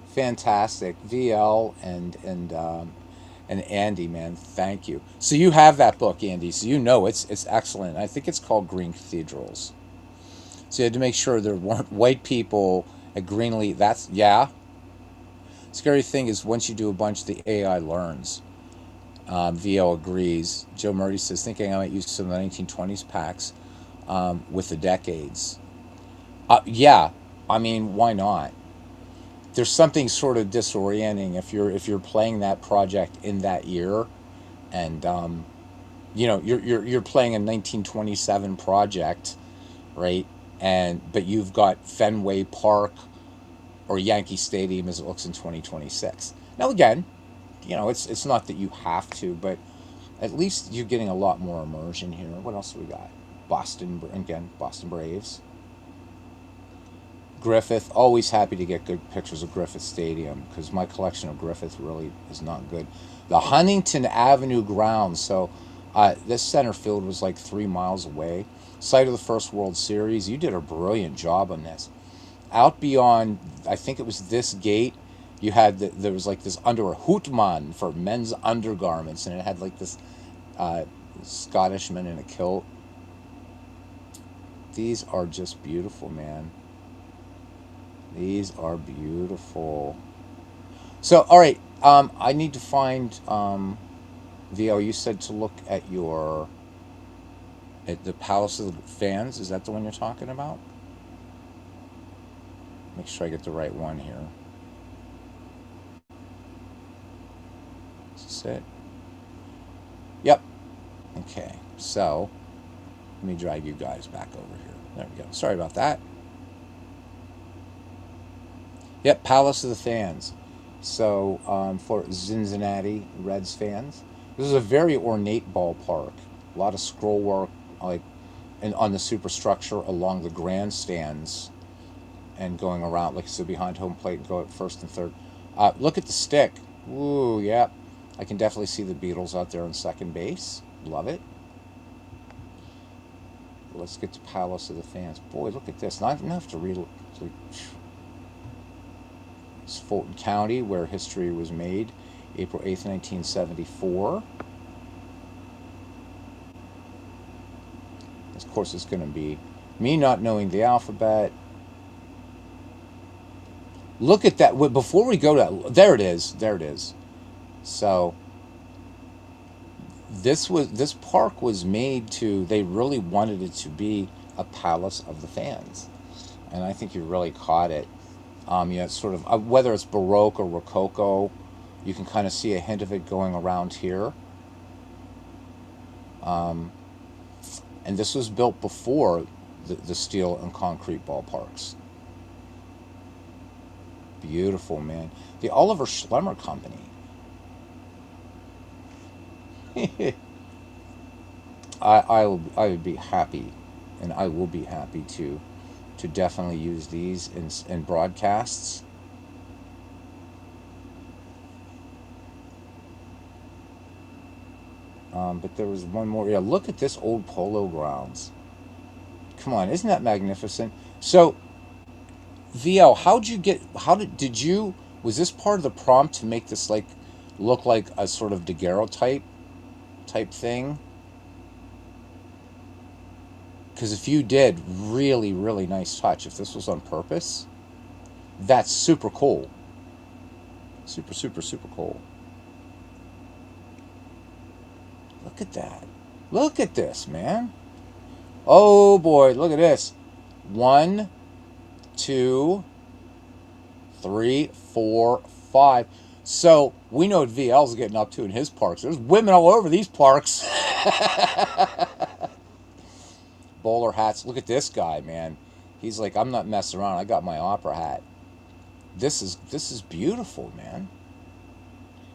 Fantastic, VL and Andy, man, thank you. So you have that book, Andy. So you know it's excellent. I think it's called Green Cathedrals. So you had to make sure there weren't white people at Greenlee. That's yeah. Scary thing is once you do a bunch, the AI learns. VL agrees. Joe Murray says, thinking I might use some of the 1920s packs with the decades. Yeah, I mean, why not? There's something sort of disorienting if you're playing that project in that year, and you're playing a 1927 project, right? And but you've got Fenway Park or Yankee Stadium as it looks in 2026. Now again, it's not that you have to, but at least you're getting a lot more immersion here. What else do we got? Boston again, Boston Braves. Griffith, always happy to get good pictures of Griffith Stadium because my collection of Griffith really is not good. The Huntington Avenue grounds. So this center field was like 3 miles away. Site of the first World Series. You did a brilliant job on this. Out beyond, I think it was this gate, you had there was like this under a hootman for men's undergarments, and it had like this Scottishman in a kilt. These are just beautiful, man. These are beautiful. So, all right, I need to find VO. You said to look at the Palace of the Fans. Is that the one you're talking about? Make sure I get the right one here. Is this it? Yep. Okay. So let me drag you guys back over here. There we go. Sorry about that. Yep, Palace of the Fans. So for Cincinnati Reds fans, this is a very ornate ballpark. A lot of scroll work, like, and on the superstructure along the grandstands, and going around, like so behind home plate, and go at first and third. Look at the stick. Ooh, yeah. I can definitely see the Beatles out there on second base. Love it. Let's get to Palace of the Fans. Boy, look at this. Not enough to read. It's Fulton County, where history was made, April 8th, 1974. Of course, it's going to be me not knowing the alphabet. Look at that. Before we go to there it is. There it is. So this park was made to. They really wanted it to be a Palace of the Fans, and I think you really caught it. It's sort of whether it's Baroque or Rococo, you can kind of see a hint of it going around here. Um, and this was built before the steel and concrete ballparks. Beautiful, man. The Oliver Schlemmer Company. I would be happy, and I will be happy to definitely use these in broadcasts. But there was one more. Yeah, look at this old Polo Grounds. Come on, isn't that magnificent? So, VL, how'd you get? Did you? Was this part of the prompt to make this like look like a sort of daguerreotype thing? Because if you did, really, really nice touch. If this was on purpose, that's super cool. Super, super, super cool. Look at that. Look at this, man. Oh boy, look at this. 1, 2, 3, 4, 5. So we know what VL's getting up to in his parks. There's women all over these parks. Bowler hats. Look at this guy, man. He's like, I'm not messing around. I got my opera hat. This is beautiful, man.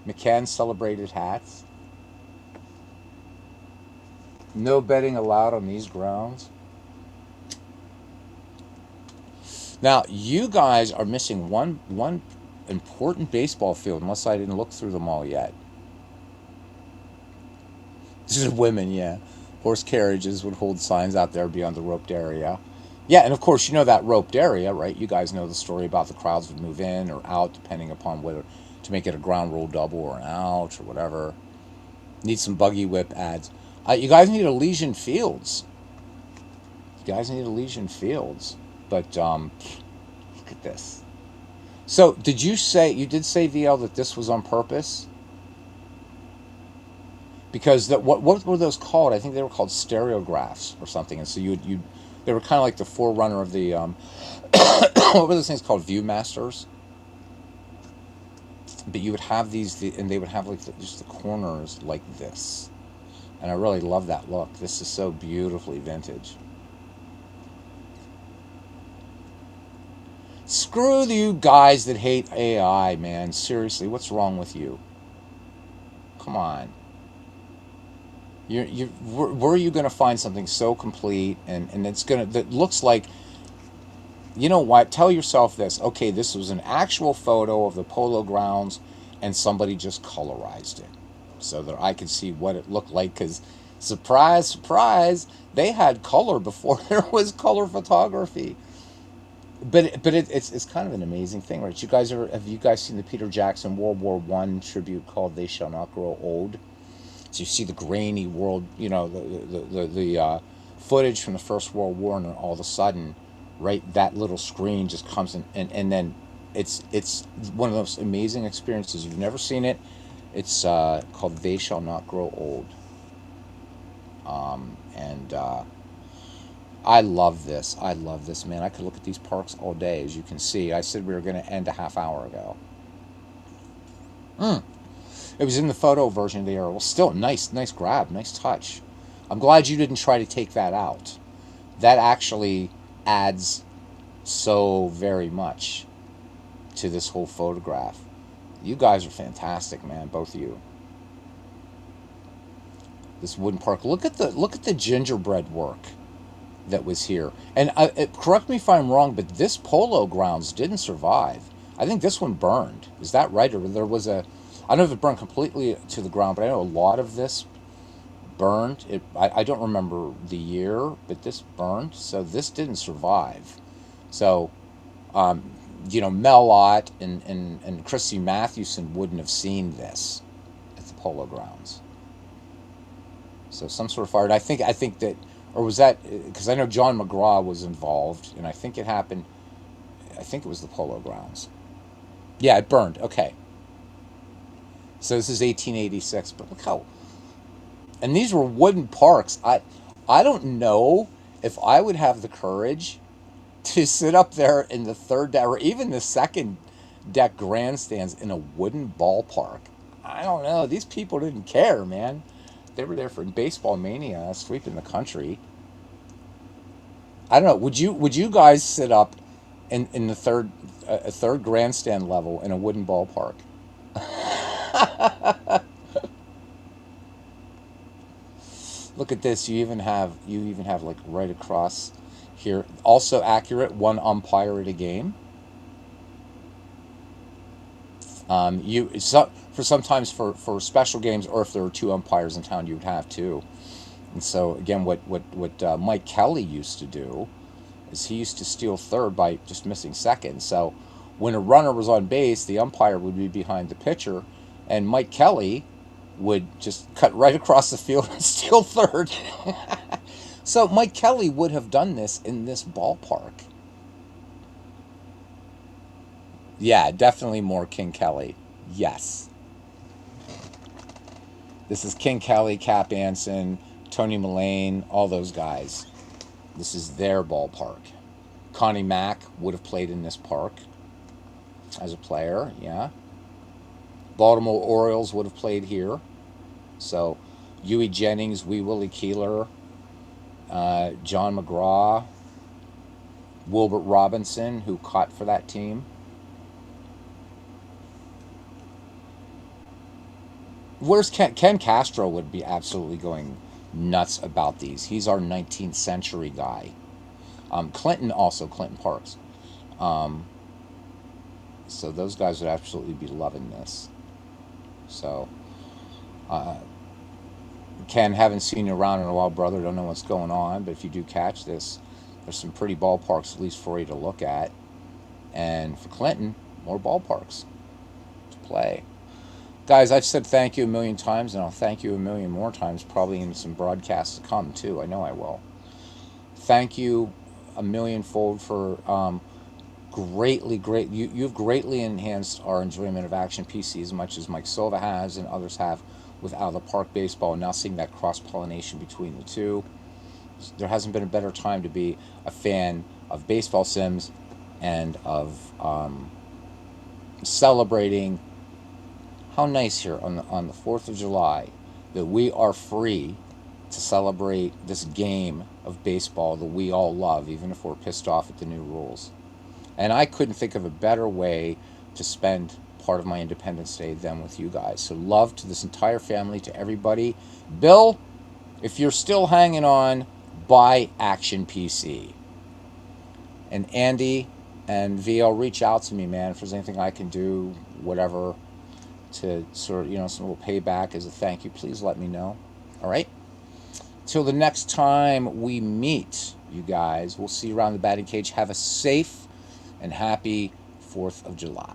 McCann celebrated hats. No betting allowed on these grounds. Now, you guys are missing one important baseball field, unless I didn't look through them all yet. This is women, yeah. Horse carriages would hold signs out there beyond the roped area. Yeah, and of course, you know that roped area, right? You guys know the story about the crowds would move in or out depending upon whether to make it a ground rule double or an out or whatever. Need some buggy whip ads. You guys need Elysian Fields. You guys need Elysian Fields. But look at this. So, did you say you did say VL that this was on purpose? Because what were those called? I think they were called stereographs or something. And so you they were kind of like the forerunner of the what were those things called? Viewmasters. But you would have these, and they would have like just the corners like this. And I really love that look. This is so beautifully vintage. Screw you guys that hate AI, man. Seriously, what's wrong with you? Come on. Where are you going to find something so complete and it's going to, that looks like, you know what? Tell yourself this. Okay, this was an actual photo of the polo grounds and somebody just colorized it so that I could see what it looked like because surprise, surprise, they had color before there was color photography. But it's kind of an amazing thing, right? Have you guys seen the Peter Jackson World War I tribute called "They Shall Not Grow Old"? So you see the grainy world, the footage from the First World War, and then all of a sudden, right, that little screen just comes in, and then it's one of those amazing experiences. You've never seen it. It's called "They Shall Not Grow Old," and I love this. I love this, man. I could look at these parks all day, as you can see. I said we were going to end a half hour ago. Mm. It was in the photo version of the arrow. Well, still, nice grab, nice touch. I'm glad you didn't try to take that out. That actually adds so very much to this whole photograph. You guys are fantastic, man, both of you. This wooden park. Look at the gingerbread work that was here. And correct me if I'm wrong, but this polo grounds didn't survive. I think this one burned. Is that right? Or there was a, I don't know if it burned completely to the ground, but I know a lot of this burned. I don't remember the year, but this burned. So this didn't survive. So, Mel Ott and Christy Mathewson wouldn't have seen this at the polo grounds. So some sort of fire. And I think that, or was that, because I know John McGraw was involved, and I think it happened, I think it was the polo grounds. Yeah, it burned. Okay. So this is 1886, but look how, and these were wooden parks. I don't know if I would have the courage to sit up there in the third deck or even the second deck grandstands in a wooden ballpark. I don't know. These people didn't care, man. They were there for baseball mania, sweeping the country. I don't know. Would you guys sit up in the third a third grandstand level in a wooden ballpark? Look at this. You even have like right across here. Also accurate. One umpire at a game. For sometimes for special games, or if there were two umpires in town, you would have two. And so again, what Mike Kelly used to do is he used to steal third by just missing second. So when a runner was on base, the umpire would be behind the pitcher, and Mike Kelly would just cut right across the field and steal third. So Mike Kelly would have done this in this ballpark. Yeah, definitely more King Kelly. Yes. This is King Kelly, Cap Anson, Tony Mullane, all those guys. This is their ballpark. Connie Mack would have played in this park as a player, yeah. Baltimore Orioles would have played here. So, Huey Jennings, Wee Willie Keeler, John McGraw, Wilbert Robinson, who caught for that team. Where's Ken Castro would be absolutely going nuts about these. He's our 19th century guy. Clinton also, Clinton Parks. Um, so those guys would absolutely be loving this. So, uh, Ken, haven't seen you around in a while, brother. Don't know what's going on, but if you do catch this, there's some pretty ballparks at least for you to look at. And for Clinton, more ballparks to play. Guys, I've said thank you a million times, and I'll thank you a million more times, probably in some broadcasts to come, too. I know I will. Thank you a millionfold for you've greatly enhanced our enjoyment of Action PC as much as Mike Silva has and others have with Out of the Park Baseball, and now seeing that cross-pollination between the two. There hasn't been a better time to be a fan of baseball sims and of celebrating how nice here on the 4th of July that we are free to celebrate this game of baseball that we all love, even if we're pissed off at the new rules. And I couldn't think of a better way to spend part of my Independence Day than with you guys. So love to this entire family, to everybody. Bill, if you're still hanging on, buy Action PC. And Andy and VL, reach out to me, man, if there's anything I can do, whatever, to sort of, some little payback as a thank you. Please let me know. All right? Till the next time we meet, you guys, we'll see you around the batting cage. Have a safe and happy 4th of July.